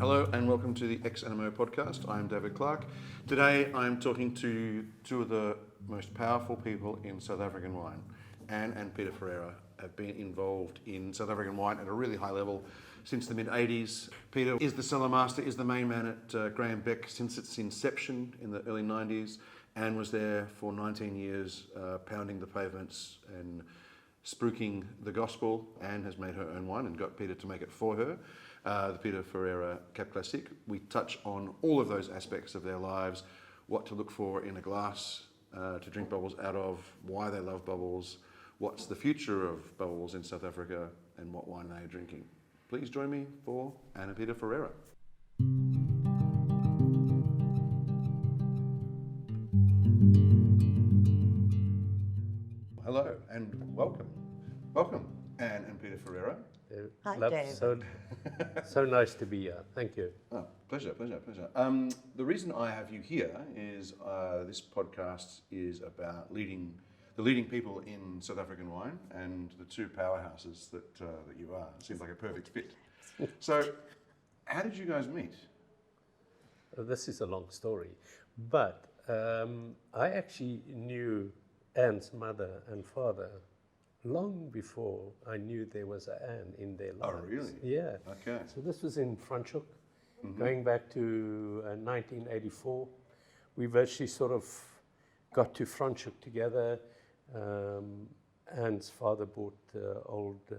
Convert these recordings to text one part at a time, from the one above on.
Hello and welcome to the Animo podcast. I'm David Clarke. Today I'm talking to two of the most powerful people in South African wine. Anne and Pieter Ferreira have been involved in South African wine at a really high level since the mid-80s. Pieter is the cellar master, is the main man at Graham Beck since its inception in the early 90s. Anne was there for 19 years, pounding the pavements and spruiking the gospel. Anne has made her own wine and got Pieter to make it for her. The Pieter Ferreira Cap Classique. We touch on all of those aspects of their lives, what to look for in a glass to drink bubbles out of, why they love bubbles, what's the future of bubbles in South Africa, and what wine they are drinking. Please join me for Anne and Pieter Ferreira. Hello and welcome. Welcome, Anne and Pieter Ferreira. Hi, Love, Dave. so nice to be here. Thank you. Oh, pleasure. The reason I have you here is this podcast is about the leading people in South African wine and the two powerhouses that you are. It seems like a perfect fit. So, how did you guys meet? This is a long story, but I actually knew Anne's mother and father long before I knew there was an Anne in their lives. Oh, really? Yeah. Okay. So this was in Franschhoek, going back to 1984. We virtually sort of got to Franschhoek together. Anne's father bought an old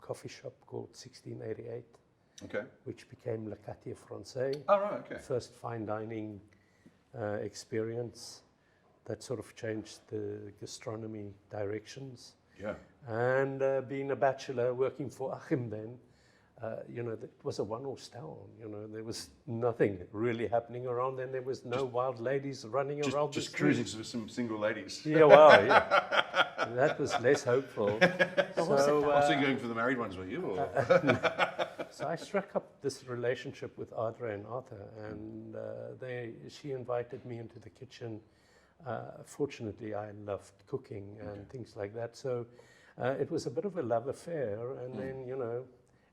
coffee shop called 1688, Okay. which became Le Quartier Français. Oh, right, okay. First fine dining experience that sort of changed the gastronomy directions. Yeah. And being a bachelor working for Achim then, it was a one-horse town. There was nothing really happening around then. There was no wild ladies running around Just the cruising streets. with some single ladies. Yeah, wow, yeah. That was less hopeful. So you're going for the married ones, were you? Or? So I struck up this relationship with Audrey and Arthur, and she invited me into the kitchen. Fortunately, I loved cooking and things like that. So it was a bit of a love affair. And then,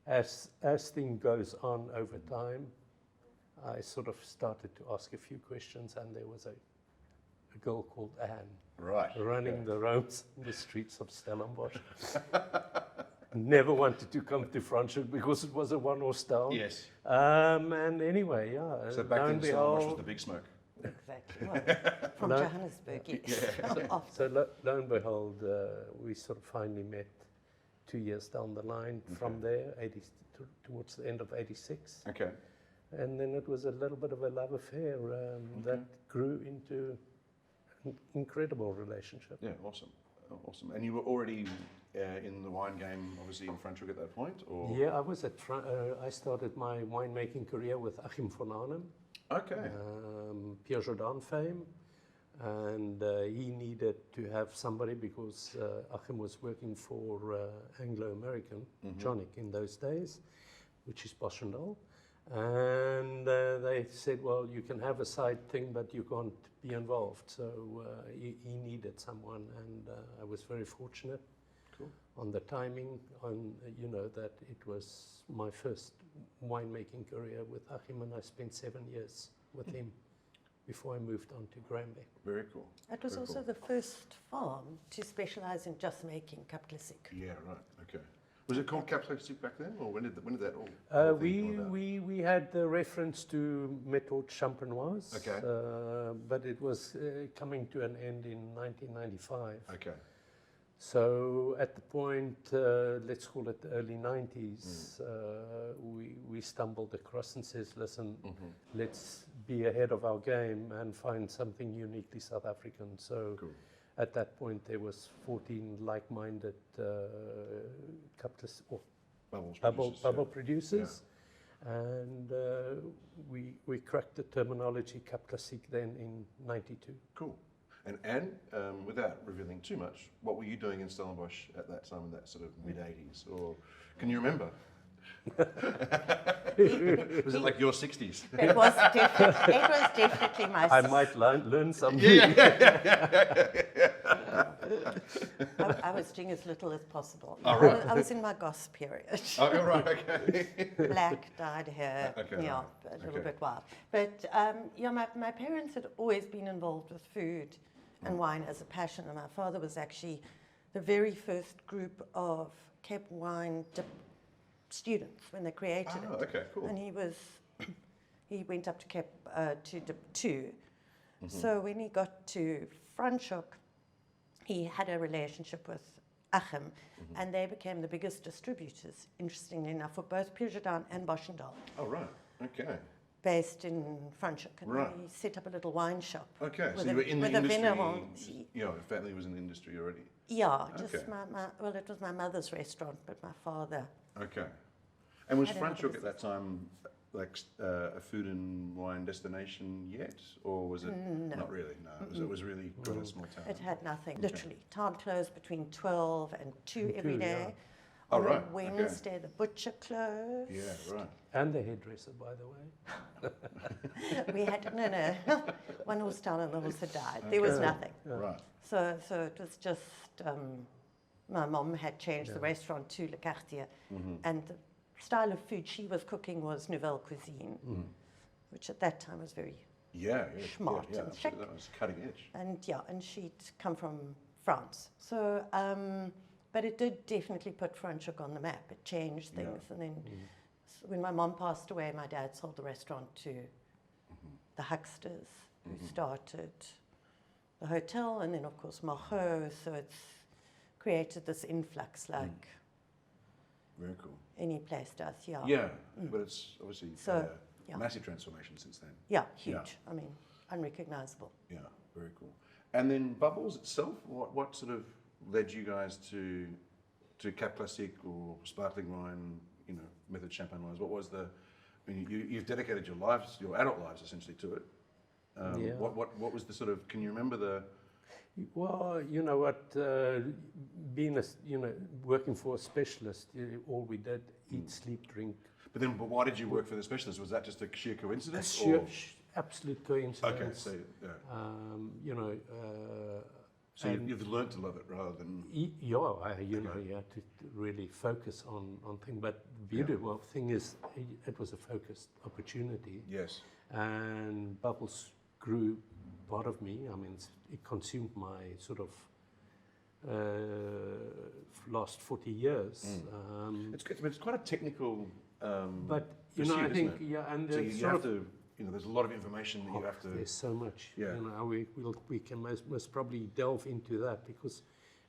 as things goes on over time, I sort of started to ask a few questions, and there was a girl called Anne running the roads in the streets of Stellenbosch. Never wanted to come to Franschhoek because it was a one-horse town. Yes. And anyway, yeah. So back then, Stellenbosch was the big smoke. Exactly. Well, from Johannesburg, yes. So lo and behold, we sort of finally met 2 years down the line from there, towards the end of 86. Okay. And then it was a little bit of a love affair that grew into an incredible relationship. Yeah, awesome. And you were already in the wine game, obviously in Franschhoek at that point? Or? Yeah, I was I started my winemaking career with Achim von Arnhem. Okay. Pierre Jordan fame, and he needed to have somebody because Achim was working for Anglo-American, Johnnick in those days, which is Boschendal, and they said, well, you can have a side thing, but you can't be involved. So he needed someone, and I was very fortunate. Cool. On the timing, that it was my first winemaking career with Achim, and I spent 7 years with him before I moved on to Graham Beck. Very cool. It was also the first farm to specialize in just making Cap Classique. Yeah, right. Okay. Was it called Cap Classique back then, or when did that all? We had the reference to Méthode Champenoise, Okay. but it was coming to an end in 1995. Okay. So at the point, let's call it the early 90s, we stumbled across and says, listen, let's be ahead of our game and find something uniquely South African. So Cool. At that point, there was 14 like-minded bubble producers. Yeah. And we cracked the terminology Cap Classique then in 92. Cool. And Anne, without revealing too much, what were you doing in Stellenbosch at that time, in that sort of mid-80s? Or can you remember? Was it like your 60s? It was definitely my. I might learn something. I was doing as little as possible. Oh, right. I was in my goth period. Oh, you're right. Okay. Black, dyed hair, Okay, yeah, right. a little Okay. bit wild. But yeah, my parents had always been involved with food and wine as a passion, and my father was actually the very first group of Cape wine students when they created it. Oh, okay, cool. And he went up to Cape to dip 2. So when he got to Franschhoek, he had a relationship with Achim, and they became the biggest distributors, interestingly enough, for both Puigerdam and Boschendal, Oh, right. Okay. based in Franschhoek. And Right. he set up a little wine shop. Okay. So with you a- were in the with a industry. vigneron. Your family was in the industry already. Yeah, just Okay. well, it was my mother's restaurant, but my father. Okay. And was I don't know Franschhoek what at that time like a food and wine destination yet, or was it not really? No, it was really quite a small town. It had nothing, literally. Town closed between 12 and 2 every 2, day. yeah. Oh, On right, a okay. Wednesday, the butcher closed. Yeah, right. And the hairdresser, by the way. We had, no. One horse down and the horse had died. There was Okay. nothing. Right. So it was just, my mom had changed the restaurant to Le Quartier, and the style of food she was cooking was Nouvelle Cuisine, which at that time was very, Yeah, Smart yeah, and absolutely. chic. That was cutting edge. and she'd come from France. So, but it did definitely put Franschhoek on the map. It changed Yeah. things. And then when my mom passed away, my dad sold the restaurant to the hucksters who started the hotel, and then of course Margot. So it's created this influx like Very cool. any place does. Yeah. Yeah, but it's obviously So, had a yeah. massive transformation since then. Yeah, huge. I mean, unrecognizable. Yeah, very cool. And then Bubbles itself, what sort of led you guys to Cap Classique or sparkling wine, method champagne wines? What was the? I mean, you've dedicated your lives, your adult lives, essentially to it. Yeah. What was the sort of? Can you remember the? Well, you know what, being working for a specialist, all we did, eat, sleep, drink. But why did you work for the specialist? Was that just a sheer coincidence? Sure, or? absolute Okay, coincidence. so yeah. So and you've learned to love it rather than. you had to really focus on things. But the beautiful thing is, it was a focused opportunity, Yes. and Bubbles grew part of me. I mean, it consumed my sort of last 40 years. It's quite a technical. But pursuit, I think isn't it? and So it's you sort have of, to. There's a lot of information that you have to. there's so much. Yeah. We can most probably delve into that, because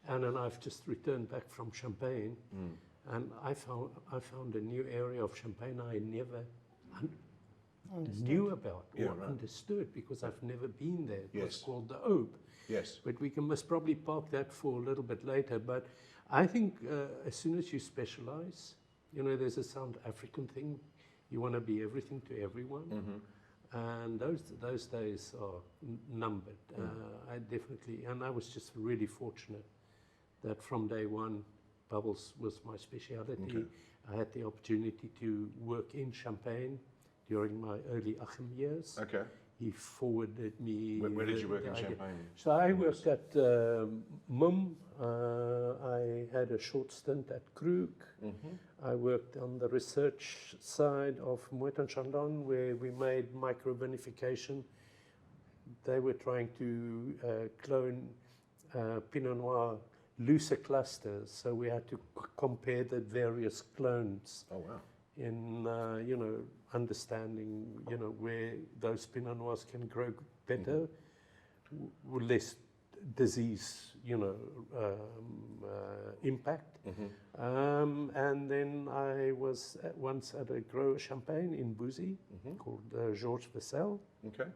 Anne and I've just returned back from Champagne, and I found a new area of Champagne I never knew about or Yeah, right. understood, because I've never been there. It was Yes. called the Aube. Yes. But we can must probably park that for a little bit later. But I think as soon as you specialize, there's a South African thing. You want to be everything to everyone. And those days are numbered. I definitely, and I was just really fortunate that from day one, Bubbles was my speciality. Okay. I had the opportunity to work in Champagne during my early Achim years. Okay. He forwarded me. Where did you work the in idea. Champagne? So I worked at MUM. I had a short stint at Clarke. I worked on the research side of Moet en Chandon, where we made microvinification. They were trying to clone Pinot Noir looser clusters, so we had to compare the various clones Oh wow. in understanding where those Pinot Noirs can grow better, with less disease impact. And then I was once at a grower champagne in Bouzy called Georges Vessel. Okay.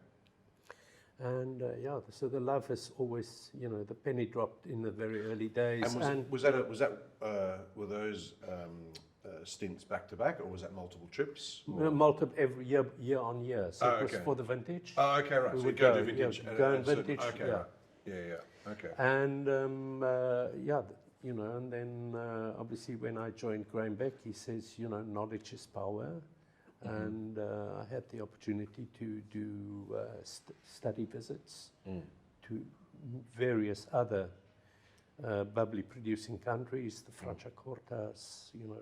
And so the love has always, the penny dropped in the very early days. And were those stints back to back, or was that multiple trips? or- multiple every year on year. So Oh, it was okay. for the vintage. Oh, okay, right. We So you would go go, to vintage. yeah, at go a and certain- vintage, Okay, yeah. right. Yeah. Okay. And you know, and then obviously when I joined Graham Beck, he says, you know, knowledge is power. And I had the opportunity to do study visits to various other bubbly producing countries, the Franciacortas, you know,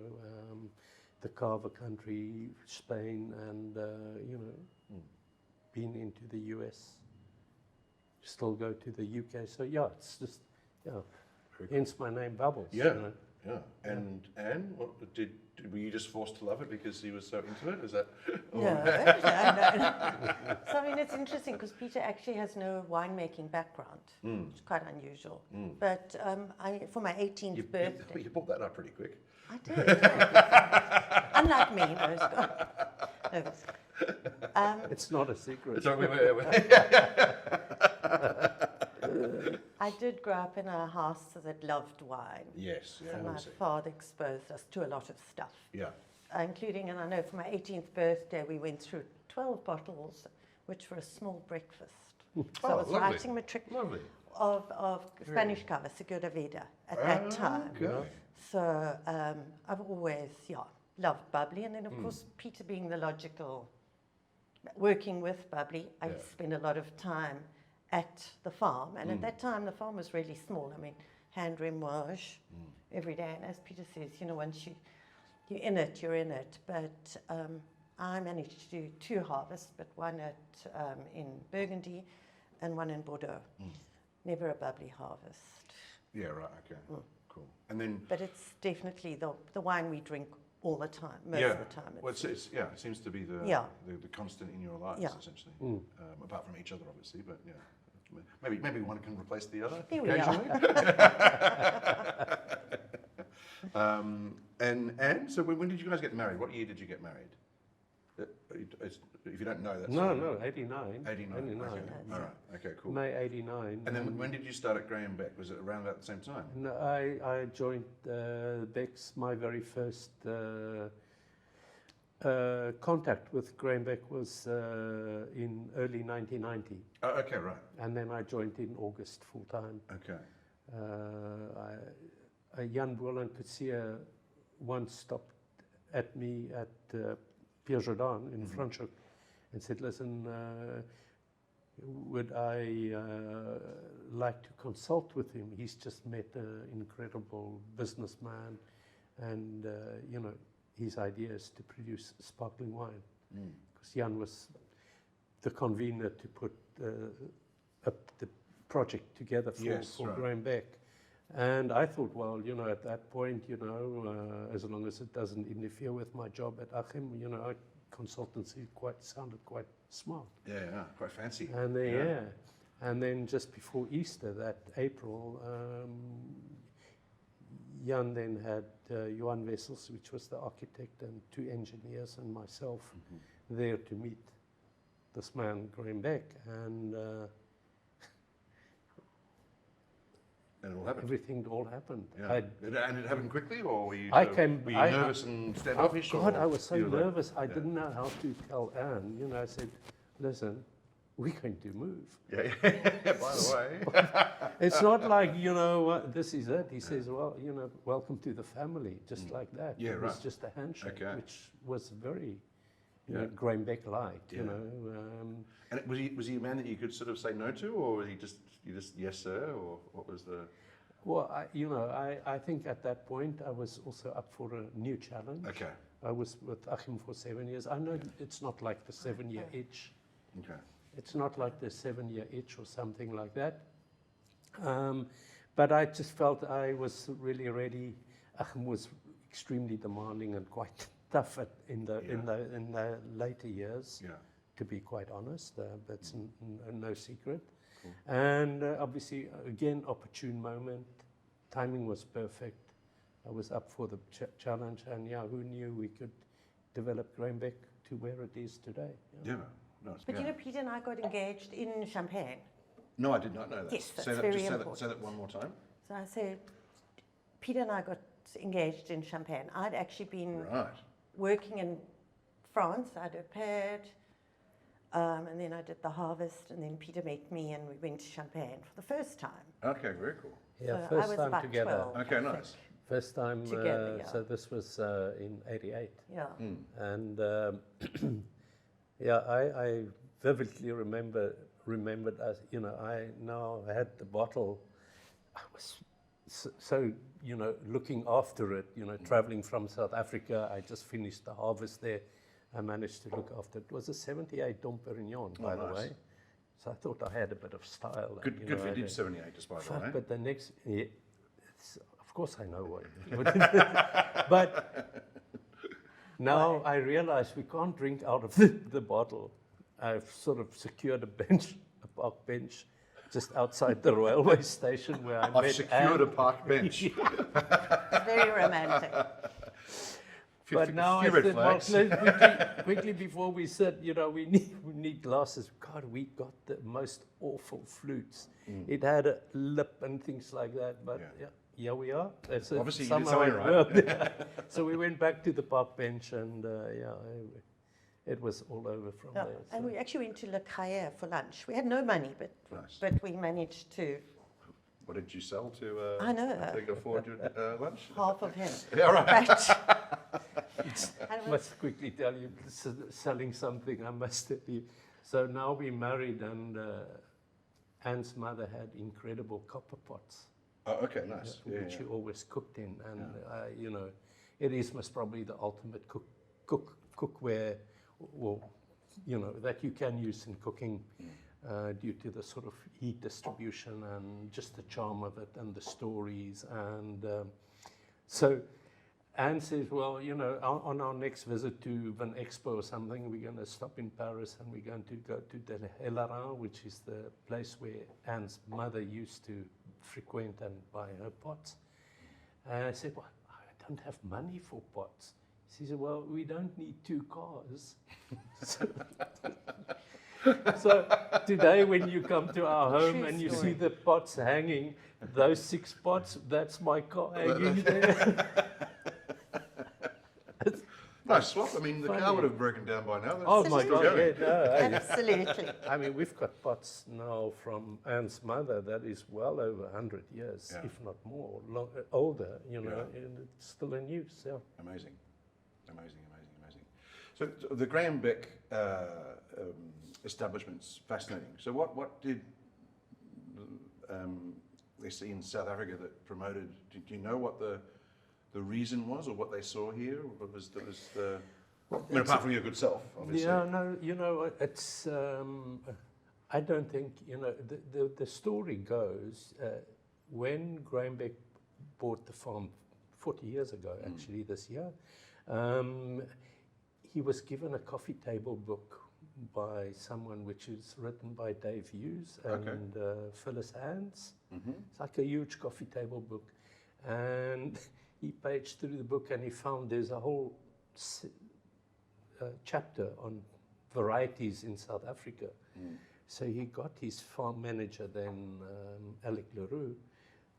the Cava country, Spain, and, you know, been into the US, still go to the UK. So, yeah, it's just, yeah, hence my name Bubbles. Yeah, you know. yeah. And what, were you just forced to love it because he was so into it? Is that? No, no. So I mean, it's interesting because Pieter actually has no winemaking background, which is quite unusual. But for my 18th birthday, You brought that up pretty quick. I did. Yeah. Unlike me, no. It's not a secret. Sorry, I did grow up in a house that loved wine. Yes, yeah. So my obviously. father exposed us to a lot of stuff. Yeah. Including, and I know for my 18th birthday, we went through 12 bottles, which were a small breakfast. So I was lovely. writing Lovely. of Spanish Cava, Segura Vida, at that time. Okay. So I've always, loved bubbly. And then, of course, Pieter being the logical, working with bubbly, I spent a lot of time at the farm. And at that time, the farm was really small. I mean, hand remouage every day. And as Pieter says, you know, once you're in it, you're in it. But I managed to do 2 harvests, but one in Burgundy and one in Bordeaux. Never a bubbly harvest. Yeah, right, okay. Cool. And then... But it's definitely the wine we drink all the time, most of the time. Well, it seems to be the constant in your lives, essentially. Apart from each other, obviously, but yeah. Maybe one can replace the other occasionally. And so when did you guys get married? What year did you get married? If you don't know, that's... No, 89. 89. Okay. All right. Okay, cool. May 89. And then when did you start at Graham Beck? Was it around about the same time? No, I joined Beck's, my very first contact with Graham Beck was in early 1990. Oh, okay, right. And then I joined in August full time. Okay. Jan Boland Coetzee once stopped at me at Pierre Jordan in Franschhoek and said, listen, would I like to consult with him? He's just met an incredible businessman and, you know, his idea is to produce sparkling wine. Because Jan was the convener to put up the project together for Graham Beck. And I thought, well, you know, at that point, you know, as long as it doesn't interfere with my job at Achim, you know, consultancy sounded quite smart. Yeah, quite fancy. And then, and then just before Easter, that April, Jan then had Johan Wessels, which was the architect, and 2 engineers and myself there to meet this man, Graham Beck. And it all happened. Everything all happened. Yeah. And it happened quickly, or were you, were you nervous and standoffish? Oh God, I was so you were nervous. I didn't know how to tell Anne. You know, I said, listen, we're going to move. Yeah, by the way. It's not like, you know, this is it. He says, well, you know, welcome to the family, just like that. Yeah, it was just a handshake, which was very, you know, Graham Beck-like, you know. And was he a man that you could sort of say no to, or was he just yes sir, or what was the? Well, I think at that point I was also up for a new challenge. Okay. I was with Achim for 7 years. I know it's not like the 7-year itch. Okay. It's not like the 7-year itch or something like that. But I just felt I was really ready. Achim was extremely demanding and quite tough in the later years. Yeah. To be quite honest, that's no secret. Cool. And obviously, again, opportune moment. Timing was perfect. I was up for the challenge, and who knew we could develop Graham Beck to where it is today. Yeah. No, but you know, Pieter and I got engaged in Champagne. No, I did not know that. Yes, that's very important. Say that one more time. So I said, Pieter and I got engaged in Champagne. I'd actually been working in France. I'd au paired. And then I did the harvest, and then Pieter met me, and we went to Champagne for the first time. Okay, very cool. Yeah, So I first was time about together. 12, I Okay, think. nice. First time, Together, yeah. so this was in '88. Yeah. And yeah, I vividly remembered as, you know, I now had the bottle. I was so, you know, looking after it, you know, traveling from South Africa. I just finished the harvest there. I managed to look after it. It was a 78 Dom Perignon, by the nice. way. So I thought I had a bit of style. Good, you good know, vintage 78, just by the way. but the next, yeah, of course I know what. But now I realize we can't drink out of the bottle. I've sort of secured a bench, a park bench, just outside the railway station where I met I've secured Anne. a park bench. Very romantic. But now few I red said, well, flags. quickly before we sit, you know, we need glasses. God, we got the most awful flutes. It had a lip and things like that. But yeah, here we are. That's it. Obviously, you did Somehow something it right. worked. So we went back to the park bench, and it was all over from Yeah. there. And So. we actually went to Le Cahier for lunch. We had no money, Nice. but we managed to What did you sell to I know. they could afford your lunch? half of him. Yeah, right. But I and it was, must quickly tell you, selling something, I must tell you. So now we're married, and Anne's mother had incredible copper pots, Oh, okay, nice. Yeah, which yeah. she always cooked in. And, you know, it is most probably the ultimate cookware, or, you know, that you can use in cooking due to the sort of heat distribution and just the charm of it and the stories. And so Anne says, well, you know, on our next visit to Van Expo or something, we're going to stop in Paris and we're going to go to the Hellerin, which is the place where Anne's mother used to frequent and buy her pots. And I said, well, I don't have money for pots. She said, well, we don't need 2 cars. So today when you come to our home True and you story. see the pots hanging, those 6 pots, that's my car hanging there. Nice swap. I mean, the car Funny. would have broken down by now. Oh That's my still God, going. yeah, no, absolutely. I mean, we've got pots now from Anne's mother that is well over 100 years, Yeah. if not more, older, you know, and it's still in use. Yeah. Amazing. Amazing, amazing, amazing. So the Graham Beck establishment's fascinating. So what did they see in South Africa that promoted, do you know what the reason was, or what they saw here? What was the I mean, apart from your good self, obviously. Yeah, no, you know, it's, I don't think, you know, the story goes, when Graham Beck bought the farm 40 years ago, actually, this year, he was given a coffee table book by someone which is written by Dave Hughes and Phyllis Hands. It's like a huge coffee table book. And he paged through the book and he found there's a whole chapter on varieties in South Africa. So he got his farm manager then, Alec Leroux,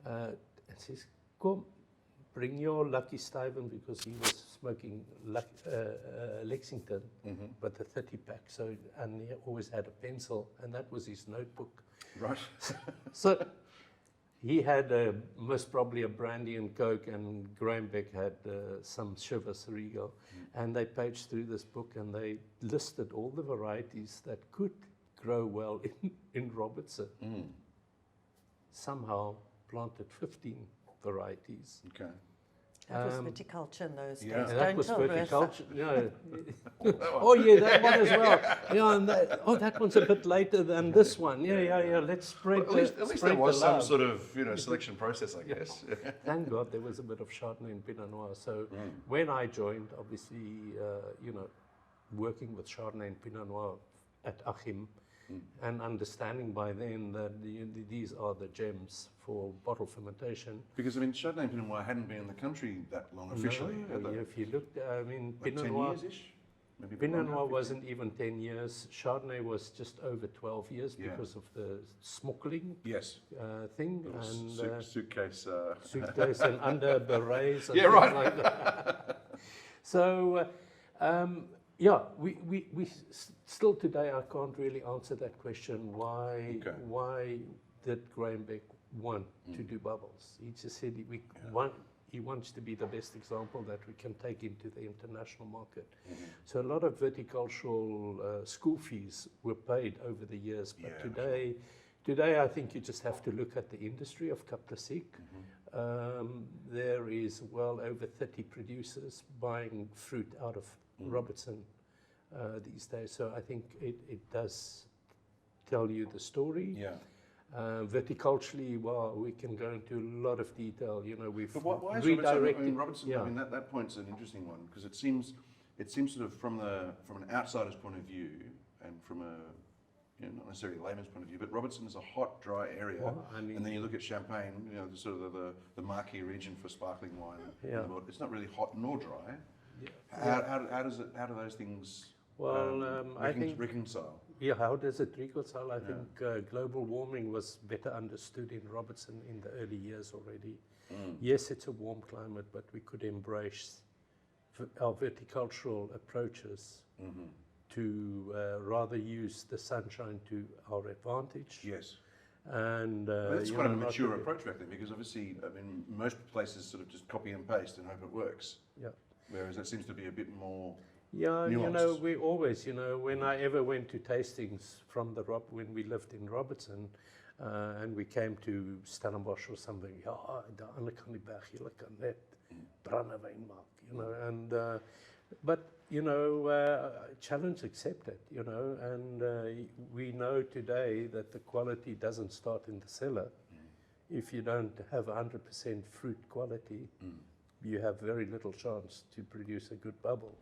and says, come, bring your Lucky Stuyven, because he was smoking Lexington, but the 30-pack. So, and he always had a pencil, and that was his notebook. Right. So he had most probably a brandy and coke, and Graham Beck had some Chivas Regal. And they paged through this book and they listed all the varieties that could grow well in Robertson. Somehow planted 15 varieties. Okay. That was viticulture in those Yeah. days. And that Don't was tell Bertha. viticulture. No. Oh yeah, that one as well. Yeah, and that one's a bit later than this one. Yeah. Let's spread Well, at least there was the some love. sort of selection process, I guess. Thank God there was a bit of Chardonnay and Pinot Noir. So when I joined, obviously, working with Chardonnay and Pinot Noir at Achim, and understanding by then that these are the gems for bottle fermentation. Because I mean, Chardonnay and Pinot Noir hadn't been in the country that long officially. had No, they? if you looked, I mean, Like Pinot 10 Noir. years-ish? Maybe a bit Pinot longer, Noir 15? wasn't even 10 years. Chardonnay was just over 12 years Yeah. because of the smuggling Yes. thing Little and suitcase. suitcase and under berets and Yeah, things right. like that. So, we still today I can't really answer that question. Why did Graham Beck want to do bubbles. He just said he wants to be the best example that we can take into the international market. So a lot of viticultural school fees were paid over the years, but today I think you just have to look at the industry of Cap Classique. There is well over 30 producers buying fruit out of Robertson these days. So I think it does tell you the story. Yeah. Viticulturally, well, we can go into a lot of detail. You know, we've But why is redirected. Robertson? I mean, Robertson. I mean, that point's an interesting one because it seems sort of from an outsider's point of view and from a not necessarily a layman's point of view, but Robertson is a hot, dry area, Well, I mean, and then you look at Champagne, you know, sort of the marquee region for sparkling wine in Yeah. the world. It's not really hot nor dry. Yeah. How do those things I think reconcile? Yeah, how does it reconcile? I think global warming was better understood in Robertson in the early years already. Yes, it's a warm climate, but we could embrace our viticultural approaches to rather use the sunshine to our advantage. Yes. And Well, that's you quite a know, not mature to- approach back then, because obviously, I mean, most places sort of just copy and paste and hope it works. Yeah. Whereas that seems to be a bit more. Yeah, you know, nuanced. we always, you know, when I ever went to tastings from when we lived in Robertson, and we came to Stellenbosch or something, ja, daar aan die kant die berg, julle kan net brandewyn maak, you know, and but you know, challenge accepted, you know, and we know today that the quality doesn't start in the cellar. If you don't have 100% fruit quality, you have very little chance to produce a good bubble.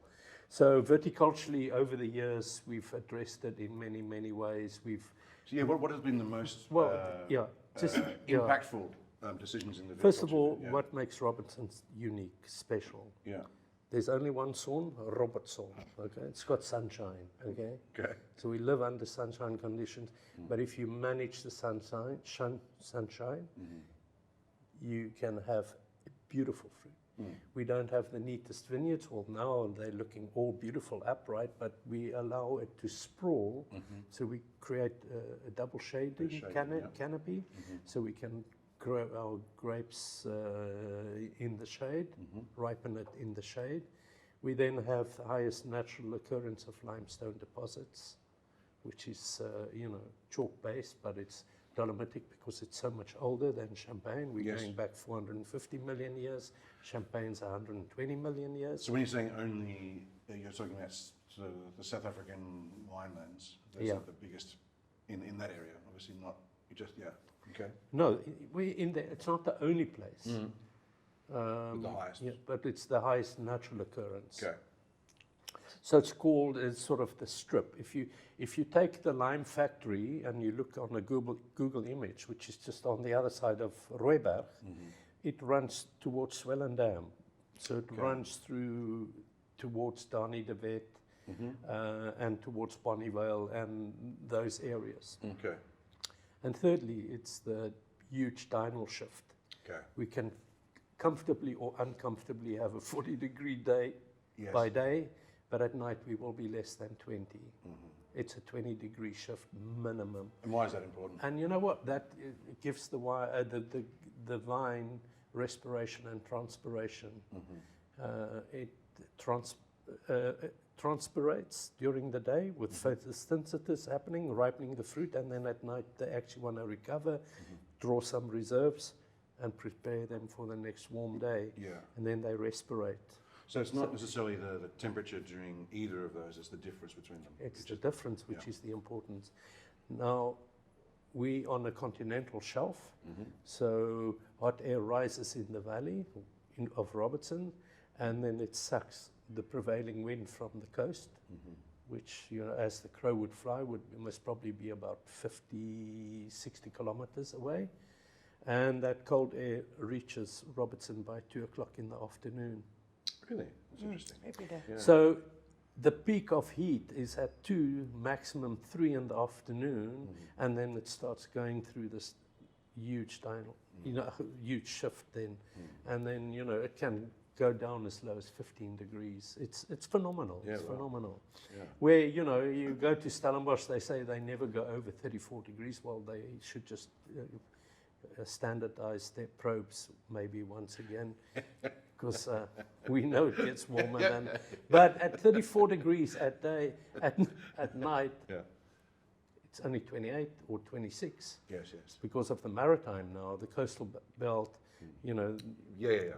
So viticulturally, over the years, we've addressed it in many, many ways. So yeah, what has been the most impactful decisions in the First of viticulture? all, what makes Robertson unique, special? Yeah. There's only one son, Robertson. Okay, it's got sunshine. Okay. Okay. So we live under sunshine conditions, but if you manage the sunshine, you can have beautiful fruit. We don't have the neatest vineyards. Well, now they're looking all beautiful, upright, but we allow it to sprawl. So we create a double shading canopy, so we can grow our grapes in the shade, ripen it in the shade. We then have the highest natural occurrence of limestone deposits, which is, chalk-based, but it's dolomitic because it's so much older than Champagne. We're going back 450 million years. Champagne's 120 million years. So when you're saying only, you're talking about sort of the South African winelands. That's like the biggest in that area. Obviously not. You just okay. No, it's not the only place. With the highest. Yeah, but it's the highest natural occurrence. Okay. So it's called sort of the strip. If you take the lime factory and you look on a Google image, which is just on the other side of Rooiberg, it runs towards Swellendam. So it runs through towards Dani de Wet and towards Bonnievale and those areas. Okay. And thirdly, it's the huge diurnal shift. Okay. We can comfortably or uncomfortably have a 40-degree day by day, but at night we will be less than 20. It's a 20-degree shift minimum. And why is that important? And you know what? That gives the vine respiration and transpiration. It transpirates during the day with photosynthesis happening, ripening the fruit, and then at night they actually want to recover, draw some reserves, and prepare them for the next warm day. Yeah. And then they respirate. So it's not necessarily the temperature during either of those, it's the difference between them. It's the difference which is the importance. Now, we on a continental shelf, so hot air rises in the valley of Robertson, and then it sucks the prevailing wind from the coast, which, you know, as the crow would fly, must probably be about 50, 60 kilometers away. And that cold air reaches Robertson by 2 o'clock in the afternoon. Really? That's interesting. Every day. Yeah. So the peak of heat is at 2, maximum 3 in the afternoon, and then it starts going through this huge huge shift then. And then, you know, it can go down as low as 15 degrees. It's phenomenal. Yeah, it's wow. phenomenal. Yeah. Where, you know, you go to Stellenbosch, they say they never go over 34 degrees. Well, they should just standardize their probes maybe once again, because we know it gets warmer than. But at 34 degrees at night, it's only 28 or 26. Yes. Because of the maritime now, the coastal belt,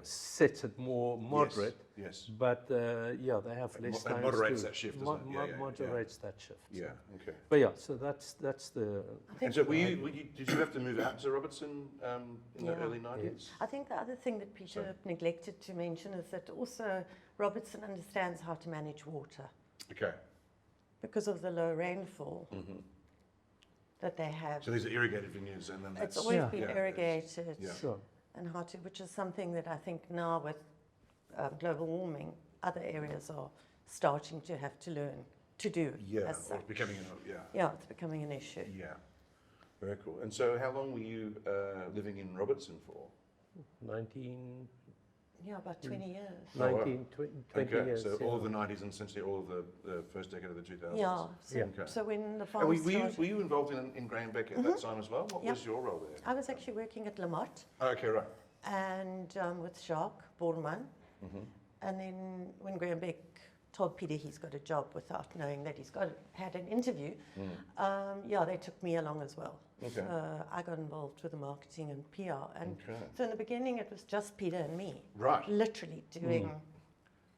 sets it more moderate. Yes. But they have less time. It moderates that shift, doesn't it? Moderates that shift. Yeah. So. Okay. But so that's the. And so, did you have to move out to Robertson in the early 90s? I think the other thing that Peter neglected to mention is that also Robertson understands how to manage water. Okay. Because of the low rainfall that they have. So these are irrigated vineyards, and then it's always been irrigated. Sure. And how to, which is something that I think now with global warming, other areas are starting to have to learn to do. Yeah, as or such. it's becoming it's becoming an issue. Yeah, very cool. And so, how long were you living in Robertson for? 19. Yeah, about 20 years. 19, 20 years. So all of the 90s and essentially all of the first decade of the 2000s. Yeah. So when the farm started, were you involved in Graham Beck at that time as well? What was your role there? I was actually working at Lamotte. Okay, right. And with Jacques Borman. And then when Graham Beck told Peter he's got a job without knowing that he's had an interview, they took me along as well. Okay. So I got involved with the marketing and PR. And so in the beginning it was just Peter and me. Right. Literally doing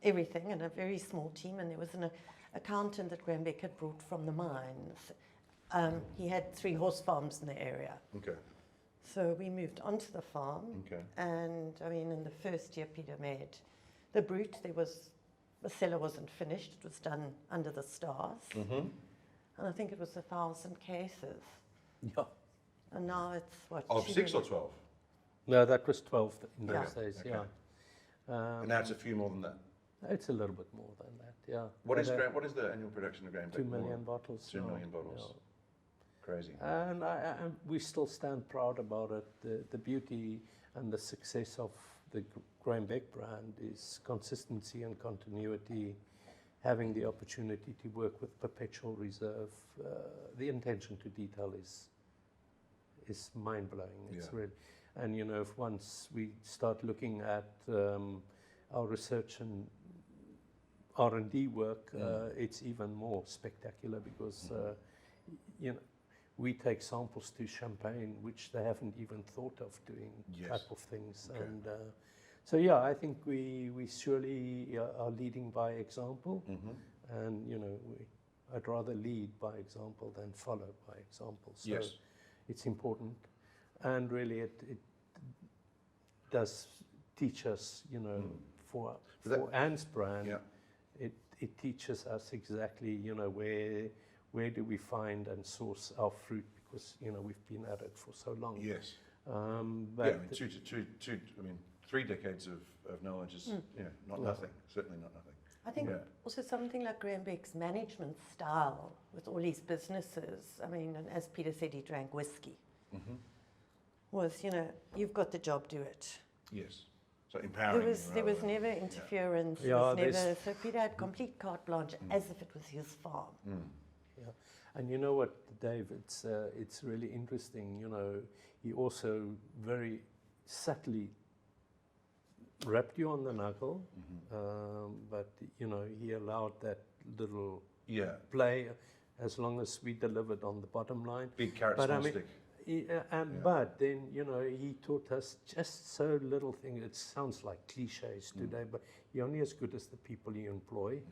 everything in a very small team. And there was an accountant that Graham Beck had brought from the mines. He had 3 horse farms in the area. Okay. So we moved onto the farm. Okay. And I mean, in the first year Peter made the Brut, the cellar wasn't finished. It was done under the stars. And I think it was 1,000 cases. Yeah. And now it's what? Of 6 or 12? No, that was 12 in those days, And now it's a few more than that? It's a little bit more than that, yeah. What is the annual production of Graham Beck? 2 million bottles. 2 million bottles. Crazy. And we still stand proud about it. The beauty and the success of the Graham Beck brand is consistency and continuity, having the opportunity to work with perpetual reserve. The attention to detail is mind-blowing. It's really, and if once we start looking at our research and R&D work, it's even more spectacular because we take samples to Champagne, which they haven't even thought of doing type of things. Okay. And so, I think we surely are leading by example. And, I'd rather lead by example than follow by example. So it's important. And really, it does teach us, for Anne's brand, it teaches us exactly, where do we find and source our fruit, because we've been at it for so long. Yes. But 3 decades of knowledge is not nothing. Certainly not nothing. I think also something like Graham Beck's management style with all these businesses. I mean, and as Peter said, he drank whiskey. Was you've got the job, do it. Yes. So empowering. There was never interference. So Peter had complete carte blanche as if it was his farm. Yeah, and you know what, Dave? It's really interesting. He also very subtly wrapped you on the knuckle, but he allowed that little play as long as we delivered on the bottom line. Big carrot stick. But then he taught us just so little thing. It sounds like cliches today, but you're only as good as the people you employ.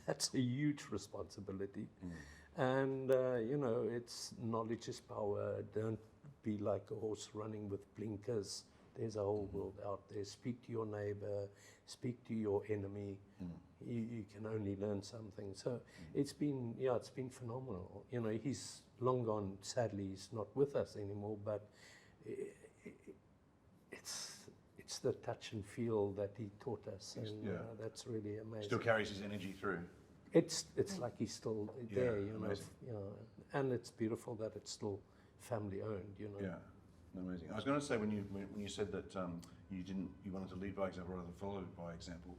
That's a huge responsibility. And it's knowledge is power. Don't be like a horse running with blinkers. There's a whole world out there. Speak to your neighbor, speak to your enemy. You can only learn something. So it's been phenomenal. He's long gone. Sadly, he's not with us anymore. But it's the touch and feel that he taught us, and that's really amazing. Still carries his energy through. It's like he's still there, and it's beautiful that it's still family owned, Yeah. Amazing. I was going to say when you said that you wanted to lead by example rather than follow by example,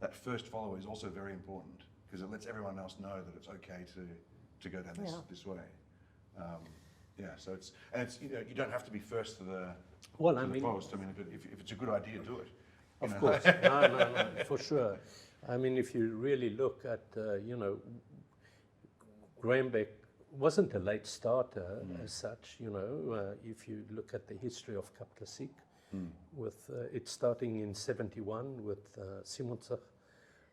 that first follow is also very important because it lets everyone else know that it's okay to go down this way. So it's you don't have to be first to Well, to I the mean, post. I mean, if it's a good idea, do it. You of know? course, no, for sure. I mean, if you really look at, Graham Beck wasn't a late starter as such, if you look at the history of Cap Classique, with it starting in 71 with Simonsach,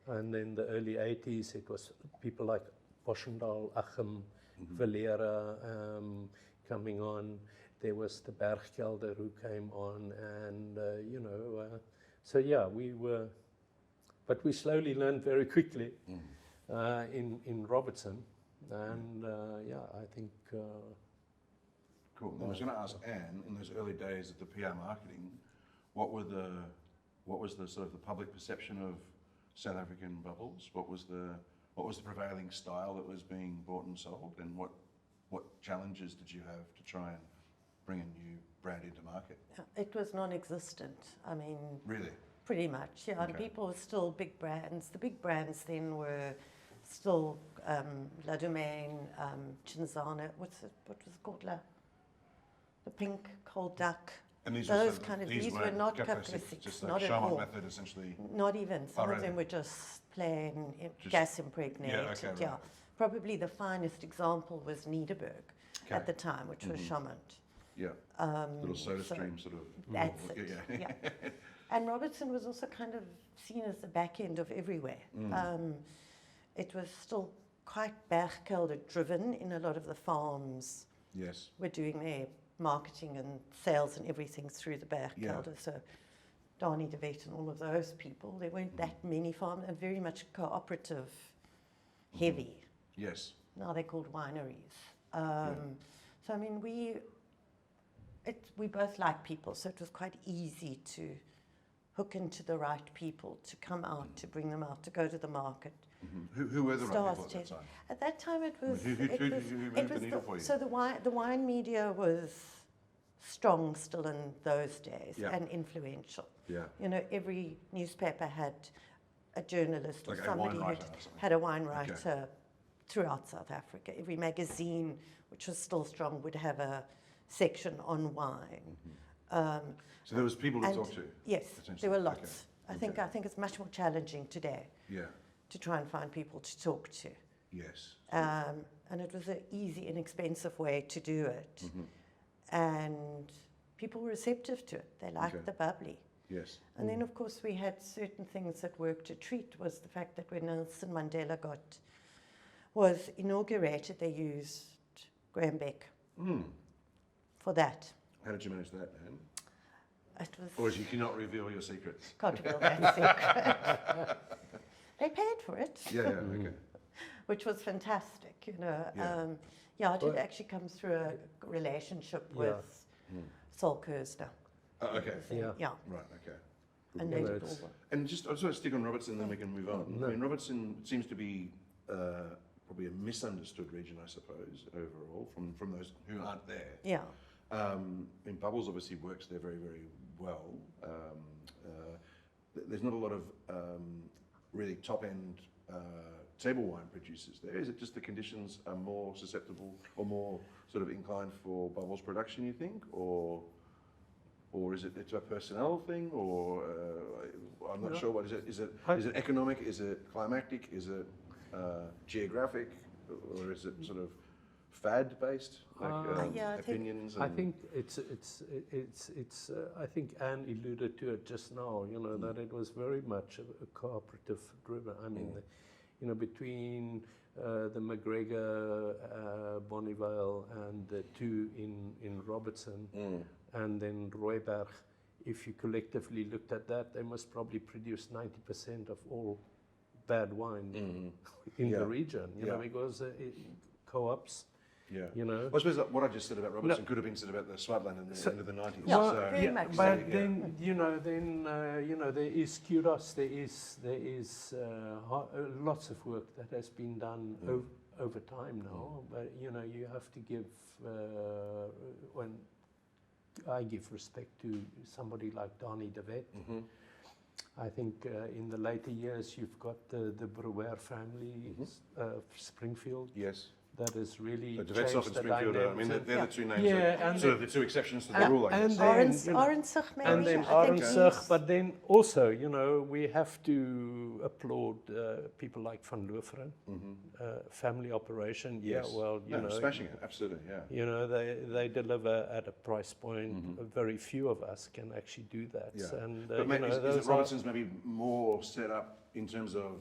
and then the early 80s it was people like Boschendal, Achem, Valera coming on. There was the Bergkelder who came on, and so yeah, but we slowly learned very quickly in Robertson, and I think. Cool. I was going to ask Anne, in those early days of the PR marketing, what was the sort of the public perception of South African bubbles? What was the prevailing style that was being bought and sold, and what challenges did you have to try and bring a new brand into market? It was non-existent. I mean, Really? pretty much, yeah. And Okay. people were still big brands. The big brands then were still La Domaine, Cinzana. What was it called? The pink cold duck. And these These were not Cap Classiques, just not like at Charmant all. method, essentially. Not even. Some Oh, of them really? were just plain Just- gas impregnated. Yeah, okay, yeah. right. Probably the finest example was Niederberg Okay. at the time, which was Charmant. Yeah. Little soda stream sort of. That's Yeah, it. yeah. Yeah. And Robertson was also kind of seen as the back end of everywhere. It was still quite Bergkelder driven in a lot of the farms. Yes. Were doing their marketing and sales and everything through the Bergkelder. So Dani de Wet and all of those people, there weren't that many farms and very much cooperative heavy. Yes. Now they're called wineries. So I mean, we both like people, so it was quite easy to hook into the right people, to come out, to bring them out, to go to the market. Who were the right Stars people at that test. time? At that time, it was. Who moved the needle for you? So the wine media was strong still in those days and influential. Yeah. You know, every newspaper had a journalist Like or a somebody wine who writer or something. had a wine writer throughout South Africa. Every magazine, which was still strong, would have a section on wine. So there was people to and talk to. yes, essentially. there were lots. Okay. I think it's much more challenging today Yeah. to try and find people to talk to. Yes. And it was an easy, inexpensive way to do it. And people were receptive to it. They liked the bubbly. Yes. And then, of course, we had certain things that worked a treat. Was the fact that when Nelson Mandela was inaugurated, they used Graham Beck for that. How did you manage that, man? It was Or you cannot reveal your secrets? can't reveal that secret. They paid for it. Yeah, okay. Which was fantastic, you know. Yeah. It did actually come through a relationship with Saul Kersner. Okay. Yeah. Right, okay. And they did all the... And just, I just want to stick on Robertson, then we can move on. I mean, Robertson seems to be probably a misunderstood region, I suppose, overall, from those who aren't there. Yeah. In Bubbles obviously works there very, very well. There's not a lot of really top-end table wine producers there. Is it just the conditions are more susceptible or more sort of inclined for Bubbles production, you think? Or is it a personnel thing? Or I'm not sure. What is it? Is it economic? Is it climatic? Is it geographic? Or is it sort of fad-based, opinions? I think it's I think Anne alluded to it just now. You know that it was very much a cooperative driven. I mean, between the McGregor, Bonneville, and the two in Robertson, and then Rooiberg. If you collectively looked at that, they must probably produce 90% of all bad wine in the region. You know, because co-ops. Yeah. You know. I suppose that what I just said about Robertson could have been said about the Swartland in the end of the 90s. Yeah, very much But so. then there is kudos. There is lots of work that has been done over time now. But you have to give when I give respect to somebody like Dani de Wet. I think in the later years you've got the Brouwer family, Springfield. Yes. that is really So De Wet's off changed in the Springfield, I mean, dynamics. they're the two names, Yeah, that, and sort of the two exceptions to the rule, I and guess. then, you know, Arensig maybe. and then I think Arensig, he's- but then also, you know, we have to applaud people like Van Looferen, family operation. Yes. Yeah, well, you No, know, smashing it, absolutely, yeah. you know, they deliver at a price point. Very few of us can actually do that. Yeah. And But you maybe, know, is it those are- Robinson's maybe more set up in terms of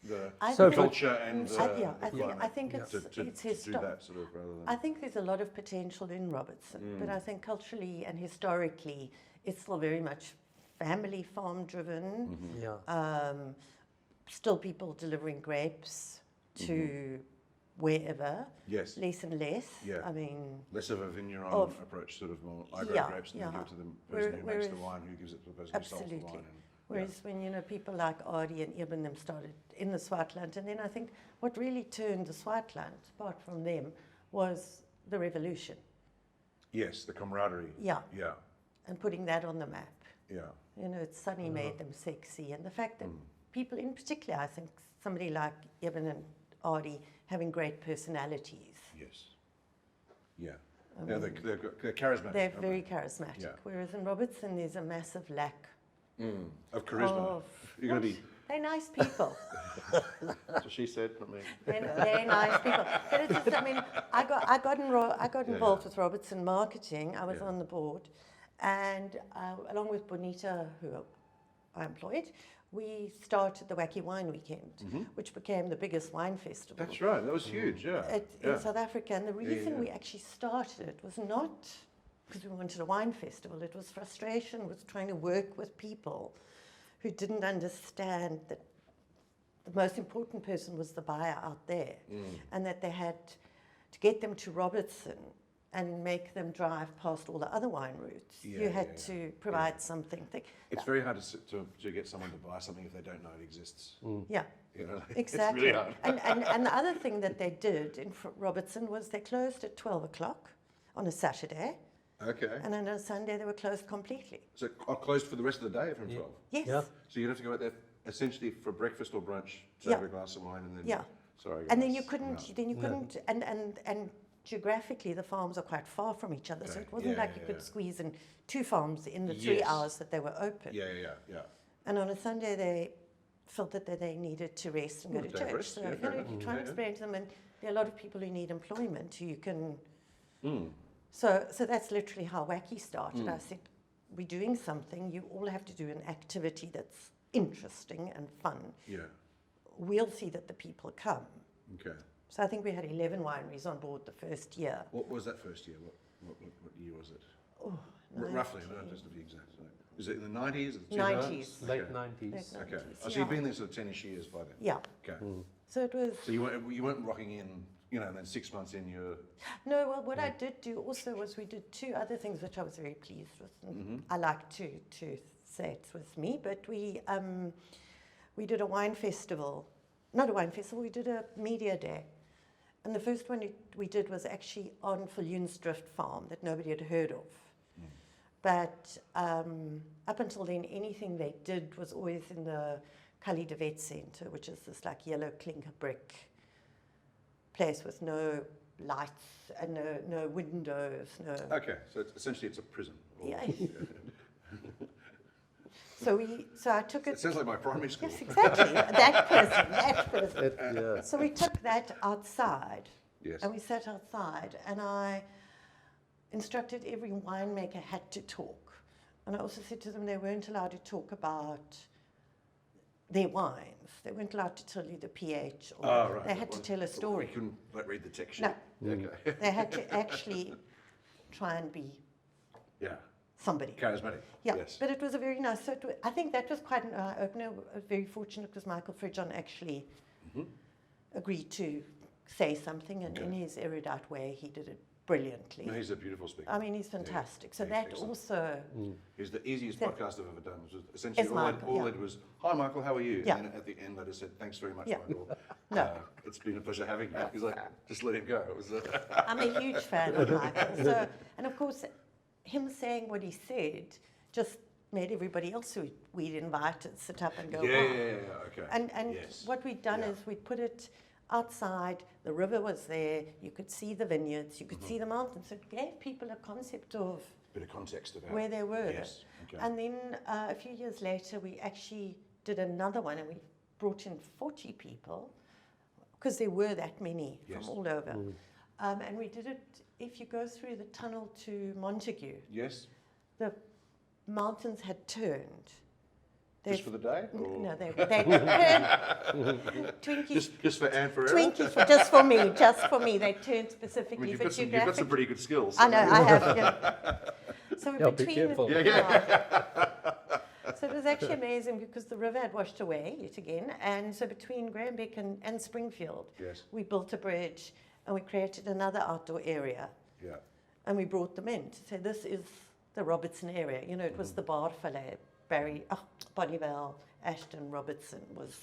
the I So think- culture and the, I think it's to it's do historic. that sort of rather than... I think there's a lot of potential in Robertson, but I think culturally and historically, it's still very much family farm driven. yeah. Still people delivering grapes to wherever, Yes, less and less. Yeah. I mean, less of a vineyard of- approach, sort of more, I grow Yeah, grapes and then yeah. give it to the person who makes the Whereas- wine, who gives it to the person who sells the Absolutely. wine. And, whereas when, you know, people like Adi and Eben them started in the Swartland, and then I think what really turned the Swartland, apart from them, was the revolution. yes, the camaraderie. Yeah, Yeah, and putting that on the map. yeah. You know, it's suddenly made them sexy. And the fact that people, in particular, I think somebody like Eben and Adi, having great personalities. Yes. Yeah. Yeah, they're charismatic. They're aren't very charismatic. Yeah. Whereas in Robertson, there's a massive lack of charisma. of... You're going to be... They're nice people. That's what she said, not me. They're nice people. But it's just, I mean, I got involved with Robertson Marketing. I was Yeah. on the board. And along with Bonita, who I employed, we started the Wacky Wine Weekend, which became the biggest wine festival That's right, that was huge, yeah. in South Africa. And the reason yeah. we actually started it was not because we wanted a wine festival. It was frustration with trying to work with people who didn't understand that the most important person was the buyer out there, and that they had to get them to Robertson and make them drive past all the other wine routes. Yeah, You had yeah, to provide something. It's very hard to get someone to buy something if they don't know it exists. Yeah. You know, Exactly. It's really hard. and the other thing that they did in Robertson was they closed at 12 o'clock on a Saturday, Okay. and on a Sunday they were closed completely. So closed for the rest of the day from 12? Yes. Yeah. So you'd have to go out there essentially for breakfast or brunch to Yeah. have a glass of wine and then... Yeah. Sorry. And then guys. you couldn't, and geographically the farms are quite far from each other, so Okay. it wasn't Yeah, like you yeah, could yeah. squeeze in two farms in the 3 Yes. hours that they were open. Yeah. And on a Sunday they felt that they needed to rest and go to Well, day of church. rest, So yeah, you fair know, enough. you try and Yeah. explain to them, and there are a lot of people who need employment who you can. Mm. So that's literally how Wacky started. I said, we're doing something. You all have to do an activity that's interesting and fun. Yeah. We'll see that the people come. Okay. So I think we had 11 wineries on board the first year. What was that first year? What year was it? Oh, Roughly, I don't just to be exact. Is it in the 90s or the 90s. late Okay. 90s. Late Okay. 90s, Oh, so yeah. you've been there sort of 10-ish years by then? Yeah. Okay. So it was. So you weren't rocking in, you know, and then 6 months in you're... No, well, what I did do also was we did two other things which I was very pleased with. And I like to say it was me, but we did a wine festival. Not a wine festival, we did a media day. And the first one we did was actually on Viljoensdrift Farm that nobody had heard of. But up until then, anything they did was always in the Cully de Wet Centre, which is this like yellow clinker brick place with no lights and no windows, no. Okay, so essentially it's a prison. Or- Yeah. So I took It it. sounds like my primary school. Yes, exactly. that person. Yeah. So we took that outside. Yes. And we sat outside, and I instructed every winemaker had to talk. And I also said to them they weren't allowed to talk about their wines. They weren't allowed to tell you the pH. Or Oh, right. They had to tell a story. You couldn't read the text No. sheet. Okay. They had to actually try and be Yeah. somebody. Charismatic. Yeah, Yes. but it was a very nice. So I think that was quite an eye-opener. Very fortunate because Michael Fridjon actually agreed to say something, and in his erudite way, he did it brilliantly. No, he's a beautiful speaker. I mean, he's fantastic. So he's that excellent. also, He's the easiest That- podcast I've ever done. It was essentially It's all I Michael, did was, "Hi Michael, how are you?" Yeah. And then at the end I just said, "Thanks very much, Yeah. Michael. No. It's been a pleasure having you." He's like, "Just let him go." It was, I'm a huge fan of Michael. So, and of course, him saying what he said just made everybody else who we'd invited sit up and go, yeah, wow. okay. And Yes. what we'd done Yeah. is we'd put it outside, the river was there, you could see the vineyards, you could see the mountains. So it gave people a concept of Bit of context about where they were. Yes. Okay. And then a few years later, we actually did another one, and we brought in 40 people, because there were that many Yes. from all over. And we did it, if you go through the tunnel to Montague, Yes. the mountains had turned. Just for the day? Or? No, they turned. Twinkies. Just for Anne Ferreira? Twinkies, just for me. They turned specifically I mean, for you've got some pretty good skills. I know, I have. Yeah. So Yeah, be between careful. So it was actually amazing because the river had washed away yet again, and so between Graham-Beck and Springfield, Yes. we built a bridge and we created another outdoor area, Yeah. and we brought them in to say this is the Robertson area. You know, it was the Baardvallei, Bonnievale, Ashton, Robertson was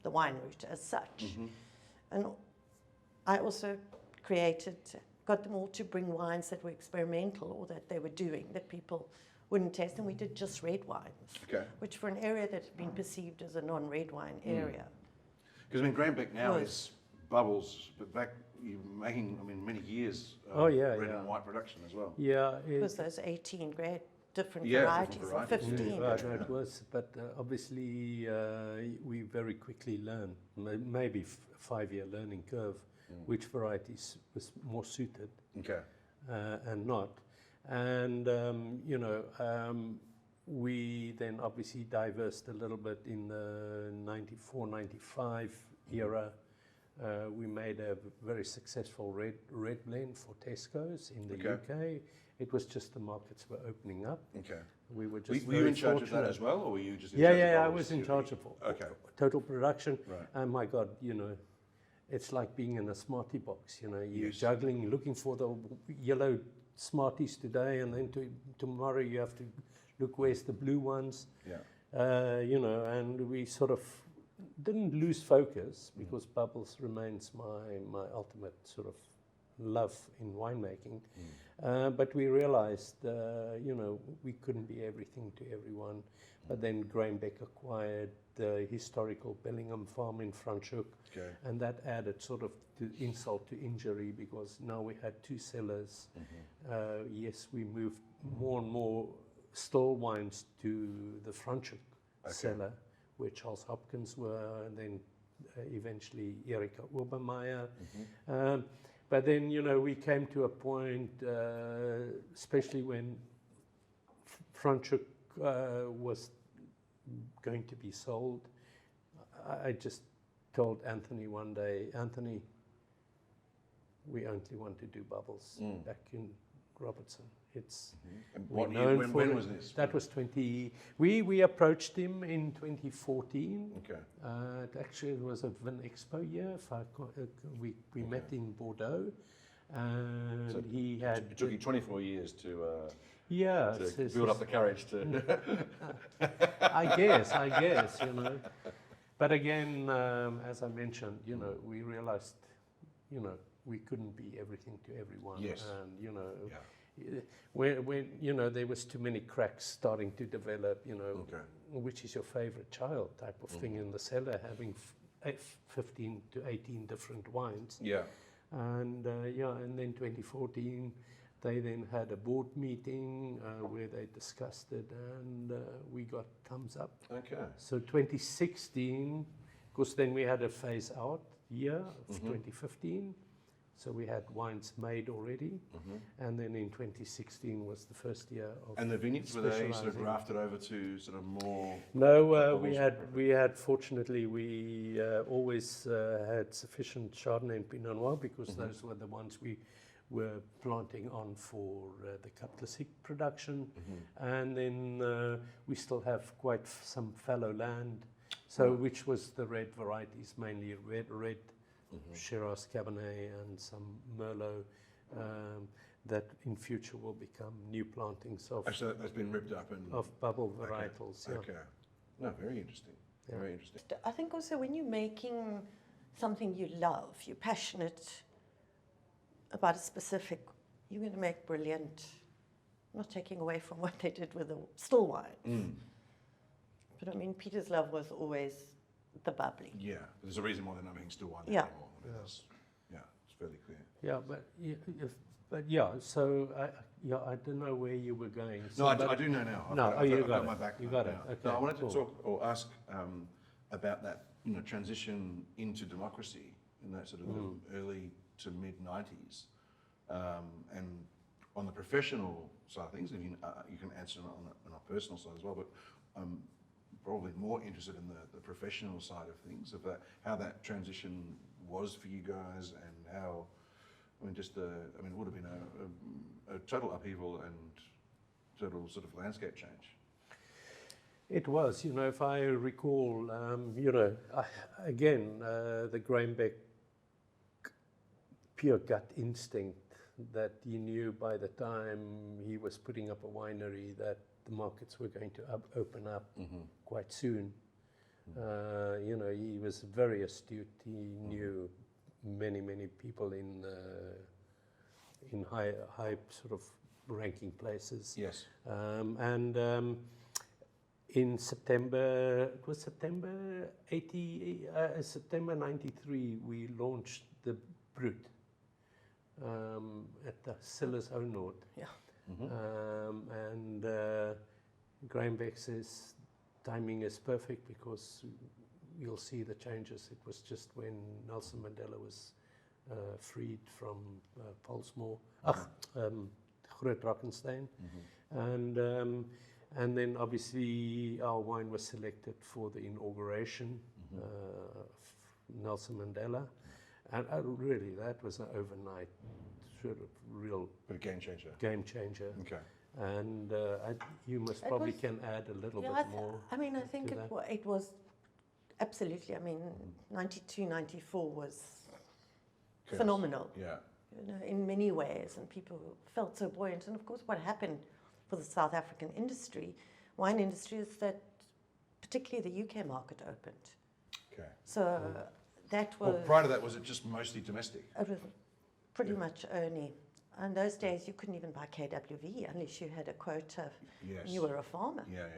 the wine route as such. And I also got them all to bring wines that were experimental or that they were doing that people wouldn't taste, and we did just red wines, Okay. which for an area that had been perceived as a non-red wine area. Because I mean, Graham-Beck now Was. is bubbles, but back you're making, I mean, many years Oh, yeah, red yeah. and white production as well. Yeah, It was those 18 different Yeah, varieties, different or varieties, 15. right, no, it was, but obviously we very quickly learned, maybe a 5-year learning curve, which varieties was more suited Okay. and not. And, we then obviously diversed a little bit in the 94, 95 era. We made a very successful red blend for Tesco's in the UK. It was just the markets were opening up. Okay. We were just Were you in charge of that as well, or were you just in charge of I bubbles? was in charge of Okay. total production. Right. And my God, it's like being in a Smartie box. You're Yes. juggling, looking for the yellow Smarties today, and then tomorrow you have to look where's the blue ones. Yeah. And we sort of didn't lose focus because bubbles remains my ultimate sort of love in winemaking. But we realized, we couldn't be everything to everyone. But then Graham-Beck acquired the historical Bellingham farm in Franschhoek. Okay. And that added sort of to insult to injury because now we had 2 cellars. Yes, we moved more and more still wines to the Franschhoek cellar, where Charles Hopkins were, and then eventually Erika Obermeier. But then, we came to a point, especially when Franschhoek was going to be sold. I just told Anthony one day, Anthony, we only want to do bubbles back in Robertson. It's And we're what year, known for when it. was this? That was we approached him in 2014. Okay. Actually, it was a Vin Expo year. We met in Bordeaux, and So he had. It took you 24 years to it's build up the courage to. I guess, But again, as I mentioned, we realized, we couldn't be everything to everyone. Yes. And, when there was too many cracks starting to develop, Okay. which is your favorite child type of thing in the cellar, having 15 to 18 different wines. Yeah. And and then 2014, they then had a board meeting where they discussed it, and we got thumbs up. Okay. So 2016, because then we had a phase out year of 2015, so we had wines made already, and then in 2016 was the first year of. And the vineyards, were they sort of specialising. grafted over to sort of more? No, bubbles? we had fortunately we always had sufficient Chardonnay and Pinot Noir because those were the ones we were planting on for the Cap Classique production, and then we still have quite some fallow land, so which was the red varieties, mainly red Shiraz, Cabernet, and some Merlot. That in future will become new plantings of Actually, that's been ripped up and. bubble varietals. Yeah. Okay. No, very interesting. Yeah. Very interesting. I think also when you're making something you love, you're passionate about a specific, you're going to make brilliant, not taking away from what they did with the still wine. But I mean, Peter's love was always the bubbly. Yeah, there's a reason why they're not making still wine Yeah. anymore. I mean, it's fairly clear. Yeah, but yeah. So I don't know where you were going. No, So, I do know now. you I've got my it. background You got it. now. Okay, No, I wanted cool. to talk or ask about that transition into democracy in that sort of the early to mid '90s, and on the professional side of things, and you can answer on a personal side as well, but I'm probably more interested in the professional side of things, of that, how that transition was for you guys, and how, it would have been a total upheaval and total sort of landscape change. It was, if I recall, the Grainbeck pure gut instinct that he knew by the time he was putting up a winery that the markets were going to open up quite soon. He was very astute. He knew many people in high sort of ranking places. Yes. In September, it was September '93, we launched the Brut at the Silles Oud. Yeah. And Grainbeck says timing is perfect because you'll see the changes. It was just when Nelson Mandela was freed from Pollsmoor, Groot Drakenstein, and then obviously our wine was selected for the inauguration of Nelson Mandela, and really that was an overnight sort of real Game changer. game changer. Okay. And you must It probably was- can add a little Yeah, bit more. I think to that. it was absolutely. 92, 94 was Chaos. phenomenal. Yeah. In many ways, and people felt so buoyant. And of course, what happened for the South African wine industry, is that particularly the UK market opened. Okay. So that was. Well, prior to that, was it just mostly domestic? It was pretty Yeah. much only. In those days, you couldn't even buy KWV unless you had a quota. Yes. And you were a farmer. Yeah.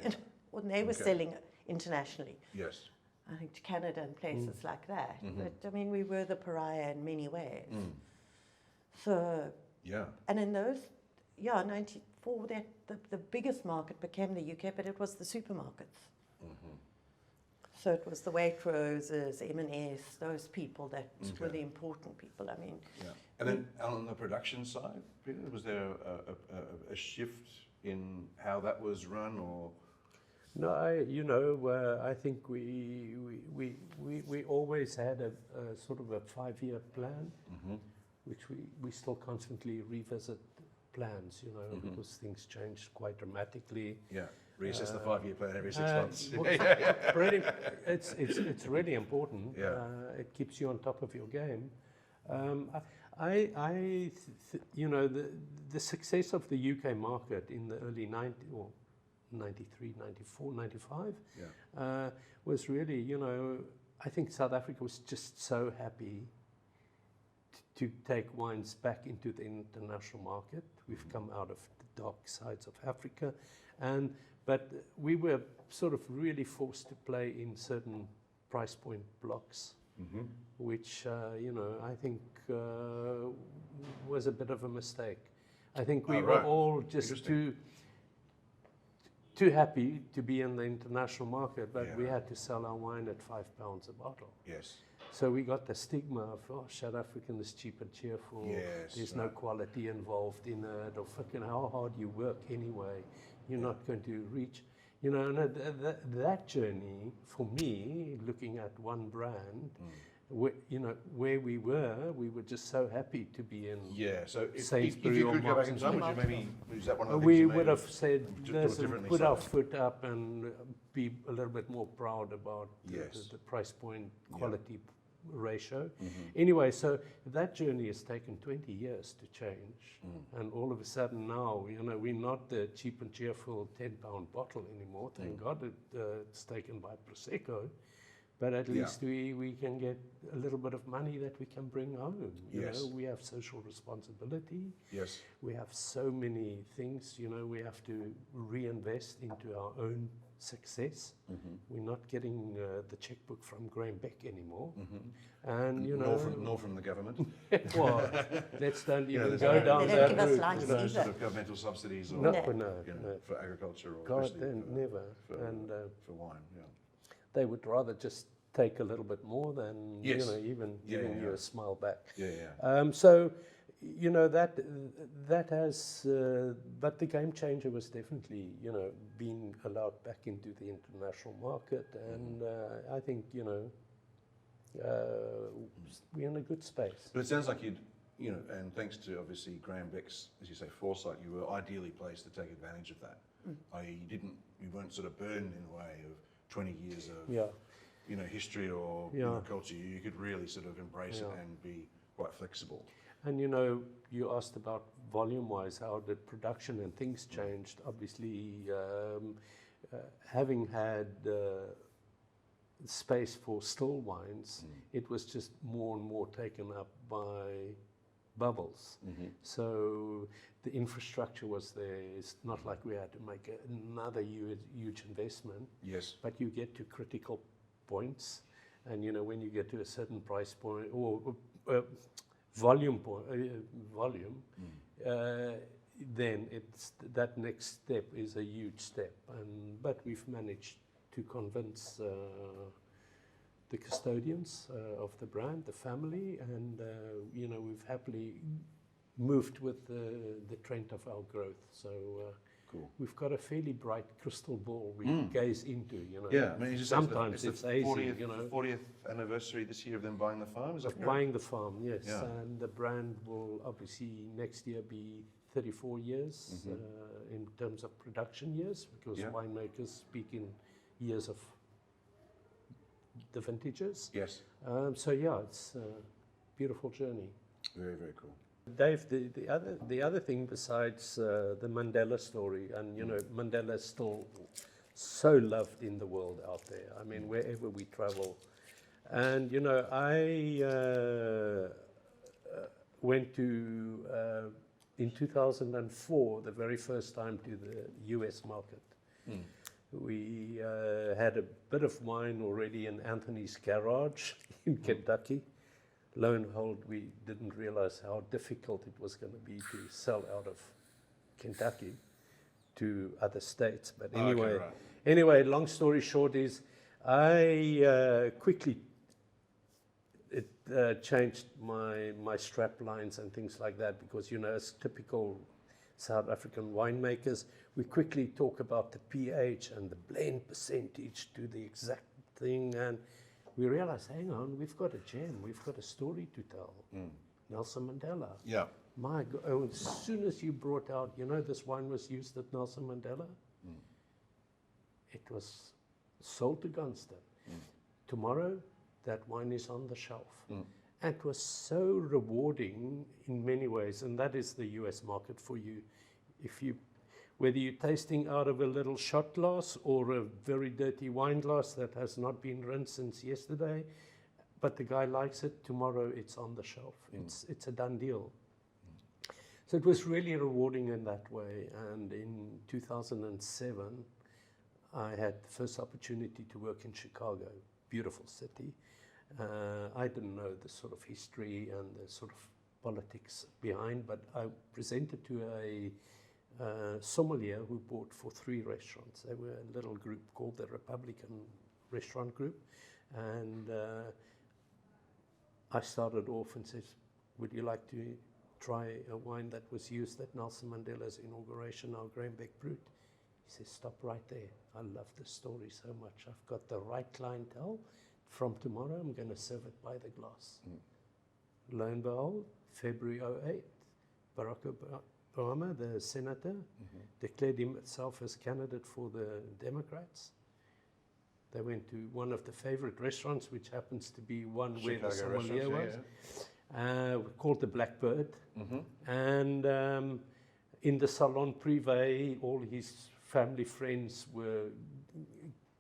When they were Okay. selling internationally, Yes. I think to Canada and places like that. Mhm. But we were the pariah in many ways. Mm. So, Yeah. and in those, 94, the biggest market became the UK, but it was the supermarkets. Mm-hmm. So it was the Waitroses, M&S, those people that were Okay. the important people. Yeah. And then on the production side, Peter, was there a shift in how that was run, or? No, I think we always had a sort of a 5-year plan, which we still constantly revisit plans, because things changed quite dramatically. Yeah. Reassess the 5-year plan every 6 months. It's really important. Yeah. It keeps you on top of your game. The success of the UK market in the early 90s, or 93, 94, 95, was really, I think South Africa was just so happy to take wines back into the international market. We've come out of the dark sides of Africa, but we were sort of really forced to play in certain price point blocks, which, I think was a bit of a mistake. I think we were all just too happy to be in the international market, but we had to sell our wine at £5 a bottle. Yes. So we got the stigma of, South African is cheap and cheerful, Yes, there's no quality involved in it, or fucking how hard you work anyway, you're not going to reach. That journey, for me, looking at one brand, where we were just so happy to be in. Yeah, so if Sainsbury you or could go back in Marks time, and would you maybe, is that one of the things We you would maybe have said, do listen, differently put our slightly? foot up and be a little bit more proud about the price point quality ratio. Anyway, so that journey has taken 20 years to change. And all of a sudden now, we're not the cheap and cheerful £10 bottle anymore. Thank God it's taken by Prosecco. But at least we can get a little bit of money that we can bring home. You know, we have social responsibility. Yes. We have so many things, we have to reinvest into our own success. We're not getting the checkbook from Graham Beck anymore. And you nor know, nor from the government. well, let's don't even there's go no- down They that don't give us route. lights No either. sort of governmental subsidies or No, No. no. for agriculture or God, especially then for, never. for, And for wine. Yeah. they would rather just take a little bit more than Yes. you know, even Yeah, giving yeah, you yeah. a smile back. Yeah. So, you know, that has, but the game changer was definitely, you know, being allowed back into the international market, and I think, you know, we're in a good space. But it sounds like you'd, you know, and thanks to obviously Graham Beck's, as you say, foresight, you were ideally placed to take advantage of that. I.e., you weren't sort of burned in a way of 20 years of, you know, history or you know, culture. You could really sort of embrace it and be quite flexible. And you know, you asked about volume-wise, how did production and things changed? Obviously, having had space for still wines, it was just more and more taken up by bubbles. So the infrastructure was there. It's not like we had to make another huge investment. Yes. But you get to critical points, and you know, when you get to a certain price point or volume, then it's that next step is a huge step. But we've managed to convince the custodians of the brand, the family, and you know, we've happily moved with the trend of our growth. So Cool. we've got a fairly bright crystal ball we gaze into. You know, Yeah, I mean, sometimes it's hazy. 40th, You know, 40th anniversary this year of them buying the farm. Is that correct? buying the farm, yes, Yeah. and the brand will obviously next year be 34 years in terms of production years, because winemakers speak in years of the vintages. Yes. So yeah, it's a beautiful journey. Very, very cool. Dave, the other thing besides the Mandela story, and you know, Mandela is still so loved in the world out there. I mean, wherever we travel, and you know, I went to in 2004 the very first time to the U.S. market. We had a bit of wine already in Anthony's garage in Kentucky. Lo and behold, we didn't realize how difficult it was going to be to sell out of Kentucky to other states. But anyway, anyway, long story short is I quickly changed my strap lines and things like that, because, you know, as typical South African winemakers, we quickly talk about the pH and the blend percentage to the exact thing, and we realized, hang on, we've got a gem, we've got a story to tell. Nelson Mandela. Yeah. My God, oh, as soon as you brought out, you know, this wine was used at Nelson Mandela, it was sold to Gunston. Tomorrow, that wine is on the shelf. And it was so rewarding in many ways, and that is the US market for you. If you, whether you're tasting out of a little shot glass or a very dirty wine glass that has not been rinsed since yesterday, but the guy likes it, tomorrow it's on the shelf. It's a done deal. So it was really rewarding in that way. And in 2007, I had the first opportunity to work in Chicago, beautiful city. I didn't know the sort of history and the sort of politics behind, but I presented to a sommelier who bought for 3 restaurants. They were a little group called the Republican Restaurant Group, and I started off and said, would you like to try a wine that was used at Nelson Mandela's inauguration, our Graham Beck Brut? He says, stop right there. I love this story so much. I've got the right clientele. From tomorrow, I'm going to serve it by the glass. Lo and behold, February 08, Barack Obama, the senator, declared himself as candidate for the Democrats. They went to one of the favorite restaurants, which happens to be one where the sommelier was, called the Blackbird. And in the Salon Privé, all his family friends were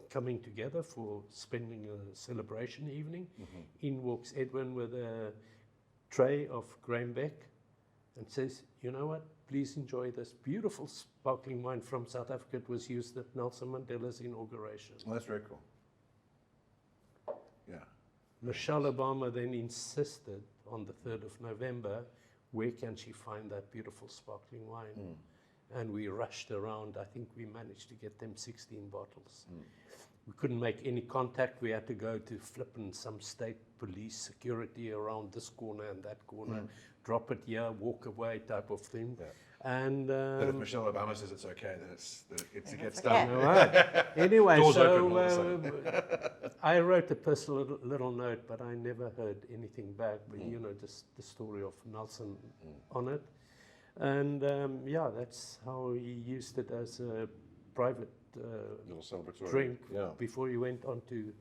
coming together for spending a celebration evening. In walks Edwin with a tray of Graham Beck, and says, you know what, please enjoy this beautiful sparkling wine from South Africa. It was used at Nelson Mandela's inauguration. Well, that's very cool. Yeah. Michelle Obama then insisted on the 3rd of November, where can she find that beautiful sparkling wine? And we rushed around. I think we managed to get them 16 bottles. We couldn't make any contact. We had to go to flippin' some state police security around this corner and that corner, drop it here, walk away type of thing. Yeah. And But if Michelle Obama says it's okay, then it gets okay. done. all right. Anyway, Doors so open all of a sudden. I wrote a personal little note, but I never heard anything back. But you know, just the story of Nelson on it, and yeah, that's how he used it as a private Little celebratory drink Yeah. before he went on to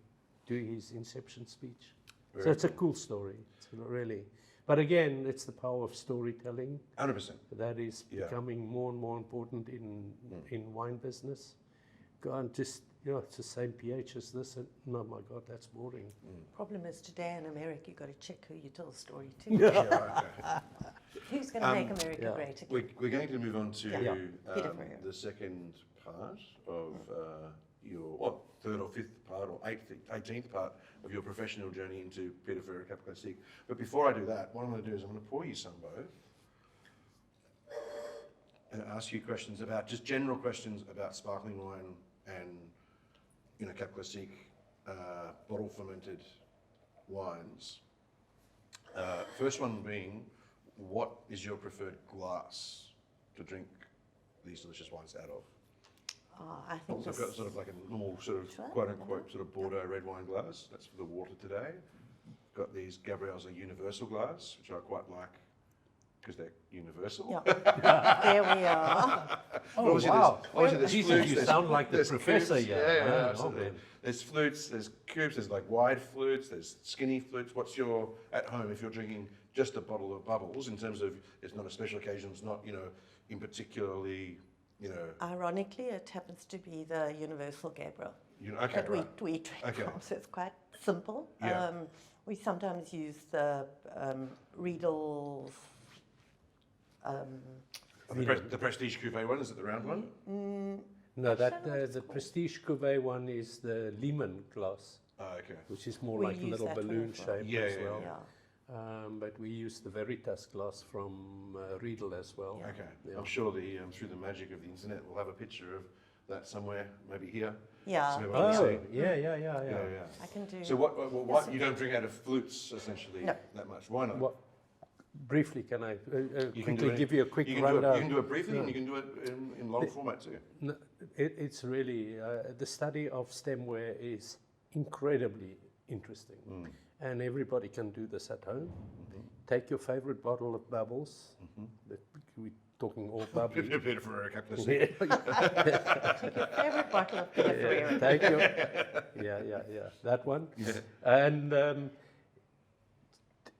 do his inception speech. Very So it's a cool story, it's really. But again, it's the power of storytelling 100%. that is Yeah. becoming more and more important in wine business. Go and just, you know, it's the same pH as this, and oh my God, that's boring. Problem is today in America, you've got to check who you tell the story to. Yeah, okay. Who's going to make America yeah. great again? We're going to move on to Yeah. Pieter Ferreira. the second part of your third or fifth part or 18th part of your professional journey into Pieter Ferreira Cap Classique. But before I do that, what I'm going to do is I'm going to pour you some both and ask you questions about, just general questions about sparkling wine and, you know, Cap Classique bottle fermented wines. First one being, what is your preferred glass to drink these delicious wines out of? I think So I've got sort of like a normal sort of Sure. quote unquote sort of Bordeaux red wine glass. That's for the water today. Got these Gabriel's a universal glass, which I quite like because they're universal. Yeah. There we are. Oh, Obviously wow. obviously there's Jesus, flutes, you there's- sound like the there's professor cubes. here. Yeah, Oh, absolutely. man. There's flutes, there's cubes, there's like wide flutes, there's skinny flutes. What's your, at home, if you're drinking just a bottle of bubbles, in terms of it's not a special occasion, it's not, you know, in particularly, you know, Ironically, it happens to be the Universal Gabriel okay, that right. we drink Okay. from, so it's quite simple. Yeah. We sometimes use the Riedel's. The Prestige Cuvée one, is it the round one? No, that the Prestige Cuvée one is the Lehman glass, Oh, okay. which is more We like a use little that one balloon as well. shape Yeah, as yeah, well. Yeah. But we use the Veritas glass from Riedel as well. Yeah. Okay. Yeah. I'm sure through the magic of the internet, we'll have a picture of that somewhere, maybe here. Yeah. So everyone can Oh, see. yeah. I can do. So what you don't drink out of flutes essentially No. that much? Why not? What, briefly, can I You can quickly do give you a quick you can rundown? you can do it briefly, Yeah. and you can do it in long format too. No, it's really, the study of stemware is incredibly interesting. And everybody can do this at home. Take your favorite bottle of bubbles. We're talking all bubbly. Pieter Ferreira Cap Classique. Take your favorite bottle of Pieter Ferreira. Take your, that one. Yeah. And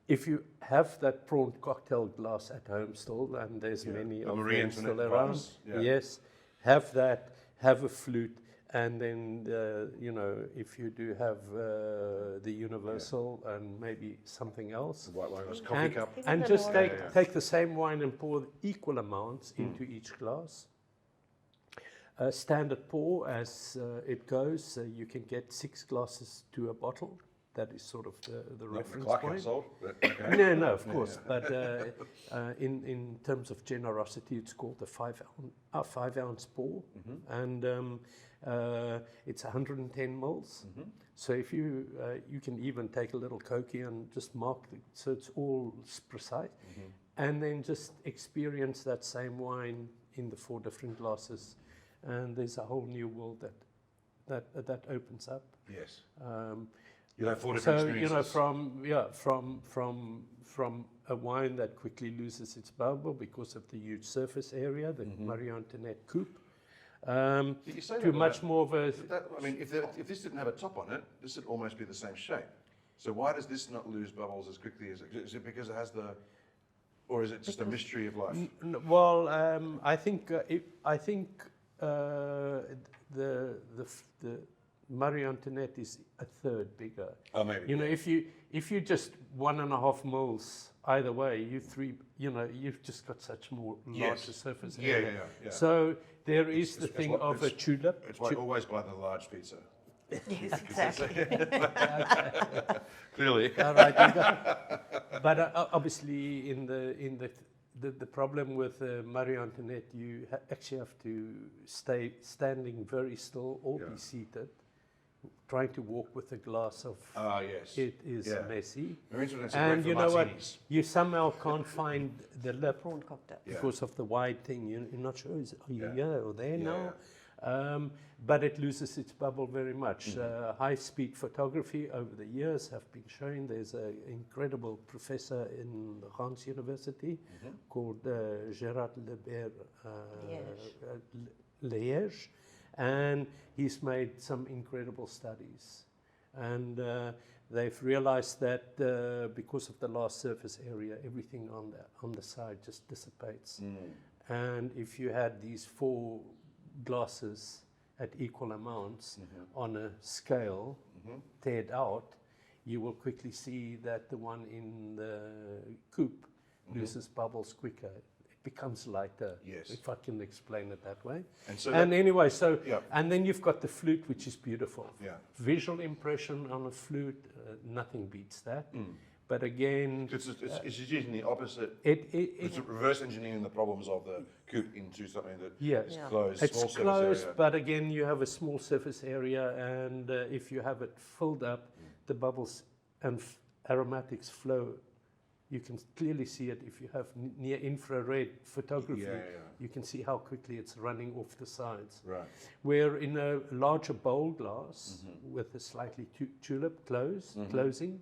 if you have that prawn cocktail glass at home still, and there's Yeah. many The of Marie them still Antoinette around, glass, yeah. yes, have that, have a flute, and then, you know, if you do have the universal and maybe something else, The white wine glass, coffee cup. and Even just more. take the same wine and pour equal amounts into each glass. Standard pour as it goes. You can get 6 glasses to a bottle. That is sort of the Not the reference Clarke point. household, but okay. No, of course. But in terms of generosity, it's called the 5 ounce pour, and it's 110 mils. So if you can even take a little Cokie and just mark it, so it's all precise, and then just experience that same wine in the 4 different glasses, and there's a whole new world that opens up. Yes. So You'll have 4 different you know, experiences. from a wine that quickly loses its bubble because of the huge surface area, the Marie Antoinette coupe, Did you say to that much about- more of a. I mean, if this didn't have a top on it, this would almost be the same shape. So why does this not lose bubbles as quickly as it? Is it because it has the, or is it just a mystery of life? Well, I think the Marie Antoinette is a third bigger. Oh, maybe. You know, if you just 1.5 mils either way, you've just got such more larger surface area. Yeah. So there is the It's thing like- of a tulip. It's why I always buy the large pizza. Yes, exactly. Clearly. All right, but obviously, in the problem with Marie Antoinette, you actually have to stay standing very still or be seated. Trying to walk with a glass of Yes. it is messy. Marie Antoinette's And great you for know what? martinis. You somehow can't find the lip Prawn cocktail. because of the wide thing. You're not sure, are you Yeah. here or there now? But it loses its bubble very much. High-speed photography over the years have been shown. There's an incredible professor in Gans University called Gerard Liège, and he's made some incredible studies. And they've realized that because of the last surface area, everything on the side just dissipates. And if you had these 4 glasses at equal amounts on a scale teared out, you will quickly see that the one in the coupe loses bubbles quicker. It becomes lighter, Yes. if I can explain it that way. And so And anyway, Yeah. and then you've got the flute, which is beautiful. Yeah. Visual impression on a flute, nothing beats that. But again, It's using the opposite. it It's reverse engineering the problems of the coupe into something that yes. Yeah. closed, It's small surface closed, area. but again, you have a small surface area, and if you have it filled up, the bubbles and aromatics flow. You can clearly see it if you have near infrared photography. You can see how quickly it's running off the sides. Right. Where in a larger bowl glass with a slightly tulip closing,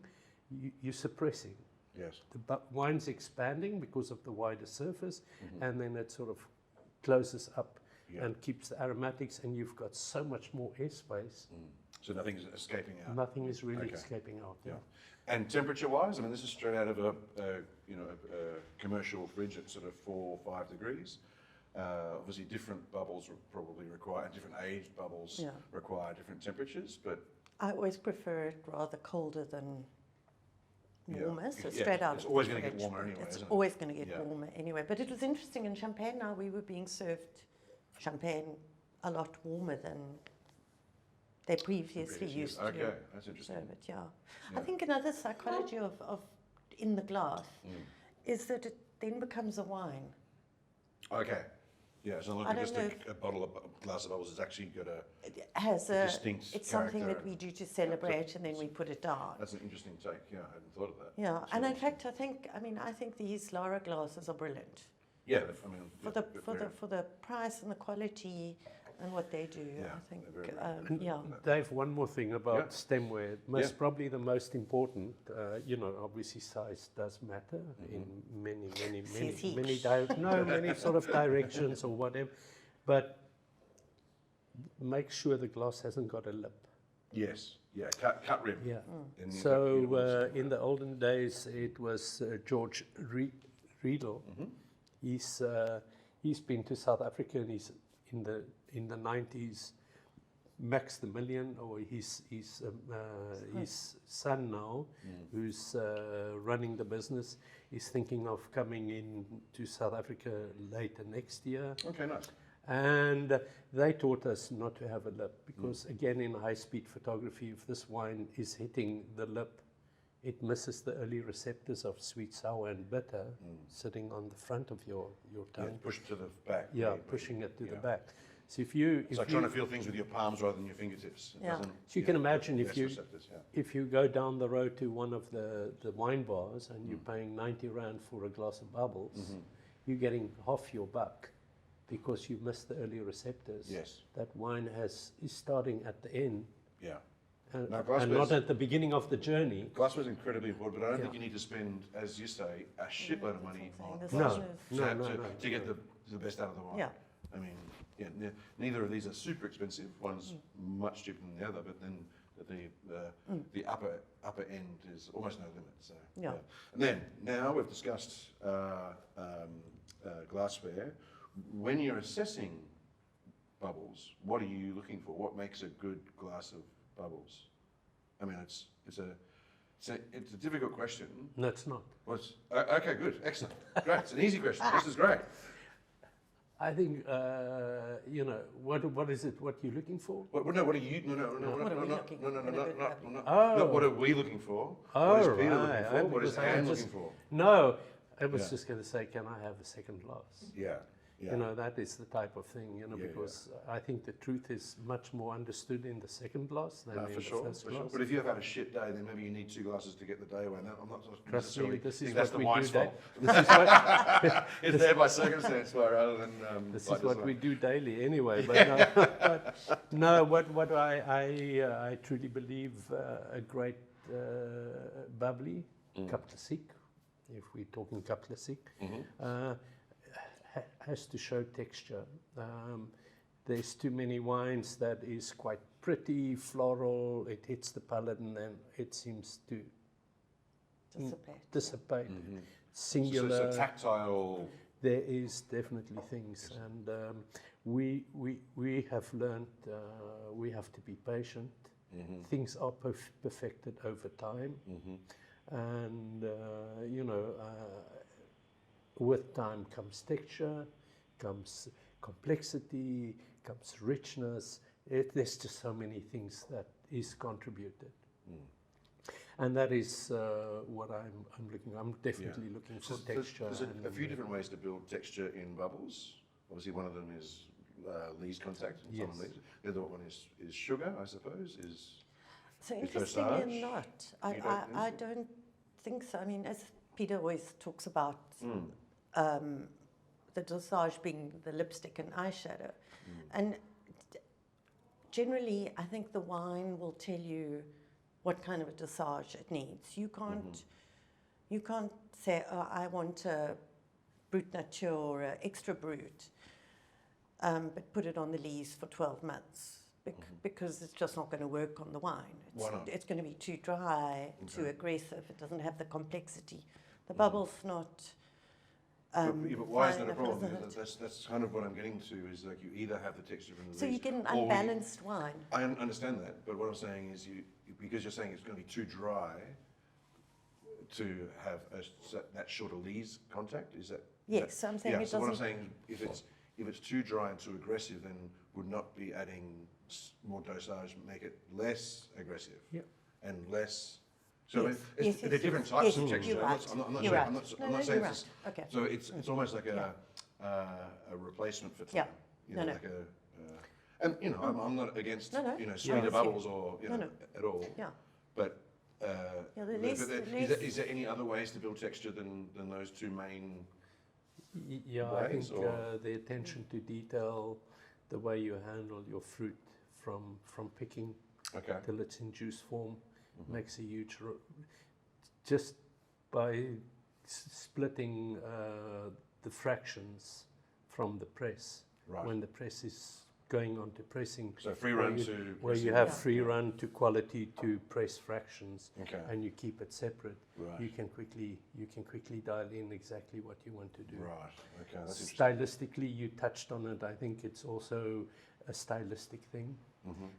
you're suppressing. Yes. The wine's expanding because of the wider surface, and then it sort of closes up and keeps the aromatics, and you've got so much more airspace. So nothing's escaping out. Nothing is really escaping out. Yeah. And temperature-wise, I mean, this is straight out of a commercial fridge at sort of 4 or 5 degrees. Obviously, different bubbles probably require, different aged bubbles require different temperatures, but I always prefer it rather colder than warmer, so Yeah, straight out it's of always the gonna get fridge. warmer anyway, It's isn't it? always going to get Yeah. warmer anyway. But it was interesting in Champagne now, we were being served champagne a lot warmer than they previously used Okay, to that's interesting. serve it, I think another psychology of in the glass is that it then becomes a wine. Okay. Yeah, so not I don't just know a glass of bubbles, it's actually got a... It has A a, distinct it's something character that we do to celebrate and then we put it down. That's an interesting take. Yeah, I hadn't thought of that. Yeah, That's and in interesting. fact, I think these Lara glasses are brilliant Yeah, I mean... for the price and the quality and what they do. Yeah, I think, they're very Dave, one more thing about Yeah. stemware. Probably the most important, obviously size does matter in many sort of directions or whatever. But make sure the glass hasn't got a lip. Yes, yeah, cut rim. Yeah. In the- So in the olden days, it was George Riedel. He's been to South Africa, and he's in the 90s. Max the Million, or his son now, who's running the business, is thinking of coming in to South Africa later next year. Okay, nice. And they taught us not to have a lip because, again, in high-speed photography, if this wine is hitting the lip, it misses the early receptors of sweet, sour, and bitter sitting on the front of your tongue. Yeah, push it to the back. Yeah, maybe. pushing it to the Yeah. back. So if you, It's like trying to feel things with your palms rather than your fingertips. It Yeah. doesn't- So you can imagine if less you receptors, yeah. if you go down the road to one of the wine bars and you're paying 90 Rand for a glass of bubbles, you're getting half your buck because you missed the early receptors. Yes. That wine is starting at the end Yeah. and, No, glassware and not is- at the beginning of the journey. Glassware is incredibly important, but I don't think Yeah. you need to spend, as you say, a shitload of money on This glassware is- to get the best out of the wine. Yeah. I mean, neither of these are super expensive. One's much cheaper than the other, but then the upper end is almost no limit. So Yeah. And then now we've discussed glassware. When you're assessing bubbles, what are you looking for? What makes a good glass of bubbles? I mean, it's a difficult question. No, it's not. Okay, good, excellent, great. It's an easy question. This is great. I think, what is it, what you're looking for? What are you? No. Oh. Not what are we looking for? Oh, what is Peter right. looking for? What is Because I Anne just- looking for? No, I was Yeah. just going to say, can I have a second glass? Yeah. That is the type of thing, because I think the truth is much more understood in the second glass than in For the sure, first for glass. sure. But if you have had a shit day, then maybe you need 2 glasses to get the day away. I'm not Trust me, necessarily this is think that's what the we wine's do. fault. This is what, It's there by circumstance, rather than. this by is what design. we do daily anyway. But no, what I truly believe a great bubbly, Cap Classique, if we're talking Cap Classique, has to show texture. There's too many wines that is quite pretty, floral, it hits the palate and then it seems to dissipate. Singular. So tactile. There is definitely things, and we have learned we have to be patient. Things are perfected over time, and with time comes texture, comes complexity, comes richness. There's just so many things that is contributed. And that is what I'm looking. I'm definitely looking for texture. There's a few different ways to build texture in bubbles. Obviously, one of them is lees contact. Yes. The other one is sugar, I suppose. So Is interestingly dosage? not. You don't I think so? don't think so. I mean, as Peter always talks about the dosage being the lipstick and eyeshadow. And generally, I think the wine will tell you what kind of a dosage it needs. You can't say, oh, I want a Brut Nature or an Extra Brut, but put it on the lees for 12 months. Because it's just not going to work on the wine. Why not? It's going to be too dry, too aggressive. It doesn't have the complexity. The bubble's not. But why is fine that a enough, problem? isn't it? That's kind of what I'm getting to, is like you either have the texture from the So you lees, get an or unbalanced wine. I understand that, but what I'm saying is because you're saying it's going to be too dry to have that short of lees contact, is that? Yes, so I'm saying yeah, it so what I'm doesn't. saying is if it's too dry and too aggressive, then would not be adding more dosage, make it less aggressive and less. So Yes, I mean, they're different types of texture. You're right. I'm not You're saying, right. I'm not No, saying you're it's right. Okay. so it's almost like a replacement for time. Yeah. You know, No. like and I'm not against No. sweeter Yeah. bubbles or No. at all. Yeah. But the least- is there any other ways to build texture than those two main? Yeah, I ways, think or- the attention to detail, the way you handle your fruit from picking Okay. till it's in juice form, makes a huge. Just by splitting the fractions from the press, Right. when the press is going on to pressing, So free where run you- to where you pressing. have Yeah. free run to quality to press fractions, Okay. and you keep it separate. Right. You can quickly dial in exactly what you want to do. Right. Okay. That's interesting. Stylistically, you touched on it. I think it's also a stylistic thing.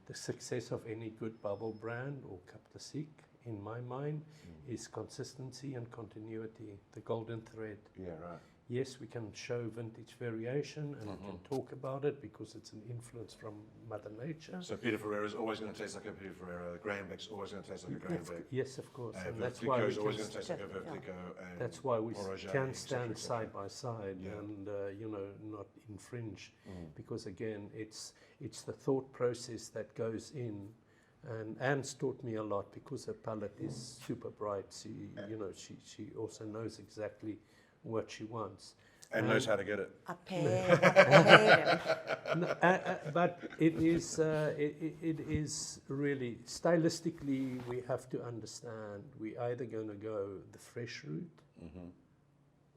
The success of any good bubble brand or Cap Classique, in my mind, is consistency and continuity, the golden thread. Yeah. Right. Yes, we can show vintage variation and we can talk about it because it's an influence from Mother Nature. So Pieter Ferreira is always going to taste like a Pieter Ferreira. Grahambeck's always going to taste like a Grahambeck. Yes, of course, and Veuve that's why Clicquot we is always can going to taste like a Veuve Yeah. Clicquot. And That's why we Roger, can et cetera, stand et cetera. side by side Yeah. and not infringe, because again, it's the thought process that goes in. And Anne's taught me a lot because her palate is super bright. She also knows exactly what she wants. And knows how to get it. I paid him. No, but it is really stylistically, we have to understand we're either going to go the fresh route,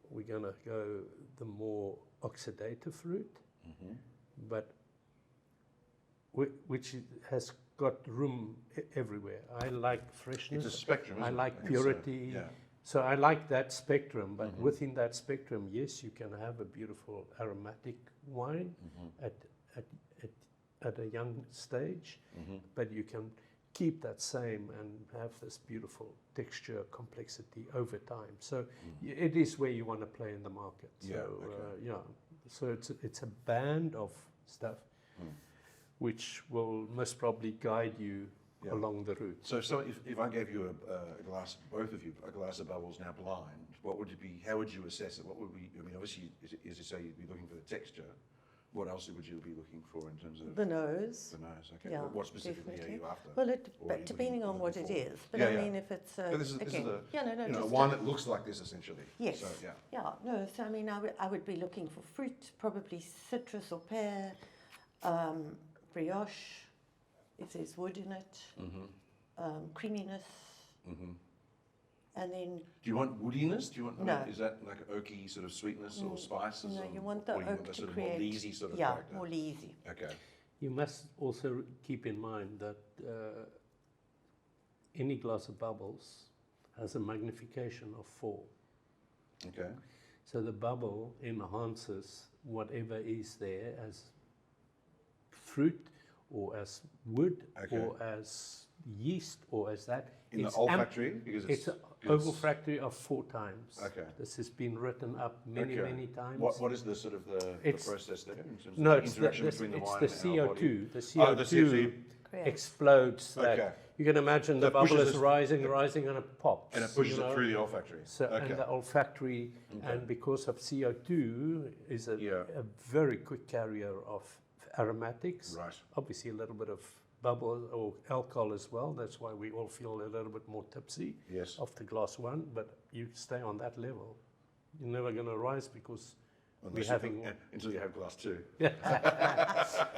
we're going to go the more oxidative route, but which has got room everywhere. I like freshness. It's a spectrum. I Isn't like it? purity. Yeah. So I like that spectrum, but within that spectrum, yes, you can have a beautiful aromatic wine at a young stage, but you can keep that same and have this beautiful texture, complexity over time. So it is where you want to play in the market. Yeah, So okay. so it's a band of stuff which will most probably guide you along the route. So if I gave you a glass, both of you, a glass of bubbles now blind, what would it be? How would you assess it? What would we? I mean, obviously, as you say, you'd be looking for the texture. What else would you be looking for in terms of The nose. the nose? Okay. Yeah, What specifically definitely. are you after? Well, Or are you depending on what it looking is. But Yeah, I yeah. mean, if it's But this is again, a just a wine that looks like this essentially. Yes. So, yeah. Yeah, no, so I mean, I would be looking for fruit, probably citrus or pear, brioche, if there's wood in it, creaminess, and then Do you want woodiness? Do you want? No. Is that like an oaky sort of sweetness or spices? no, or, you want the or you oak want the to sort of create more leesy sort of yeah, character? more leesy. Okay. You must also keep in mind that any glass of bubbles has a magnification of 4. Okay. So the bubble enhances whatever is there as fruit or as wood Okay. or as yeast or as that. In It's the olfactory, because It's an because- olfactory of 4 times. Okay. This has been written up many, Okay. many times. What is the sort of the It's- process there in terms No, of the it's the, interaction this, between the it's wine the and our body? CO2. The Oh, the CO2 CO2. Correct. explodes that. Okay. You can imagine the That bubble pushes is us- rising, and it pops. And it pushes you it know. through the olfactory. So, okay. and the olfactory, and because of CO2 is a very quick carrier of aromatics. Right. Obviously a little bit of bubble or alcohol as well. That's why we all feel a little bit more tipsy Yes. after glass 1. But you stay on that level. You're never going to rise because we're having... Until you have glass 2.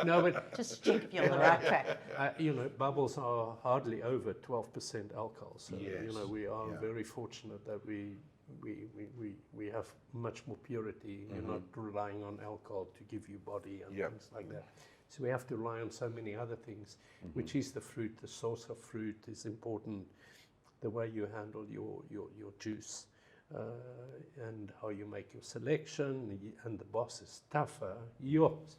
No, but Just check if you're on the right track. bubbles are hardly over 12% alcohol. So, Yes. we are Yeah. very fortunate that we have much more purity. You're not relying on alcohol to give you body and Yep. things like that. So we have to rely on so many other things, which is the fruit. The source of fruit is important. The way you handle your juice. And how you make your selection, and the boss is tougher. Yours.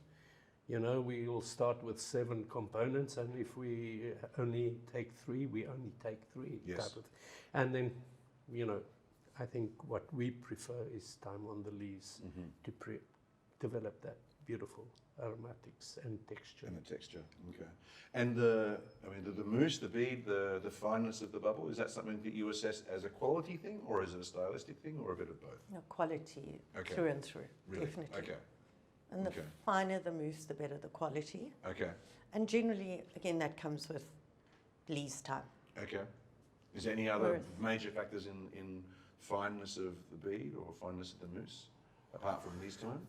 We will start with 7 components, and if we only take 3, we only take 3. Yes. And then, I think what we prefer is time on the lees to develop that beautiful aromatics and texture. And the texture. Okay. And the mousse, the bead, the fineness of the bubble, is that something that you assess as a quality thing, or is it a stylistic thing, or a bit of both? No, quality Okay. through and through, Really? definitely. Okay. And the Okay. finer the mousse, the better the quality. Okay. And generally, again, that comes with lees time. Okay. Is there any other Whereas- major factors in fineness of the bead or fineness of the mousse, apart from these time?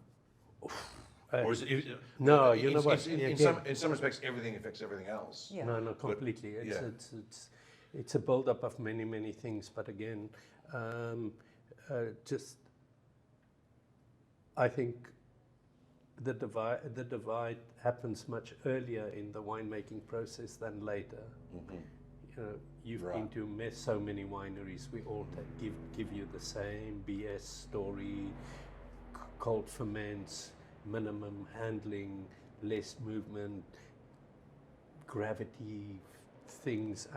Or is it? No, you know what? In some respects, everything affects everything else. Yeah. No, completely. yeah. It's a build-up of many, many things. But again, I think the divide happens much earlier in the winemaking process than later. You've been to so many wineries. We all give you the same BS story: cold ferments, minimum handling, less movement, gravity, things.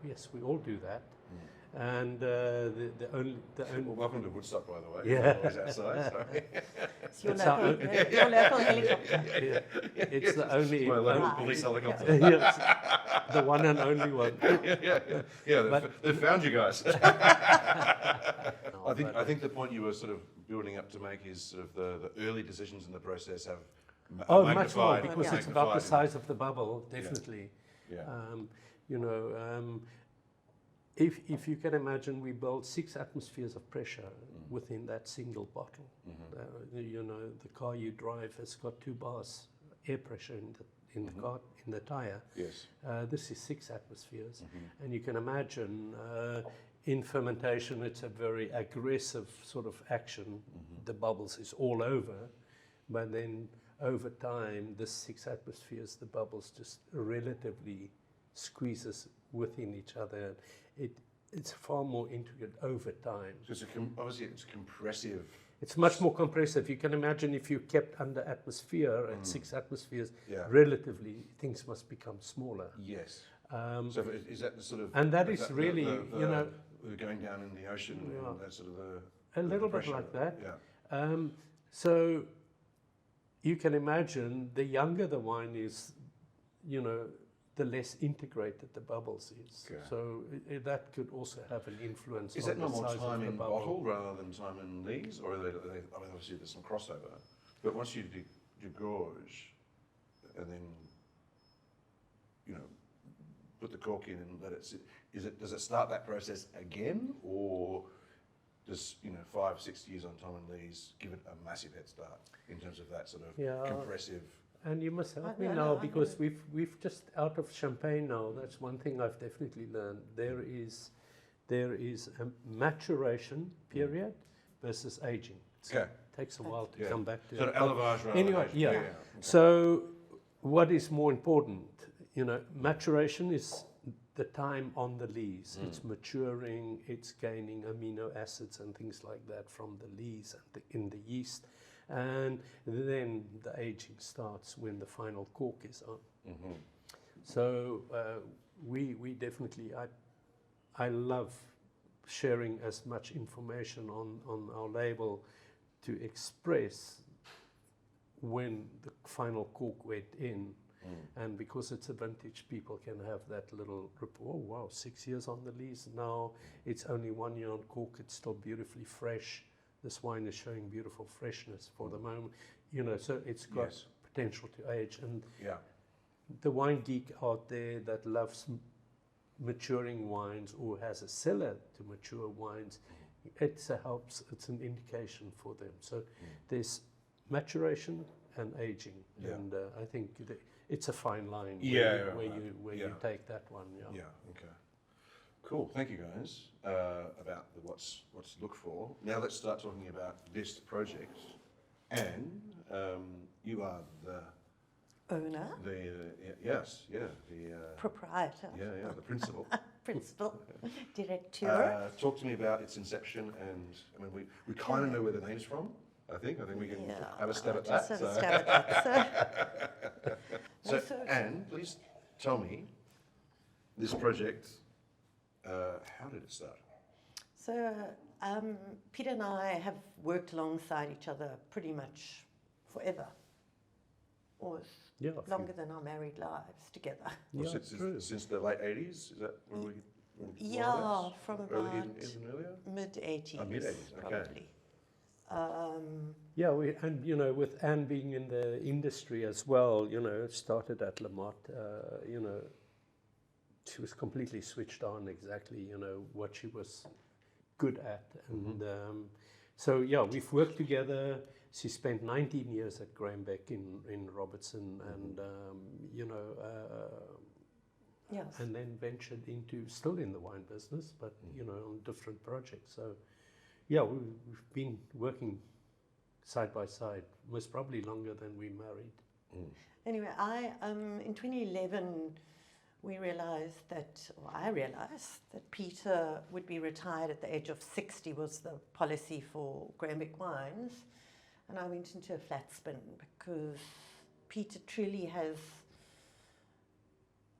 Yes, we all do that. And the only Well, welcome to Woodstock, by the way. Yeah. It's always outside. Sorry. It's your It's local, your local helicopter. it's the only My local police helicopter. yes, the one and only one. Yeah. They found you guys. No, I think the point you were sort of building up to make is sort of the early decisions in the process have much more, magnified. because it's about the size of the bubble, definitely. Yeah. If you can imagine, we build 6 atmospheres of pressure within that single bottle. The car you drive has got 2 bars air pressure in the car, in the tire. Yes. This is 6 atmospheres, and you can imagine in fermentation it's a very aggressive sort of action. The bubbles is all over, but then over time, the 6 atmospheres, the bubbles just relatively squeezes within each other. It's far more intricate over time. So obviously it's compressive. It's much more compressive. You can imagine if you kept under atmosphere at 6 atmospheres, Yeah. relatively things must become smaller. Yes. So is that the sort of... And that is really, We're going down in the ocean and that sort of a little bit pressure. like that. Yeah. So you can imagine the younger the wine is, the less integrated the bubbles is. Okay. So that could also have an influence Is on that the normal size time of the in bubble. bottle rather than time in lees? Or are they, I mean, obviously there's some crossover. But once you degorge and then, put the cork in and let it sit, does it start that process again? Or does, 5-6 years on time and lees give it a massive head start in terms of that sort of compressive... And you must help me now, because we've just out of champagne now. That's one thing I've definitely learned. There is a maturation period versus aging. So it takes a while to come back to sort it. of élevage rather Anyway, than aging. yeah. Okay. So what is more important? Maturation is the time on the lees. It's maturing, it's gaining amino acids and things like that from the lees and in the yeast. And then the aging starts when the final cork is on. Mm-hmm. So we definitely, I love sharing as much information on our label to express when the final cork went in. And because it's a vintage, people can have that little report. Oh wow, 6 years on the lees. Now it's only 1 year on cork. It's still beautifully fresh. This wine is showing beautiful freshness for the moment, so it's got potential to age. And the wine geek out there that loves maturing wines or has a cellar to mature wines, it's an indication for them. So there's maturation and aging, and I think it's a fine line where you take that one. Yeah. Okay. Cool. Thank you, guys. About what's to look for. Now let's start talking about this project. And you are the owner, proprietor, the principal. principal, director. Talk to me about its inception, and I mean we kind of know where the name's from. I think we can have a stab at that. So, Anne, please tell me this project. How did it start? So Peter and I have worked alongside each other pretty much forever, or longer than our married lives together. Well, since the late 80s, is that where we? From early, about even earlier? mid-80s. Mid-80s, okay. Probably. With Anne being in the industry as well, it started at La Motte, she was completely switched on exactly, what she was good at. And we've worked together. She spent 19 years at Graham Beck in Robertson, and, and then ventured still in the wine business, but, on different projects. So, we've been working side by side, most probably longer than we married. Anyway, in 2011, I realized that Peter would be retired at the age of 60 was the policy for Graham Beck Wines. And I went into a flat spin because Peter truly has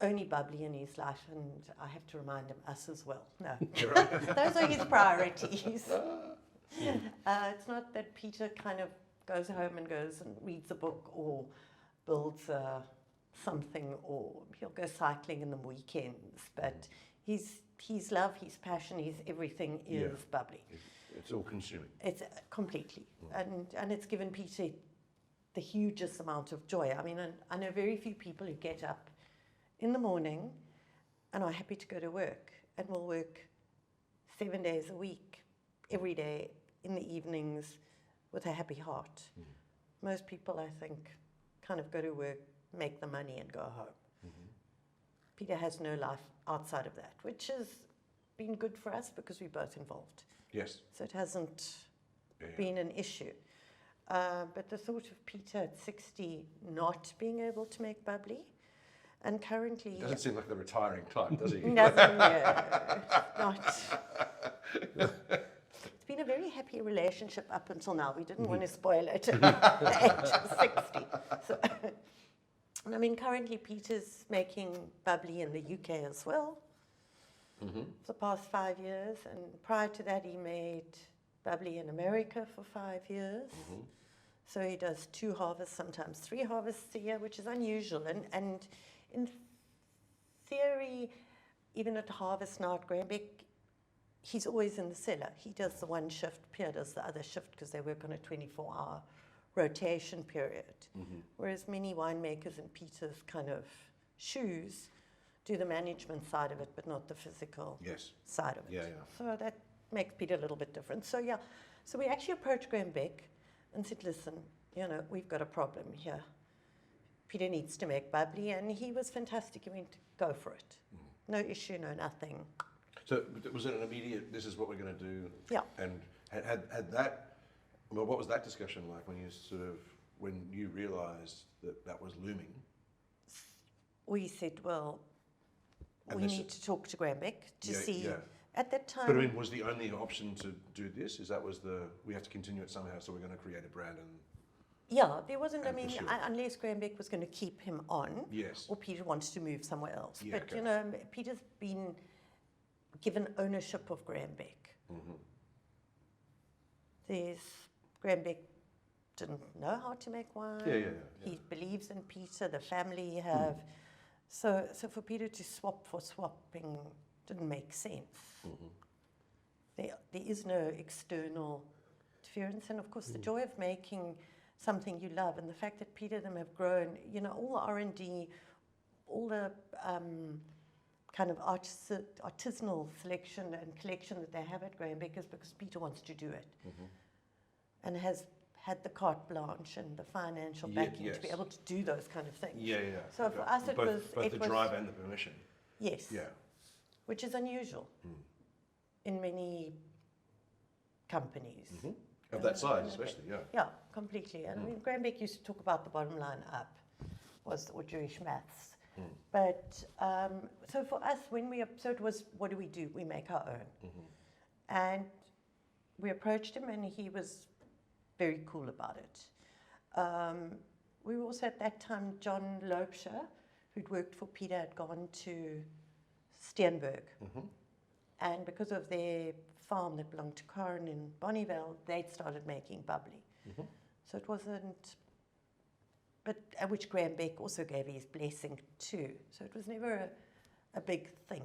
only bubbly in his life, and I have to remind him, us as well. No, those are his priorities. It's not that Peter kind of goes home and goes and reads a book or builds something, or he'll go cycling in the weekends, but his love, his passion, his everything is bubbly. It's all consuming. It's completely. And it's given Peter the hugest amount of joy. I mean, I know very few people who get up in the morning and are happy to go to work and will work 7 days a week, every day, in the evenings, with a happy heart. Most people, I think, kind of go to work, make the money and go home. Peter has no life outside of that, which has been good for us because we're both involved. Yes. So it hasn't been an issue. But the thought of Peter at 60 not being able to make bubbly, and currently... Doesn't seem like the retiring type, does he? Doesn't, not. It's been a very happy relationship up until now. We didn't want to spoil it at the age of 60. So, I mean, currently Peter's making bubbly in the UK as well Mm-hmm. for the past 5 years. And prior to that, he made bubbly in America for 5 years. Mm-hmm. So he does 2 harvests, sometimes 3 harvests a year, which is unusual. And in theory, even at harvest now at Graham Beck, he's always in the cellar. He does the one shift, Pierre does the other shift because they work on a 24-hour rotation period. Mm-hmm. Whereas many winemakers in Peter's kind of shoes do the management side of it, but not the physical Yes. side of it. Yeah. So that makes Peter a little bit different. So yeah, so we actually approached Graham Beck and said, listen, we've got a problem here. Peter needs to make bubbly, and he was fantastic. He went, go for it. No issue, no nothing. So was it an immediate, this is what we're going to do? Yeah. And had that, well, what was that discussion like when you realised that was looming? We said, well, And we this- need to talk to Graham Beck to Yeah, see. yeah. At that time, But I mean, was the only option to do this? We have to continue it somehow, so we're going to create a brand and... yeah, there wasn't, And pursue it. unless Graham Beck was going to keep him on, Yes. or Peter wants to move somewhere else. Yeah, But, okay. Peter's been given ownership of Graham Beck. Mm-hmm. Graham Beck didn't know how to make wine. Yeah. He believes in Peter, the family have. So for Peter to swap for swapping didn't make sense. Mm-hmm. There is no external interference. And of course, the joy of making something you love and the fact that Peter and them have grown, all the R&D, all the kind of artisanal selection and collection that they have at Graham Beck is because Peter wants to do it and has had the carte blanche and the financial backing to be yes. able to do those kind of things. Yeah. So for us, it both, was... Both it the was, drive and the permission. Yes. Yeah. Which is unusual in many companies. Mm-hmm. Of that size, especially, yeah. Yeah, completely. And I mean, Graham Beck used to talk about the bottom line up, or Jewish maths. But so for us, so it was, what do? We make our own. And we approached him, and he was very cool about it. We were also at that time, John Loebscher, who'd worked for Peter, had gone to Steenberg. And because of their farm that belonged to Karen in Bonnievale, they'd started making bubbly. So it wasn't, but at which Graham Beck also gave his blessing too. So it was never a big thing.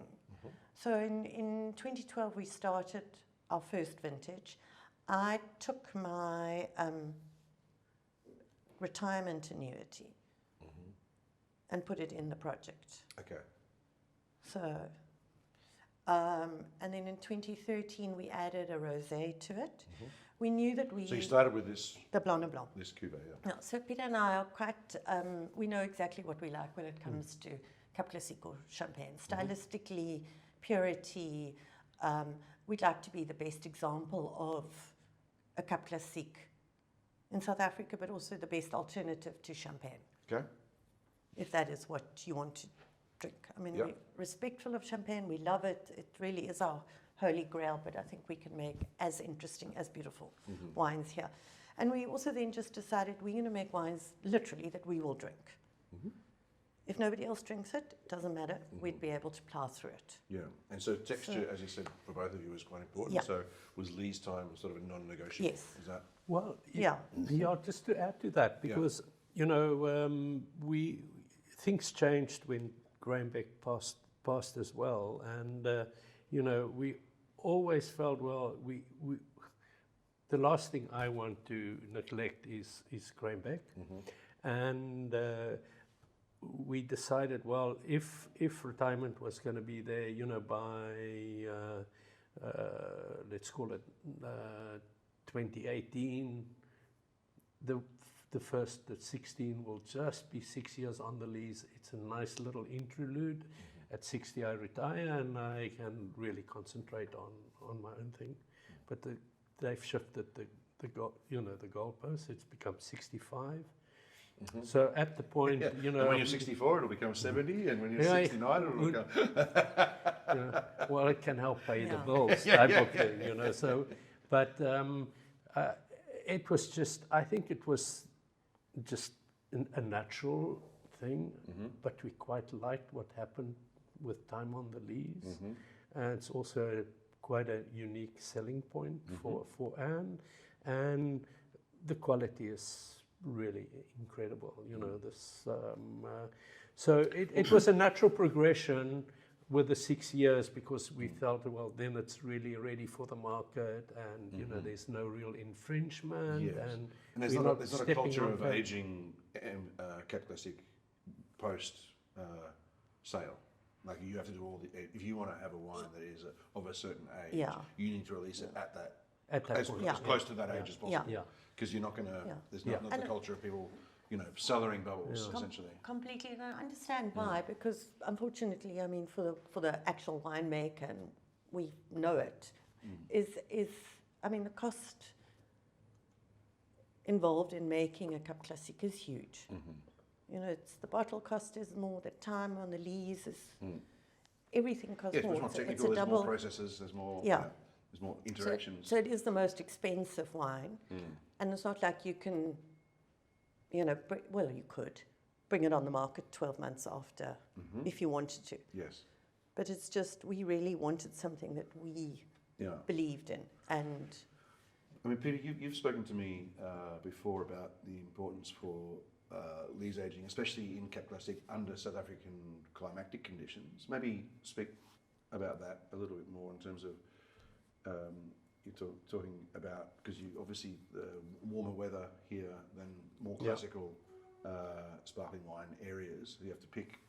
So in 2012, we started our first vintage. I took my retirement annuity and put it in the project. Okay. So, and then in 2013, we added a rosé to it. We knew that So you started with this the Blanc de Blanc. this cuvée, yeah. Yeah, so Peter and I are quite, we know exactly what we like when it comes to Cap Classique or Champagne. Stylistically, purity, we'd like to be the best example of a Cap Classique in South Africa, but also the best alternative to Champagne, Okay. if that is what you want to drink. I mean, Yeah. we're respectful of Champagne, we love it, it really is our holy grail, but I think we can make as interesting, as beautiful wines here. And we also then just decided we're going to make wines literally that we will drink. If nobody else drinks it, doesn't matter, we'd be able to plow through it. Yeah. And so texture, as you said, for both of you was quite important. Yeah. So was lee's time sort of a non-negotiable? Yes. Is that? Well, Yeah. yeah, just to add to that, because things changed when Graham Beck passed as well, and we always felt the last thing I want to neglect is Graham Beck, and we decided, well, if retirement was going to be there, by let's call it 2018, the first at 16 will just be 6 years on the lease. It's a nice little interlude. At 60, I retire and I can really concentrate on my own thing. But they've shifted the goalposts. It's become 65. So at the point, And when you're 64, it'll become 70, and when you're 69, it'll become... well, it can help pay the Yeah. bills, type of thing, So, but it was just, I think it was just a natural thing, but we quite liked what happened with time on the lees. And it's also quite a unique selling point for Anne. And the quality is really incredible, you know, this. So it was a natural progression with the 6 years, because we felt, well, then it's really ready for the market, and you know, there's no real infringement, Yes. and there's we're not a stepping culture on of that. aging Cap Classique post sale. Like, you have to do all the, if you want to have a wine that is of a certain age, Yeah. you need to release it at that At as point. close to that age as possible. Yeah. Because you're not going to. Yeah. There's Yeah. not the culture of people, you know, cellaring bubbles essentially. Completely, and I understand why, because unfortunately, I mean, for the actual winemaker, and we know it, is I mean, the cost involved in making a Cap Classique is huge. You know, it's the bottle cost is more, the time on the lees is everything costs Yes, more. it's more So technical. There's more processes. There's more. Yeah. There's more interactions. So it is the most expensive wine, and it's not like you can, you know, well, you could bring it on the market 12 months after if you wanted to. Yes. But it's just, we really wanted something that we believed in. And I mean, Peter, you've spoken to me before about the importance for lees aging, especially in Cap Classique under South African climatic conditions. Maybe speak about that a little bit more in terms of you're talking about, because you obviously warmer weather here than more classical sparkling wine areas. You have to pick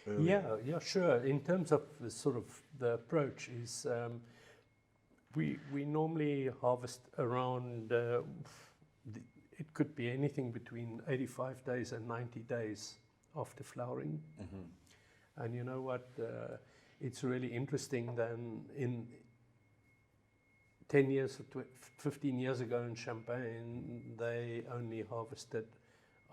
early. Yeah, sure. In terms of the sort of the approach is, we normally harvest around, it could be anything between 85 days and 90 days after flowering. And you know what, it's really interesting then in 10 years or 15 years ago in Champagne, they only harvested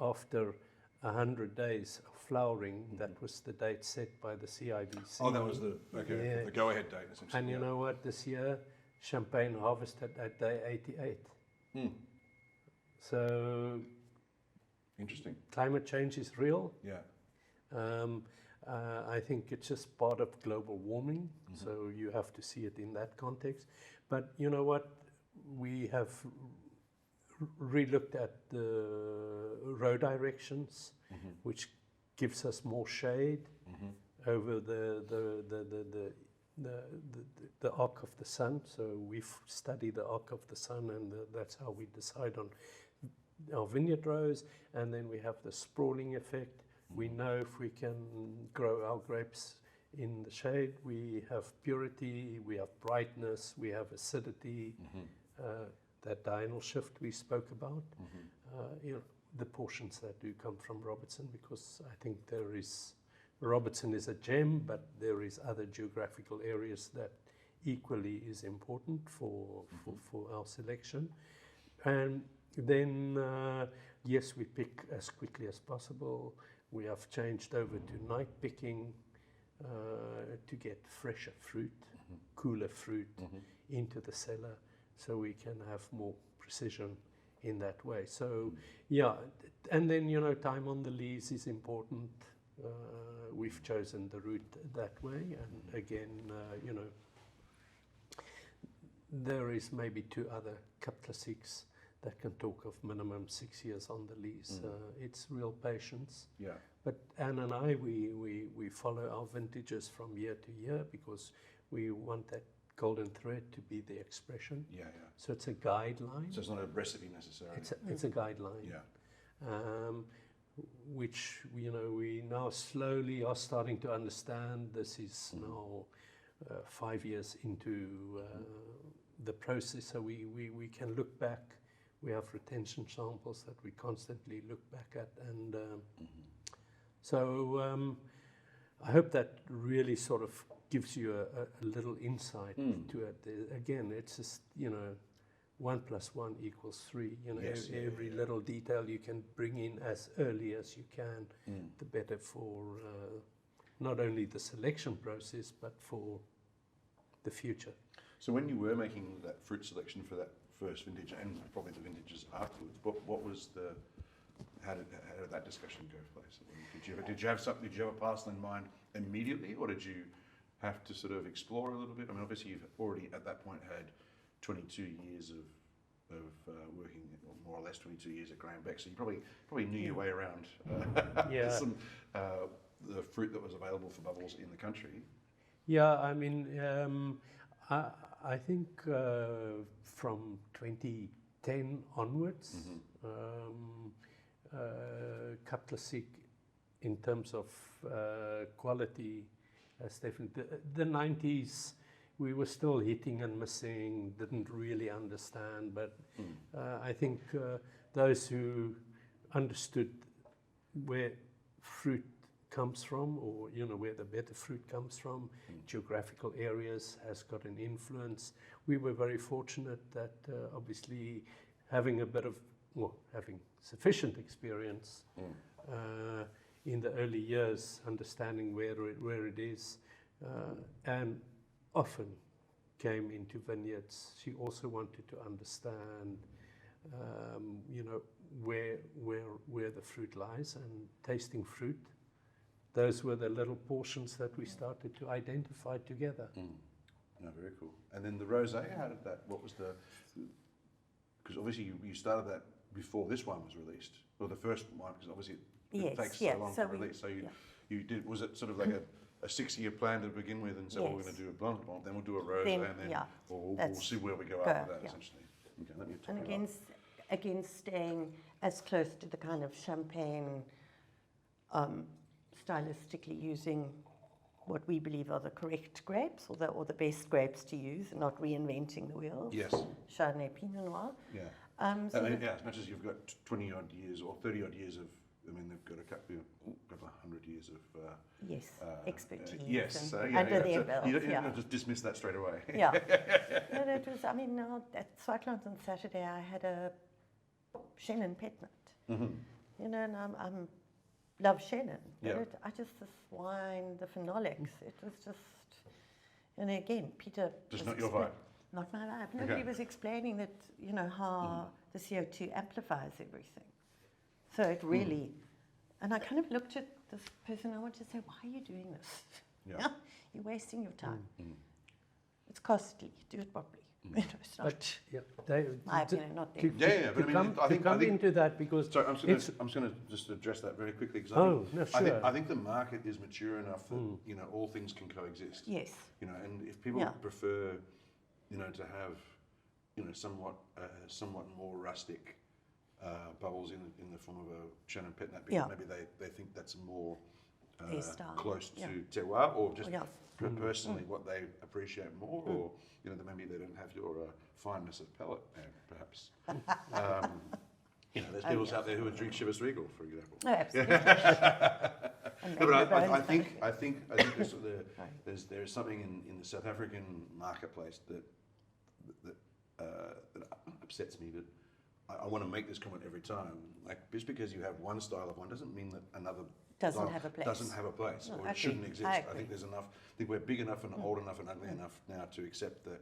after 100 days of flowering. That was the date set by the CIBC. Oh, that was the go-ahead date, essentially. And you know what? This year, Champagne harvested at day 88. So, interesting. climate change is real. Yeah. I think it's just part of global warming, so you have to see it in that context. But you know what? We have relooked at the row directions, which gives us more shade over the arc of the sun. So we've studied the arc of the sun, and that's how we decide on our vineyard rows. And then we have the sprawling effect. We know if we can grow our grapes in the shade, we have purity, we have brightness, we have acidity, that diurnal shift we spoke about. You know, the portions that do come from Robertson, because I think Robertson is a gem, but there is other geographical areas that equally is important for our selection. And then, yes, we pick as quickly as possible. We have changed over to night picking to get fresher fruit, cooler fruit into the cellar, so we can have more precision in that way. So, yeah, and then, you know, time on the lees is important. We've chosen the route that way, and again, you know, there is maybe 2 other Cap Classiques that can talk of minimum 6 years on the lees. It's real patience. Yeah. But Anne and I, we follow our vintages from year to year, because we want that golden thread to be the expression. Yeah. So it's a guideline. So it's not a recipe necessarily. It's a guideline. Yeah. Which, you know, we now slowly are starting to understand. This is now 5 years into the process, so we can look back. We have retention samples that we constantly look back at, and so I hope that really sort of gives you a little insight to it. Again, it's just, you know, 1 + 1 = 3. You know, Yes, every little detail you can bring in as early as you can, the better for not only the selection process, but for the future. So when you were making that fruit selection for that first vintage, and probably the vintages afterwards, what was the how did that discussion go place? Did you have a parcel in mind immediately, or did you have to sort of explore a little bit? I mean, obviously you've already at that point had 22 years of working, or more or less 22 years at Graham Beck, so you probably knew your way around some the fruit that was available for bubbles in the country. Yeah, I mean, I think from 2010 onwards, Cap Classique, in terms of quality, has definitely. The 90s, we were still hitting and missing, didn't really understand, but I think those who understood where fruit comes from, or where the better fruit comes from, geographical areas has got an influence. We were very fortunate that obviously having sufficient experience in the early years, understanding where it is, and often came into vineyards. She also wanted to understand where the fruit lies, and tasting fruit. Those were the little portions that we started to identify together. No, very cool. And then the rosé, how did that? What was the? Because obviously you started that before this one was released, or the first one, because obviously it takes so long to release. So you did. Was it sort of like a 6-year plan to begin with, and so we're going to do a blanc, then we'll do a rosé, and then we'll see where we go after that. Essentially. Okay, let me talk and again, staying as close to the kind of champagne. Stylistically using what we believe are the correct grapes, or the best grapes to use, and not reinventing the wheel. Yes. Chardonnay, Pinot Noir. Yeah. As much as you've got 20 odd years or 30 odd years of, I mean, they've got a couple of 100 years of expertise. Under their belt. You don't just dismiss that straight away. Yeah. No, it was. I mean, at Cyclones on Saturday, I had a Chenin Petnat. And I'm love Chenin, but this wine, the phenolics, it was just, and again, Pieter. Just not your vibe. Not my vibe. Nobody was explaining that, how the CO2 amplifies everything. So it really, and I kind of looked at this person, I wanted to say, why are you doing this? Yeah. You're wasting your time. It's costly, do it properly. It's not. My opinion, not there. But I think into that, because sorry, I'm just going to just address that very quickly, because I think the market is mature enough that all things can coexist. Yes. And if people prefer to have somewhat more rustic bubbles in the form of a Chenin Petnat, because maybe they think that's more close to terroir, or just personally what they appreciate more, or that maybe they don't have your fineness of palate, perhaps. There's people out there who would drink Chivas Regal, for example. No, absolutely. But I think there's something in the South African marketplace that upsets me. But I want to make this comment every time. Like, just because you have one style of wine doesn't mean that another doesn't have a place. Or it shouldn't exist. I think there's enough. I think we're big enough and old enough and ugly enough now to accept that,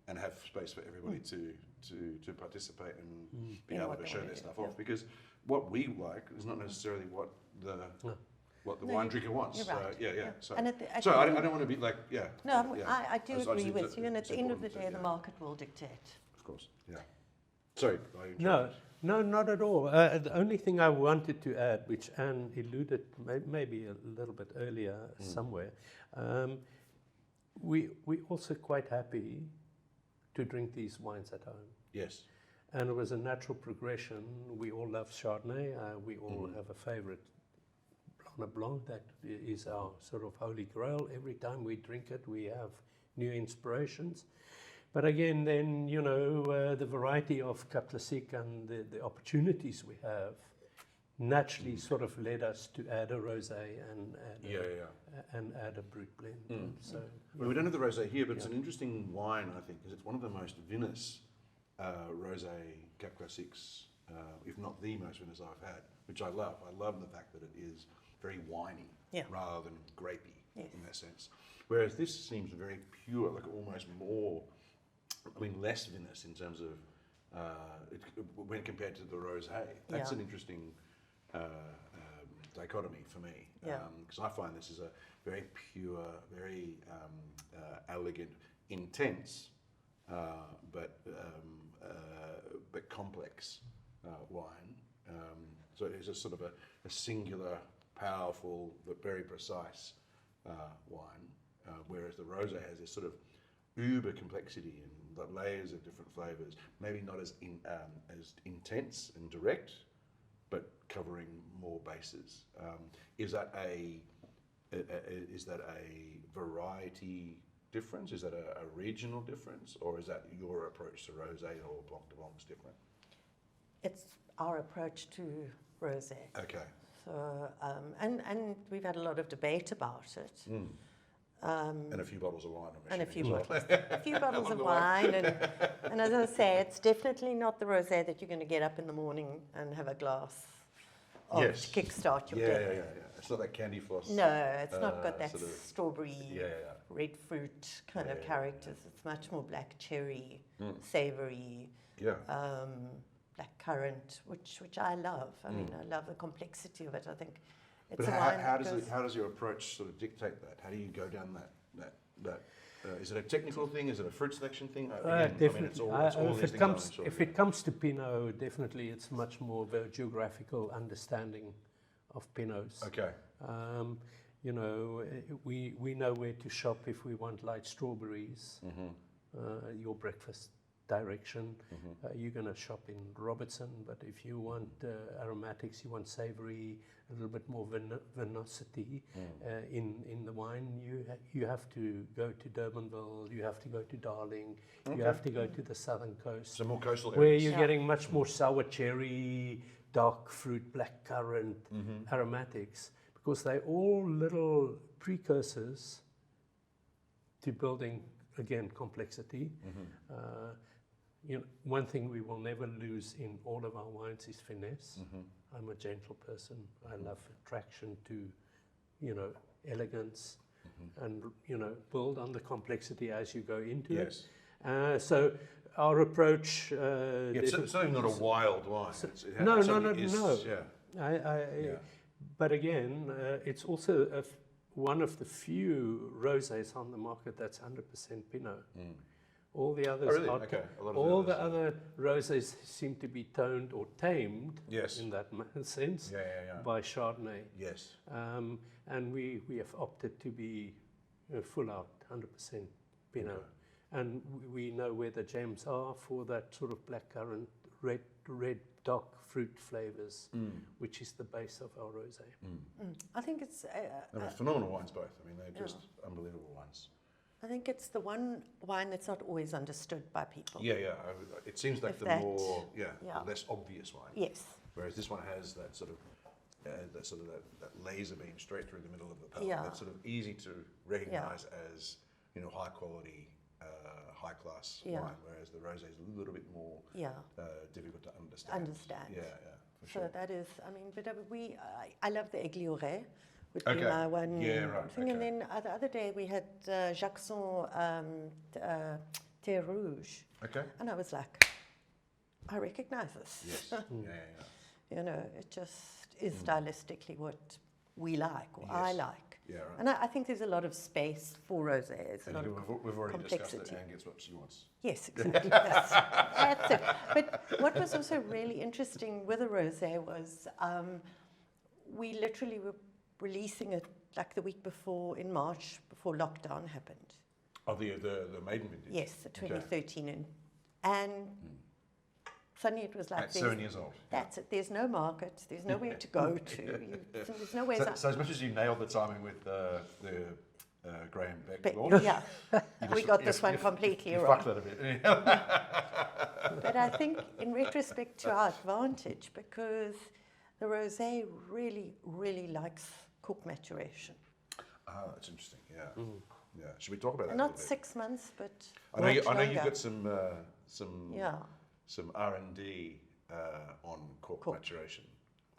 and have space for everybody to participate and be able to show their stuff off. Because what we like is not necessarily what the wine drinker wants. You're right. So, and I don't want to be like, No, I do agree with you. And at the end of the day, the market will dictate. Of course, Sorry. No, not at all. The only thing I wanted to add, which Anne alluded maybe a little bit earlier somewhere, we're also quite happy to drink these wines at home. Yes. And it was a natural progression. We all love Chardonnay. We all have a favorite Blanc that is our sort of holy grail. Every time we drink it, we have new inspirations. But again, then, the variety of Cap Classique and the opportunities we have naturally sort of led us to add a rosé and add a brut blend. So we don't have the rosé here, but it's an interesting wine, I think, because it's one of the most vinous rosé Cap Classiques, if not the most vinous I've had, which I love. I love the fact that it is very winey rather than grapey in that sense. Whereas this seems very pure, like almost more, less vinous in terms of when compared to the rosé. That's an interesting dichotomy for me, Yeah. because I find this is a very pure, very elegant, intense, but complex wine. So it's a sort of a singular, powerful, but very precise wine, whereas the rosé has this sort of uber complexity and the layers of different flavors, maybe not as intense and direct, but covering more bases. Is that a variety difference? Is that a regional difference, or is that your approach to rosé or Blanc de Blanc's different? It's our approach to rosé. Okay. So, and we've had a lot of debate about it. And a few bottles of wine. I'm And a assuming, few as well. bottles, a few bottles Along of the way. wine, and as I say, it's definitely not the rosé that you're going to get up in the morning and have a glass of Yes. to kickstart your Yeah. day. It's not that candy floss. No, it's not got that sort of- strawberry, Yeah. red fruit kind of Yeah. characters. It's much more black cherry, savoury, Yeah. black currant, which I love. I mean, I love the complexity of it. I think it's But a wine how that goes- how does your approach sort of dictate that? How do you go down that? Is it a technical thing? Is it a fruit selection thing? Again, Definitely. I mean, it's all these things. I'm sure, If it comes to Pinot, definitely it's much more of a geographical understanding of Pinots. Okay. You know, we know where to shop if we want light strawberries. Your breakfast direction. You're going to shop in Robertson, but if you want aromatics, you want savory, a little bit more vinosity in the wine, you have to go to Durbanville, you have to go to Darling, you have to go to the southern coast, So more coastal where areas. you're getting much more sour cherry, dark fruit, black currant, aromatics, because they're all little precursors to building, again, complexity. You know, one thing we will never lose in all of our wines is finesse. I'm a gentle person. I love attraction to, you know, elegance, and you know, build on the complexity as you go into Yes. it. So our approach. It's certainly not a wild wine. No. Yeah. But again, it's also one of the few rosés on the market that's 100% Pinot. All the others really? are Okay. A lot of all the the other rosés seem to be toned or tamed Yes. in that sense Yeah. by Chardonnay. Yes. And we have opted to be full out 100% Pinot. Okay. And we know where the gems are for that sort of blackcurrant, red dark fruit flavors, which is the base of our rosé. I think it's. They're phenomenal wines both. I mean, they're just unbelievable wines. I think it's the one wine that's not always understood by people. Yeah. It seems like If the that- more, yeah. the less obvious wine. Yes. Whereas this one has that sort of, that laser beam straight through the middle of the palate. Yeah. That's sort of easy to recognise as, you know, high quality, high class Yeah. wine. Whereas the rosé is a little bit more Yeah. difficult to understand. Understand. Yeah, for So sure. that is, I mean, but I love the Aiglioret, would be Okay. my one Yeah, right, thing. And okay. then the other day we had Jackson Terre Rouge. Okay. And I was like, I recognize this. Yes. Yeah. You know, it just is stylistically what we like, or I Yes. like. Yeah, right. And I think there's a lot of space for rosés. A lot And of we've already discussed complexity. that Anne gets what she wants. Yes, exactly. That's it. But what was also really interesting with the rosé was we literally were releasing it like the week before in March, before lockdown happened. Oh, the maiden vintage? Yes, the Okay. 2013. And suddenly it was like, At 7 years old. that's it. There's no market. There's nowhere to go to. There's nowhere. So as much as you nailed the timing with the Graham Beck But, launch, yeah, we got this one completely you wrong. fucked that a bit. But I think in retrospect to our advantage, because the rosé really, really likes cook maturation. Ah, that's interesting. Yeah. Yeah. Should we talk about that? a Not little bit? 6 months, but I know. much I know you've longer. got some Yeah. some R&D on cork Cork. maturation.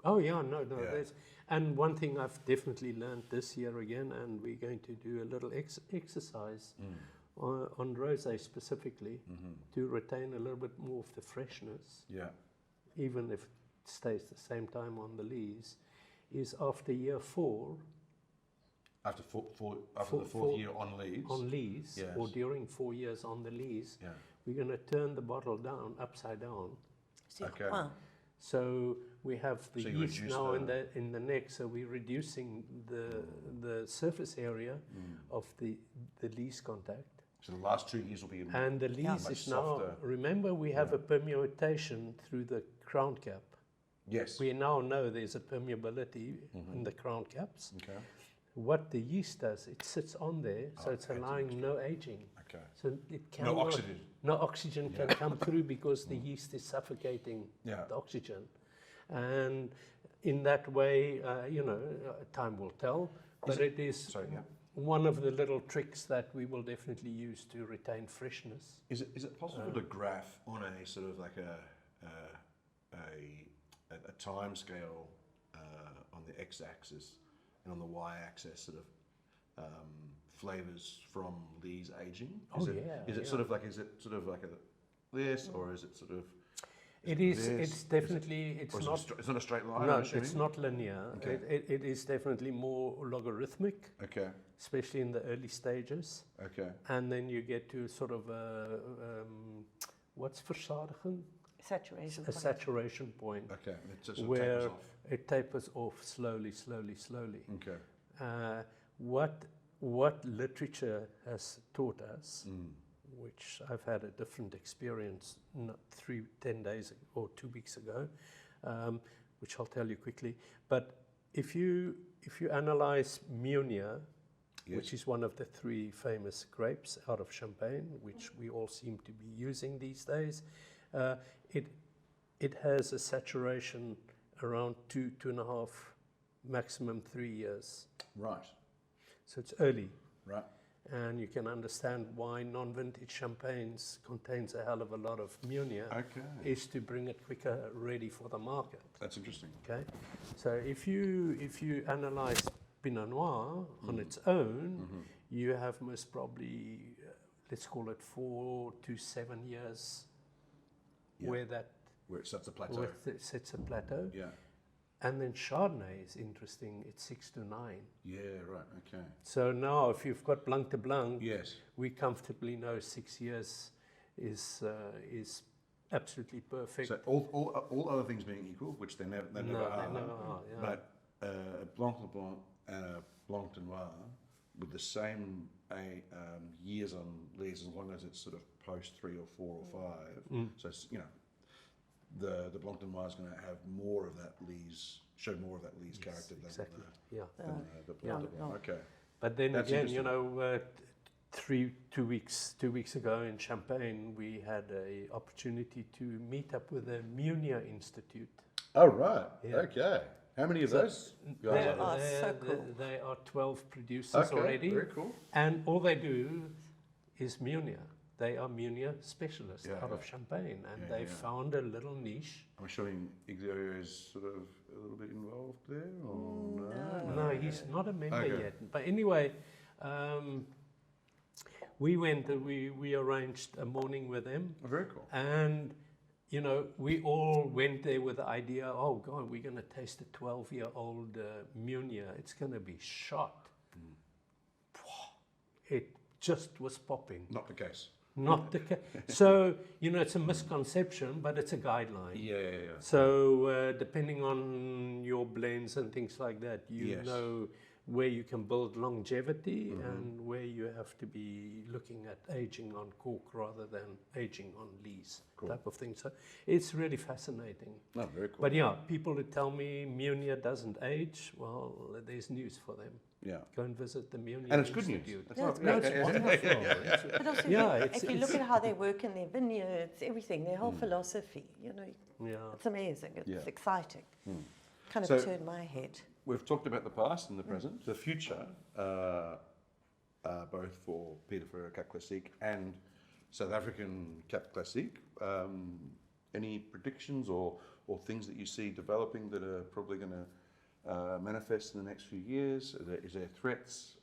Oh yeah, no. Yeah. There's, and one thing I've definitely learned this year again, and we're going to do a little exercise on rosé specifically to retain a little bit more of the freshness, Yeah. even if stays the same time on the lees, is after year 4, After the Four- fourth year on lees. yes, or during 4 years on the lees, Yeah. we're going to turn the bottle down, upside down. Okay. Wow. So we have the So you yeast reduce now the- in the neck, so we're reducing the surface area of the lees contact. So the last 2 years will be And the lees much is now, softer. remember we have a permutation through the crown cap. yes. We now know there's a permeability in the crown caps. Okay. What the yeast does, it sits on there, so it's allowing no aging. Okay. So it No cannot, oxygen. no oxygen can come through because the yeast is suffocating Yeah. the oxygen. And in that way, time will tell, but it is Sorry. Yeah. one of the little tricks that we will definitely use to retain freshness. Is it possible to graph on a sort of like a time scale on the x-axis and on the y-axis sort of flavors from lees aging? Is it sort of like this, or is it sort of? It is. this? It's definitely. Or It's is not. it's not a straight line. No, I'm assuming? it's not linear. Okay. It is definitely more logarithmic, Okay. especially in the early stages. Okay. And then you get to sort of what's versadigen? Saturation. A point. saturation point Okay. It just sort of tapers where off. it tapers off slowly, slowly, slowly. Okay. What literature has taught us, which I've had a different experience 10 days or 2 weeks ago, which I'll tell you quickly. But if you analyze Meunier, which is one of the 3 famous grapes out of Champagne, which we all seem to be using these days, it has a saturation around 2.5, maximum 3 years. Right. So it's early. Right. And you can understand why non-vintage champagnes contains a hell of a lot of Meunier, Okay. is to bring it quicker ready for the market. That's interesting. Okay, so if you analyze Pinot Noir on its own, you have most probably, let's call it 4 to 7 years, Yeah. where Where it sets a plateau. it sets a plateau. Yeah. And then Chardonnay is interesting, it's 6 to 9. Yeah. Right. Okay. So now if you've got Blanc de Blanc, Yes. we comfortably know 6 years is absolutely perfect. So all other things being equal, which they never They are. never are, yeah. But a Blanc de Blanc and a Blanc de Noir with the same years on lees, as long as it's sort of post 3 or 4 or 5. So it's, the Blanc de Noir is going to have more of that lees, show more of that lees character than Exactly, the Blanc de Blanc. no. Okay. But then That's again, interesting. 2 weeks ago in Champagne, we had a opportunity to meet up with the Meunier Institute. Oh right. Yeah. Okay. How many of So those guys are there? so cool. They are 12 producers Okay. already, Very cool. and all they do is Meunier. They are Meunier specialists Yeah, out yeah. of Champagne, and Yeah, they yeah. found a little niche. I'm assuming Igor is sort of a little bit involved there, or no? No, he's not a member Okay. yet. But anyway, we went and we arranged a morning with them. Oh, very cool. And, we all went there with the idea, oh God, we're going to taste a 12-year-old Meunier. It's going to be shot. It just was popping. Not the case. Not the case. So, it's a misconception, but it's a guideline. Yeah. So, depending on your blends and things like that, you Yes. know where you can build longevity and where you have to be looking at aging on cork rather than aging on lees, Cool. type of thing. So, it's really fascinating. No, very cool. But yeah, people who tell me Meunier doesn't age, well, there's news for them. Yeah. Go and visit the Meunier And it's good news. Institute. It's Yeah, not- it's No, great. it's wonderful. It's- But also, Yeah, if you look it's- at how they work in their vineyards, everything, their whole philosophy, yeah. it's amazing. It's Yeah. exciting. Kind of So- turned my head. We've talked about the past and the present, the future, both for Pieter Ferreira Cap Classique and South African Cap Classique. Any predictions or things that you see developing that are probably going to manifest in the next few years? Is there threats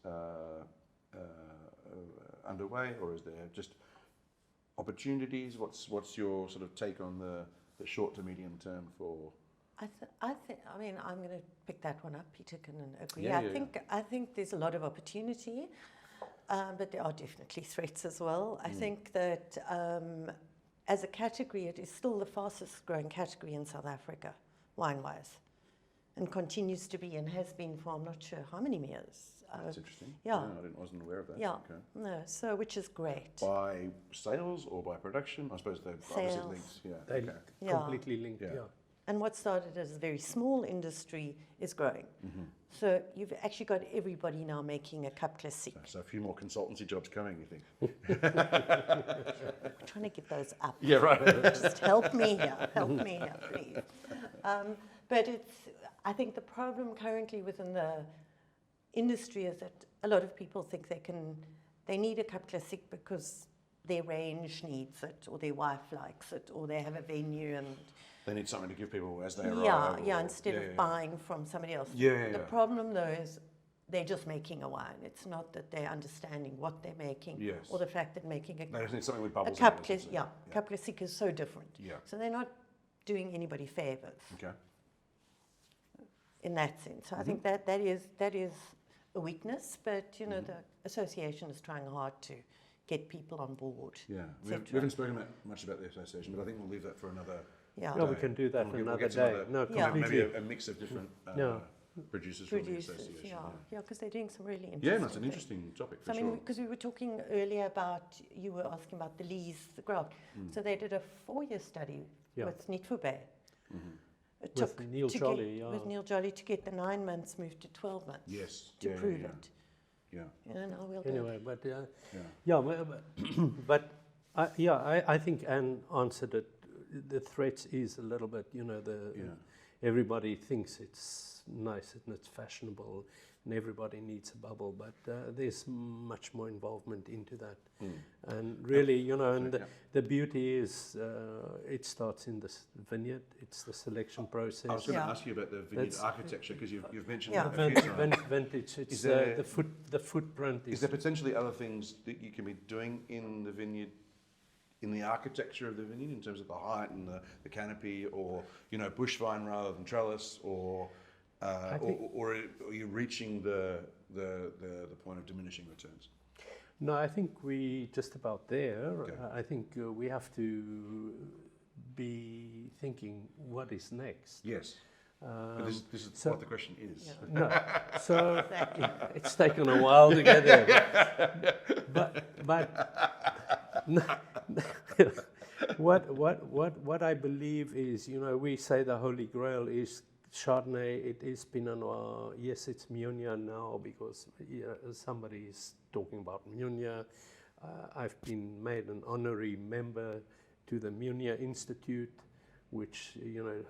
underway, or is there just opportunities? What's your sort of take on the short to medium term for I mean, I'm going to pick that one up. Peter can agree. Yeah, I think there's a lot of opportunity, but there are definitely threats as well. I think that as a category, it is still the fastest growing category in South Africa, wine-wise, and continues to be and has been for I'm not sure how many years. That's interesting. Yeah. No, I wasn't aware of that. Yeah. Okay. No, so which is great. By sales or by production? I suppose they're obviously Sales. linked. Yeah. They Okay. Yeah. completely linked. Yeah. Yeah. And what started as a very small industry is growing. So you've actually got everybody now making a Cap Classique. So a few more consultancy jobs coming, you think? I'm trying to get those up. Yeah, right. Just help me here, please. But I think the problem currently within the industry is that a lot of people think they need a Cap Classique because their range needs it, or their wife likes it, or they have a venue and They need something to give people as they arrive. instead of buying from somebody else. Yeah. The problem though is they're just making a wine. It's not that they're understanding what they're making, Yes. or the fact that making They just need something with a bubbles Cap in it. Classique, Cap Classique is so different. Yeah. So they're not doing anybody favors Okay. in that sense. So I think that is a weakness, but the association is trying hard to get people on board. Yeah. We et cetera. haven't spoken much about the association, but I think we'll leave that for another Yeah. No, we can do that We'll another get to day. No, Yeah. completely. Maybe a mix of different producers from the Producers, association. because they're doing some really interesting Yeah, no, it's an things. interesting topic So for I mean, sure. because we were talking earlier about, you were asking about the lease, the graft. So they did a 4-year study Yeah. with Nitfube. It With Neil to Jolly, get, yeah. with Neil Jolly to get the 9 months moved to 12 months. Yes. To Yeah, prove yeah, it. Yeah. Now we'll do Anyway, but Yeah. but I think Anne answered it. The threats is a little bit, everybody thinks it's nice and it's fashionable and everybody needs a bubble, but there's much more involvement into that. And really, the beauty is it starts in the vineyard. It's the selection process. I was going to Yeah. ask you about the vineyard architecture because you've mentioned Yeah. that a few times. Vintage. It's Is there- the footprint Is there potentially other things that you can be doing in the vineyard, in the architecture of the vineyard, in terms of the height and the canopy, or bush vine rather than trellis, or are you reaching the point of diminishing returns? No, I think we just about there. Okay. I think we have to be thinking what is next. Yes. But this is so- what the question is. Yeah. No, so it's taken a while to get there. But no, what I believe is, we say the Holy Grail is Chardonnay, it is Pinot Noir. Yes, it's Meunier now because somebody is talking about Meunier. I've been made an honorary member to the Meunier Institute, which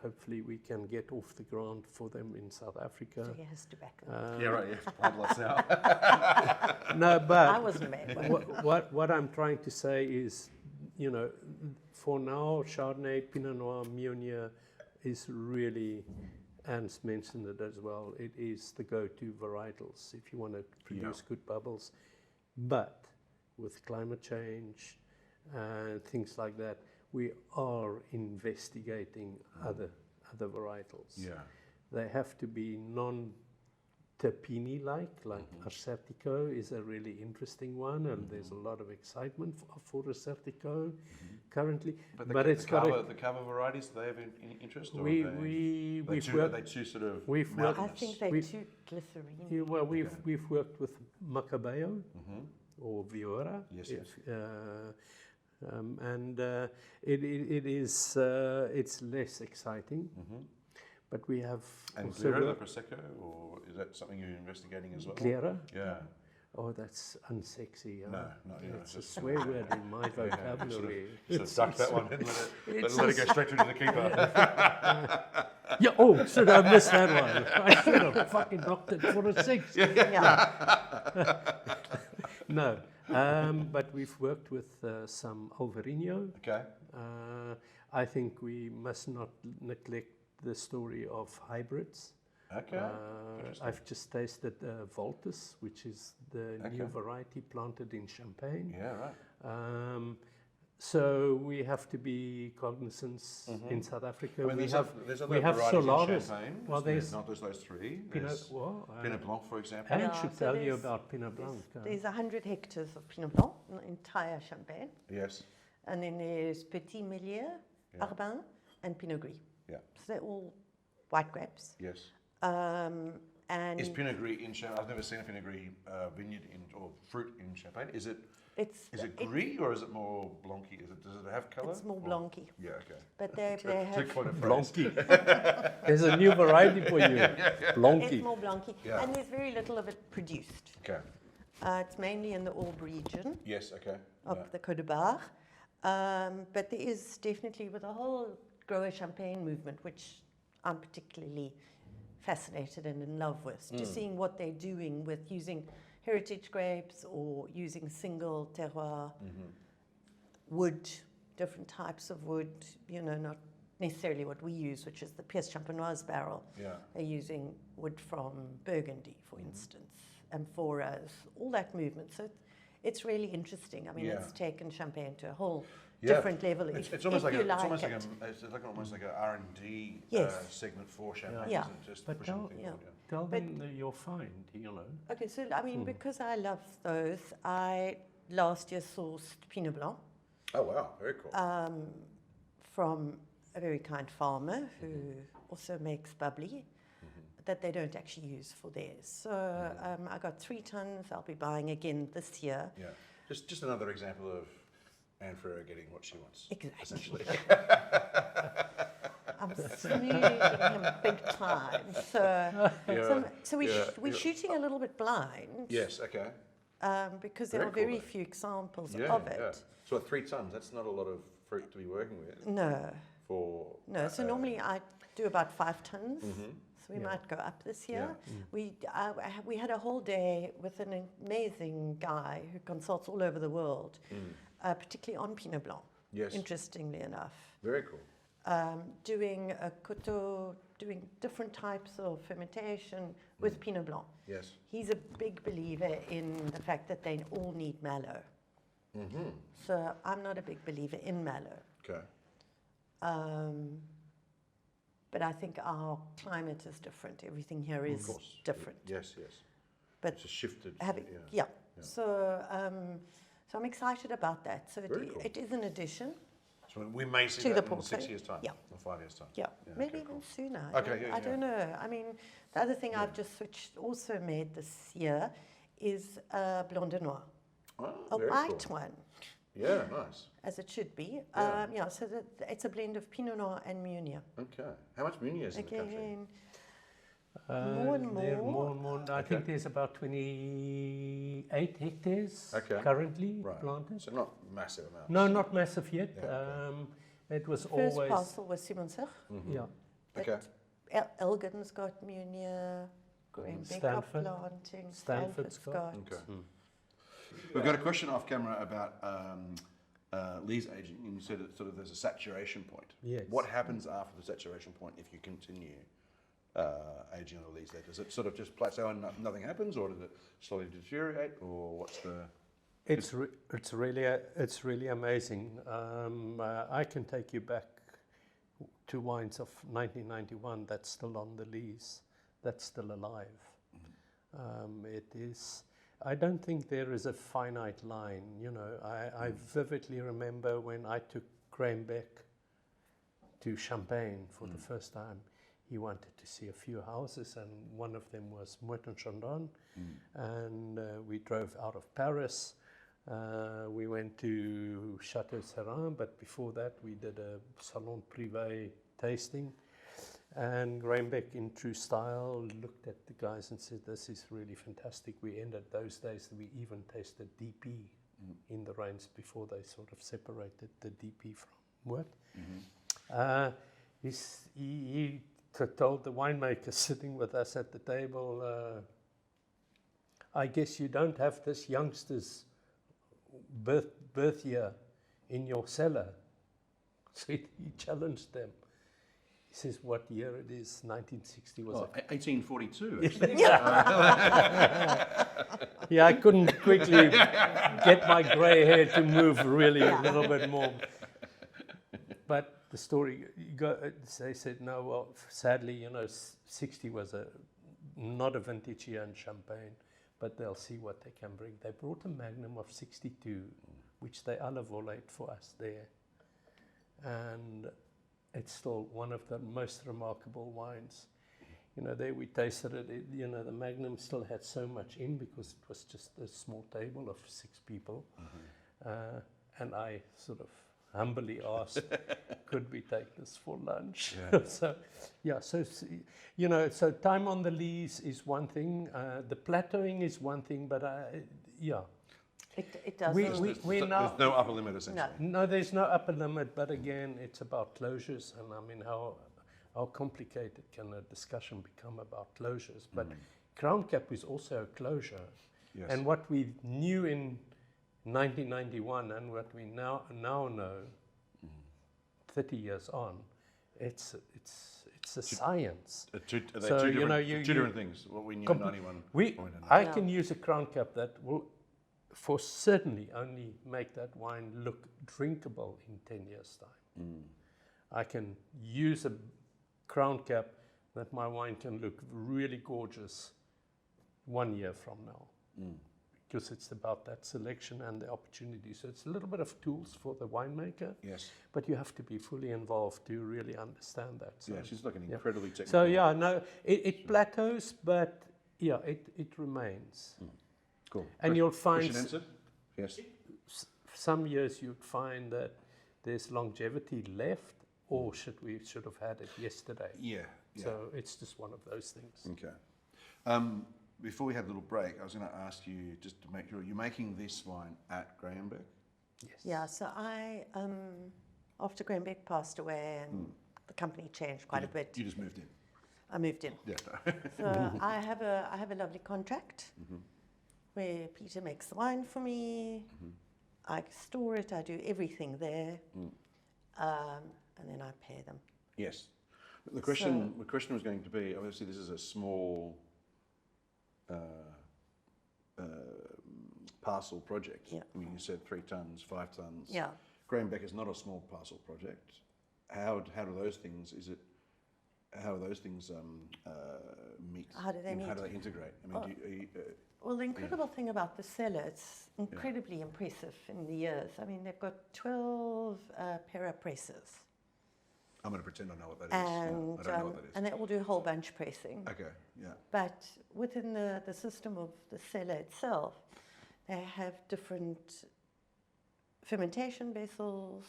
hopefully we can get off the ground for them in South Africa. So he has to back them. Yeah, right. Yeah, plant lots now. No, but I wasn't made one. what I'm trying to say is, for now, Chardonnay, Pinot Noir, Meunier is really, Anne's mentioned it as well, it is the go-to varietals if you want to produce good bubbles. But with climate change and things like that, we are investigating other varietals. Yeah. They have to be non-terpene-like, like Acertico is a really interesting one, and there's a lot of excitement for Acertico currently. But it's got the cava varieties, do they have any interest? Or we've are they too sort of we've worked- I mountainous? think they're too glycerine. well, we've worked with Macabeo or Viora. Yes, And it is it's less exciting, but we have And also Glera, the worked- Prosecco, or is that something you're investigating as well? Glera? Yeah. Oh, that's unsexy. No, It's a just swear word in my vocabulary. Should have ducked that one and let it go straight through to the keeper. Yeah, oh, should I miss that one? I should have fucking knocked it for a 6. Yeah. No, but we've worked with some Alvarinho. Okay. I think we must not neglect the story of hybrids. Okay. I've just tasted Voltus, which is the new variety planted in Champagne. Yeah, right. So we have to be cognizant in South Africa. I mean, we there's we other have varieties in Solaris. Champagne. Well, There's there's not just those three. Pinot, There's Pinot Blanc, for example. and Yeah, should so tell you there's- about Pinot Blanc. There's 100 hectares of Pinot Blanc, an entire Champagne. Yes. And then there's Petit Millier, Arbin, and Pinot Gris. Yeah. So they're all white grapes. Yes. And Is Pinot Gris in Champagne? I've never seen a Pinot Gris vineyard or fruit in Champagne. Is it Gris or is it more Blancy? Does it have colour? it's more Blancy. Yeah, okay. But they have... Quite a phrase. Blancy. There's a new variety for you. Blancy. It's more Blancy. Yeah. And there's very little of it produced. Okay. It's mainly in the Orb region Yes, okay. of the Côte de Bar. But there is definitely, with the whole grower champagne movement, which I'm particularly fascinated and in love with, just seeing what they're doing with using heritage grapes or using single terroir wood, different types of wood, not necessarily what we use, which is the Pièce Champenoise barrel. Yeah. They're using wood from Burgundy, for instance, amphoras, all that movement. So it's really interesting. I mean, it's taken champagne to a whole different level. It's almost like almost like an R&D segment for champagne. Yeah. Isn't it? Just But pushing things forward. tell them your find, Okay, so I mean, because I love those, I last year sourced Pinot Blanc Oh wow, very cool. from a very kind farmer who also makes bubbly that they don't actually use for theirs. So I got 3 tons. I'll be buying again this year. Yeah, just another example of Anne Ferreira getting what she wants. Exactly. Essentially. I'm smoozing him big time. So, we're shooting a little bit blind. Yes. Okay. Because there Very are cool, very though. few examples Yeah. of it. Yeah. So at 3 tons, that's not a lot of fruit to be working with. No. For So normally I do about 5 tons. So we might go up this year. We had a whole day with an amazing guy who consults all over the world, particularly on Pinot Blanc. Yes. Interestingly enough, Very cool. doing a coteau, doing different types of fermentation with Pinot Blanc. Yes. He's a big believer in the fact that they all need mallow. So I'm not a big believer in mallow. Okay. But I think our climate is different. Everything here Of is course. different. Yes. But It's just shifted. yeah. So I'm excited about that. So Very cool. it is an addition. So we may see To that the in 6 portfolio. years' time. Yeah. Or 5 years' time. Yeah, maybe okay, even cool. sooner. Okay, I don't know. I mean, the other thing I've just also made this year is a Blanc de Noir, Oh, a very white cool. one, Yeah, nice. as it should be. Yeah. So it's a blend of Pinot Noir and Meunier. Okay. How much Meunier is in the country? Again, more and There are more. more and more. I think there's about 28 hectares currently planted. So not massive amounts. No, not massive yet. Yeah, It was First always parcel was Simonsig. yeah. Okay. Elgin's got Meunier, Graham-Becker Stanford. planting, Stanford's Stanford's got. got. Okay. We've got a question off camera about lees aging, and you said that sort of there's a saturation point. Yes. What happens after the saturation point if you continue aging on a lees? Does it sort of just plateau and nothing happens, or does it slowly deteriorate, or what's the? It's really amazing. I can take you back to wines of 1991 that's still on the lees, that's still alive. It is. I don't think there is a finite line. I vividly remember when I took Graham Beck to Champagne for the first time. He wanted to see a few houses, and one of them was Moët-en-Chandon, and we drove out of Paris. We went to Chateau Serin, but before that we did a salon privé tasting. And Graham Beck, in true style, looked at the guys and said, "This is really fantastic." We ended those days, we even tasted DP in the range before they sort of separated the DP from Moët. He told the winemaker sitting with us at the table, "I guess you don't have this youngster's birth year in your cellar." So he challenged them. He says what year it is. 1960 was Oh, it? 1842, actually. Yeah, I couldn't quickly get my grey hair to move really a little bit more. But the story, they said, no, well, sadly, 60 was not a vintage year in Champagne, but they'll see what they can bring. They brought a Magnum of 62, which they olivolate for us there. And it's still one of the most remarkable wines. There we tasted it, the Magnum still had so much in because it was just a small table of 6 people. And I sort of humbly asked, could we take this for lunch? Yeah. So time on the lees is one thing. The plateauing is one thing, but It does. We now, There's no upper limit, essentially. no, there's no upper limit, but again, it's about closures, and I mean, how complicated can a discussion become about closures? But Crown Cap is also a closure, Yes. and what we knew in 1991 and what we now know, 30 years on, it's a science. Are two So, different, two different things. What we knew in 91. I can use a Crown Cap that will, for certainly, only make that wine look drinkable in 10 years' time. I can use a Crown Cap that my wine can look really gorgeous 1 year from now. Because it's about that selection and the opportunity. So it's a little bit of tools for the winemaker, Yes. but you have to be fully involved to really understand that. So, Yeah, she's like an incredibly technical. so yeah, no, it plateaus, but yeah, it remains. Cool. And you'll find Question answered? Yes. some years you'd find that there's longevity left, or we should have had it yesterday. Yeah. So it's just one of those things. Okay. Before we had a little break, I was going to ask you just to make sure you're making this wine at Grahambeck. Yes. Yeah, so I, after Graham Beck passed away and the company changed quite a bit, You just moved in. I moved in. Yeah. So I have a lovely contract where Peter makes the wine for me. I store it. I do everything there, and then I pay them. Yes. The question was going to be, obviously this is a small parcel project. Yeah. I mean, you said 3 tons, 5 tons. Yeah. Grahambeck is not a small parcel project. How do those things? How do those things meet? How do they meet? How do they integrate? I mean, Well, the incredible thing about the cellar, it's incredibly impressive in the years. I mean, they've got 12 para presses. I'm going to pretend I know what that is. I don't know what that is. And they all do whole bunch pressing. Okay. Yeah. But within the system of the cellar itself, they have different fermentation vessels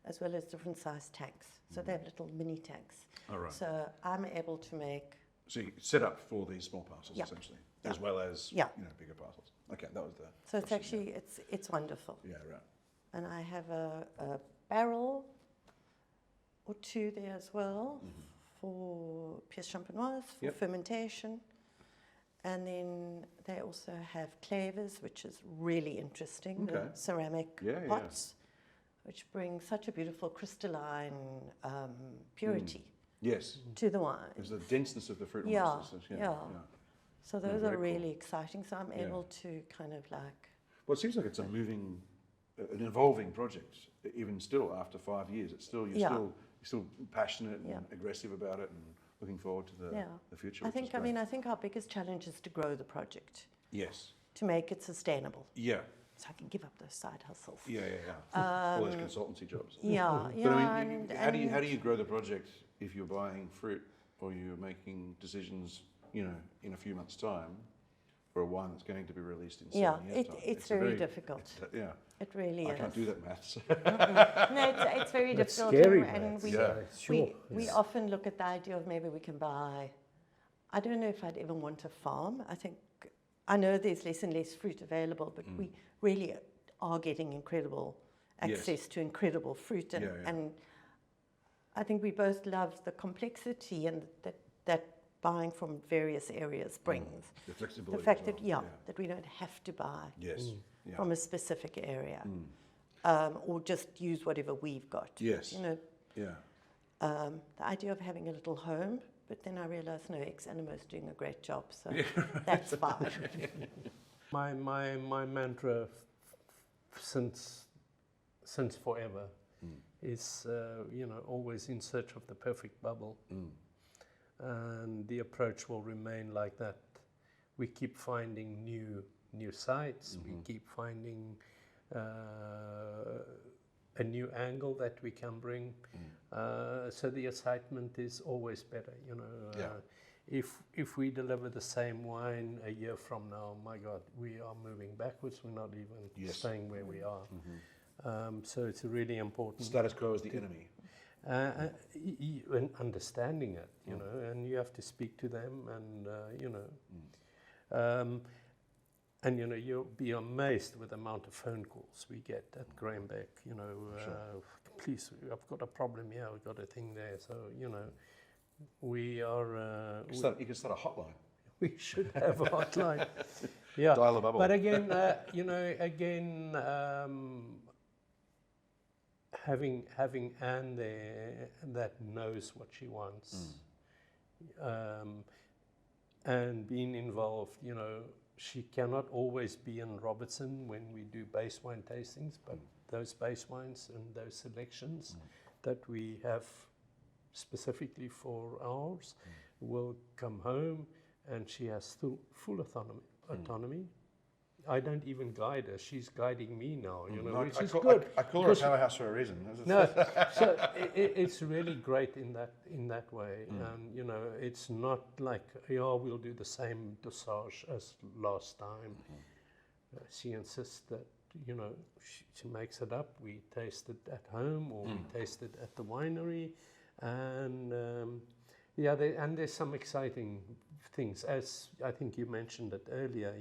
as well as different size tanks. So they have little mini tanks. All right. So I'm able to make. So you set up for these small parcels, Yeah. essentially, as well as bigger parcels. Okay, that was the. So it's actually it's wonderful. Yeah, right. And I have a barrel or 2 there as well for pièce champenoise, for fermentation. And then they also have clavers, which is really interesting, the ceramic pots, which bring such a beautiful crystalline purity Yes. to the wine. It was the denseness of the fruit. Yeah, almost, yeah. So those very are really exciting. So I'm able to kind of like. Well, it seems like it's an evolving project, even still after 5 years. It's still you're still passionate and aggressive about it, and looking forward to the future. I think our biggest challenge is to grow the project. Yes. To make it sustainable. Yeah. So I can give up those side hustles. Yeah. All those consultancy jobs. Yeah, But I mean, how do you grow the project if you're buying fruit or you're making decisions, in a few months' time for a wine that's going to be released in 7 years' time? It's very difficult. It really is. I can't do that maths. No, it's very That's difficult. scary, and sure. we often look at the idea of maybe we can buy. I don't know if I'd ever want a farm. I know there's less and less fruit available, but we really are getting incredible access to incredible fruit. And I think we both love the complexity and that buying from various areas brings. The flexibility. The fact as well. that we don't have to buy from a specific area or just use whatever we've got. Yes. the idea of having a little home, but then I realized, no, Animo is doing a great job, so that's fine. My mantra since forever is, always in search of the perfect bubble. And the approach will remain like that. We keep finding new sites, we keep finding a new angle that we can bring. So the excitement is always better, If we deliver the same wine a year from now, my God, we are moving backwards. We're not even staying where we are. So it's really important. Status quo is the enemy. And understanding it, and you have to speak to them, and you'll be amazed with the amount of phone calls we get at Grahambeck. Please, I've got a problem here. I've got a thing there. So we are. You can start a hotline. We should have a hotline. Yeah. Dial a bubble. But again, having Anne there that knows what she wants, and being involved, she cannot always be in Robertson when we do base wine tastings, but those base wines and those selections that we have specifically for ours will come home, and she has full autonomy. I don't even guide her; she's guiding me now. Which is good. I call her a powerhouse for a reason. No, so it's really great in that way. It's not like we'll do the same dosage as last time. She insists that she makes it up. We taste it at home or we taste it at the winery, and there's some exciting things. As I think you mentioned it earlier,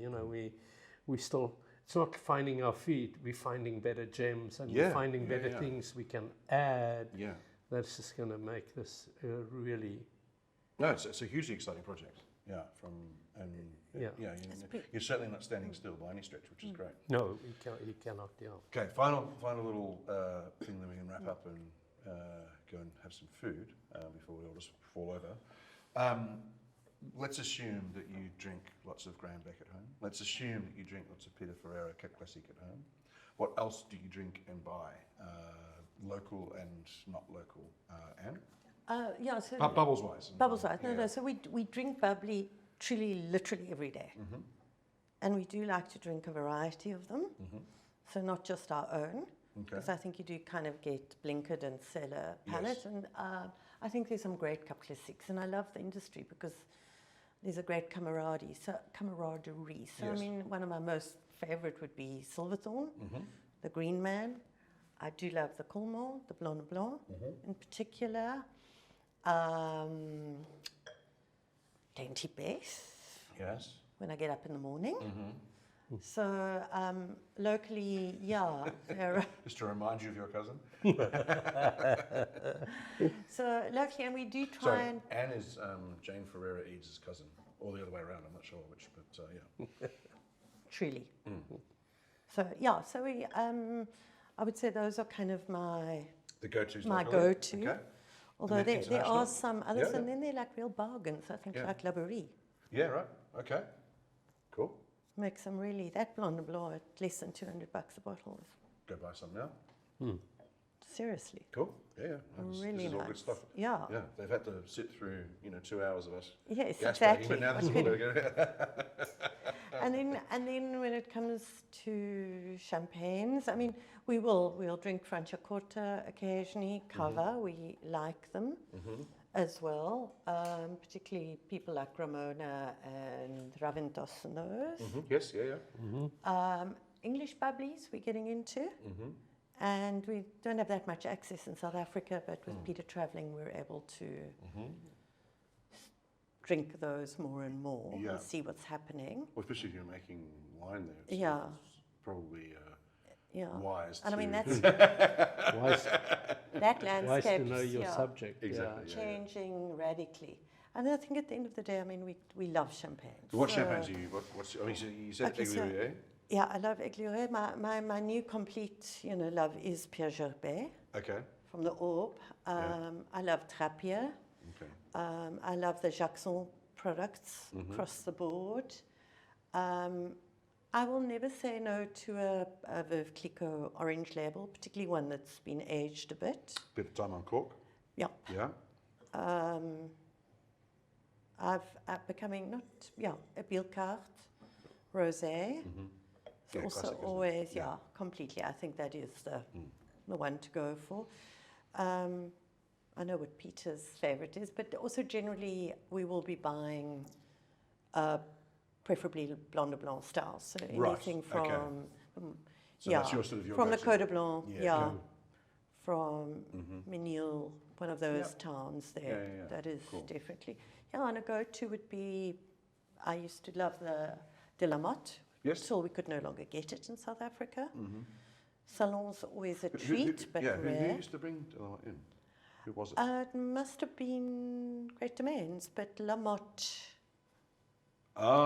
we still, it's not finding our feet, we're finding better gems and we're finding better things we can add. That's just going to make this really. No, it's a hugely exciting project. You're certainly not standing still by any stretch, which is great. No, you cannot. Okay, final little thing that we can wrap up and go and have some food before we all just fall over. Let's assume that you drink lots of Grahambeck at home. Let's assume that you drink lots of Pieter Ferreira Cap Classique at home. What else do you drink and buy? Local and not local, Anne? So Bubbles wise. Bubbles wise. No. So we drink bubbly truly, literally every day. And we do like to drink a variety of them. So not just our own. Because I think you do kind of get blinkered and cellar palate. Yes. And I think there's some great Cap Classiques. And I love the industry because there's a great camaraderie. So I mean, one of my most favorite would be Silverthorn, the Green Man. I do love the Colmont, the Blanc Blanc in particular. Dainty Bess. Yes. When I get up in the morning. So locally, just to remind you of your cousin. So locally, and we do try and. Anne is Jane Ferreira Eads' cousin, or the other way around. I'm not sure which, but Truly. So we I would say those are kind of my go-tos. My go-to. Okay. Although there are some others, Yeah. and then they're like real bargains. I think like Laborie. Yeah. Right. Okay. Cool. Make some really, that Blanc Blanc at less than $200 a bottle. Go buy some now. Seriously. Cool. Yeah. Really this is all nice. good stuff. Yeah. Yeah. They've had to sit through 2 hours of us. Yes, gas exactly. But now this is all good. And then when it comes to champagnes, I mean, we'll drink Franciacorta occasionally, Cava, we like them as well, particularly people like Ramona and Raventos and those. Yes, yeah. English bubblies we're getting into, and we don't have that much access in South Africa, but with Peter traveling, we're able to drink those more and more and see what's happening. Well, especially if you're making wine there. It's probably wise. And I mean, that's Wise, that landscape wise to know your subject. Exactly. changing radically. And I think at the end of the day, I mean, we love champagne. What champagnes do you? You said Aiguilleret. Yeah, I love Aiguilleret. My new complete, love is Pierre Gerbet. Okay. from the Orb. I love Trappier. Okay. I love the Jackson products across the board. I will never say no to a Veuve Clicquot orange label, particularly one that's been aged a bit. Bit of time on cork. Yeah. Yeah. I'm becoming a Bilcart rosé. Yeah, Also classic, isn't it? always, Yeah. completely. I think that is the one to go for. I know what Peter's favourite is, but also generally we will be buying preferably Blanc de Blanc style. So Right, anything from, okay. So that's your sort of your from the go-to. Côte de Blanc, Yeah. from Menil, one of those towns there. Yeah. That is Cool. definitely. Yeah, and a go-to would be, I used to love the De La Motte, Yes. till we could no longer get it in South Africa. Salon's always a Who- treat, but who rare. used to bring Deloitte in? Who was it? It must have been Great Domains, but La Motte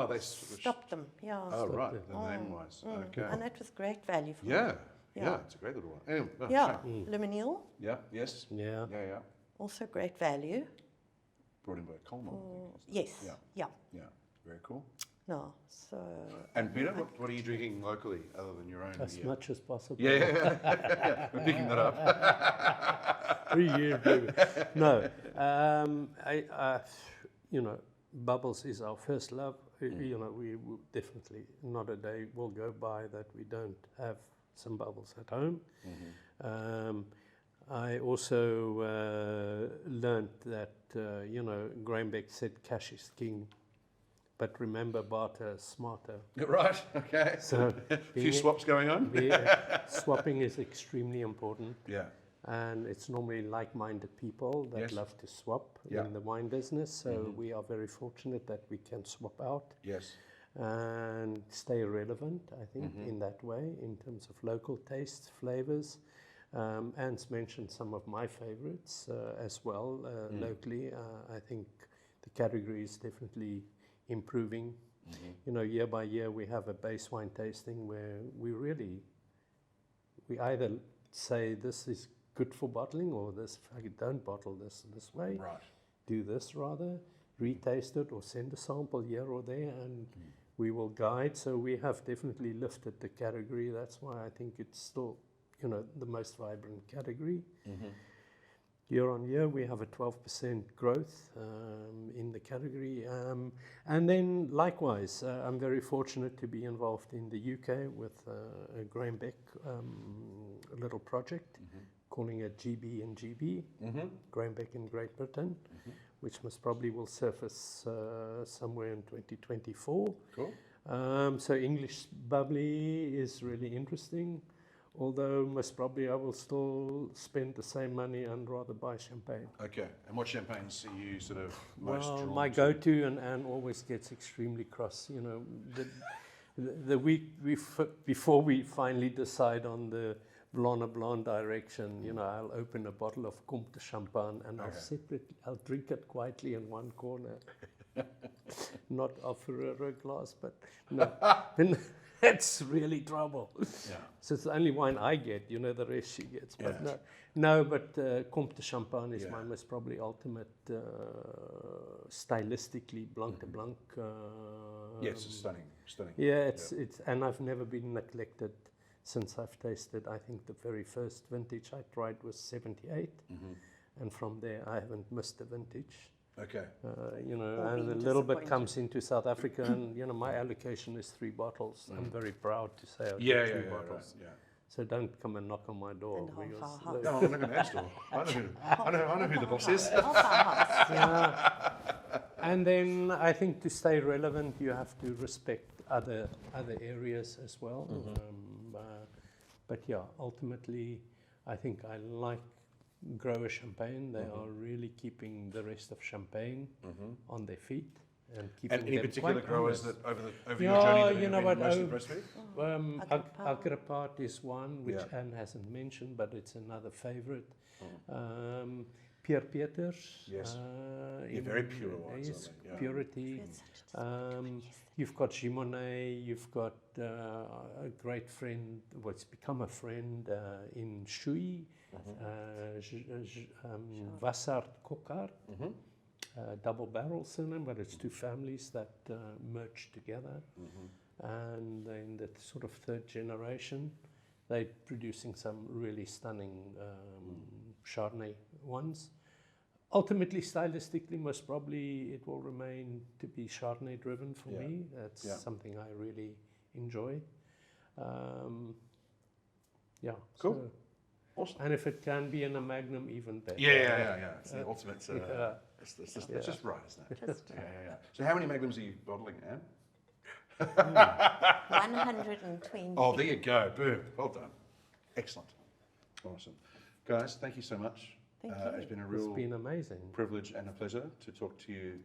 They stopped them. Yeah. Oh, right. it. The name was. Okay. And that was great value for Yeah. them. Yeah. It's a great little one. Anyway, Yeah. shame. Le Menil, Yeah. Yes. Yeah. Yeah. also great value. Brought in by Coleman. I think, isn't it? Yes. Yeah. Yeah. Yeah. Very cool. No. So. And Peter, what are you drinking locally other than your own? As beer? much as possible. Yeah. We're picking that up. No, Bubbles is our first love. We will definitely not a day will go by that we don't have some bubbles at home. I also learned that Graham Beck said cash is king, but remember barter is smarter. Right. Okay. So A few swaps going on. swapping is extremely important. Yeah. And it's normally like-minded people that Yes. love to swap Yeah. in the wine business. So we are very fortunate that we can swap out Yes. and stay relevant, I think, in that way, in terms of local tastes, flavors. Anne's mentioned some of my favorites as well locally. I think the category is definitely improving. Year by year we have a base wine tasting where we either say this is good for bottling or this, don't bottle this way. Right. Do this rather, retaste it or send a sample here or there and we will guide. So we have definitely lifted the category. That's why I think it's still, the most vibrant category. Year on year, we have a 12% growth in the category. And then likewise, I'm very fortunate to be involved in the UK with a Graham Beck little project, calling it GB and GB, Graham Beck in Great Britain, which most probably will surface somewhere in 2024. Cool. So English bubbly is really interesting. Although most probably I will still spend the same money and rather buy champagne. Okay. And what champagnes are you sort of most drawn My to? go-to, and Anne always gets extremely cross. The week before we finally decide on the Blanc de Blanc direction, I'll open a bottle of Comte de Champagne and I'll drink it quietly in one corner. Not offer her a glass, but no. That's really trouble. Yeah. So it's the only wine I get, the rest she gets. But Comte de Champagne is my most probably ultimate, stylistically, Blanc de Blanc. Yes, it's stunning. Yeah, it's and I've never been neglected since I've tasted. I think the very first vintage I tried was 78, and from there I haven't missed a vintage. Okay. And being a little bit disappointed. comes into South Africa, and my allocation is 3 bottles. I'm very proud to say I Yeah, get 3 yeah, bottles. right, yeah. So don't come and knock on my door. And half because our house. No, I'm not going to ask store. I know who the boss is. yeah. And then I think to stay relevant, you have to respect other areas as well. But yeah, ultimately, I think I like grower champagne. They are really keeping the rest of champagne on their feet and keeping And any them particular quite growers honest. that over your journey that you you've know been what, most impressed with? Alkerapart is one which Yeah. Anne hasn't mentioned, but it's another favorite. Pierre Peters. Yes. Very pure wines, Yes, aren't they? Yeah. purity. You've got Gimonet, you've got a great friend, what's become a friend in Shui, Vassart Kokar, double barrel surname, but it's two families that merged together. And in the sort of third generation, they're producing some really stunning Chardonnay ones. Ultimately, stylistically, most probably it will remain to be Chardonnay driven for me. That's something I really enjoy. Cool. So, Awesome. and if it can be in a Magnum, even better. Yeah. It's the ultimate. It's just right, isn't it? Just Yeah. So how many Magnums are you bottling, Anne? 120. Oh, there you go. Boom. Well done. Excellent. Awesome. Guys, thank you so much. Thank you. It's been a It's real been amazing. privilege and a pleasure to talk to you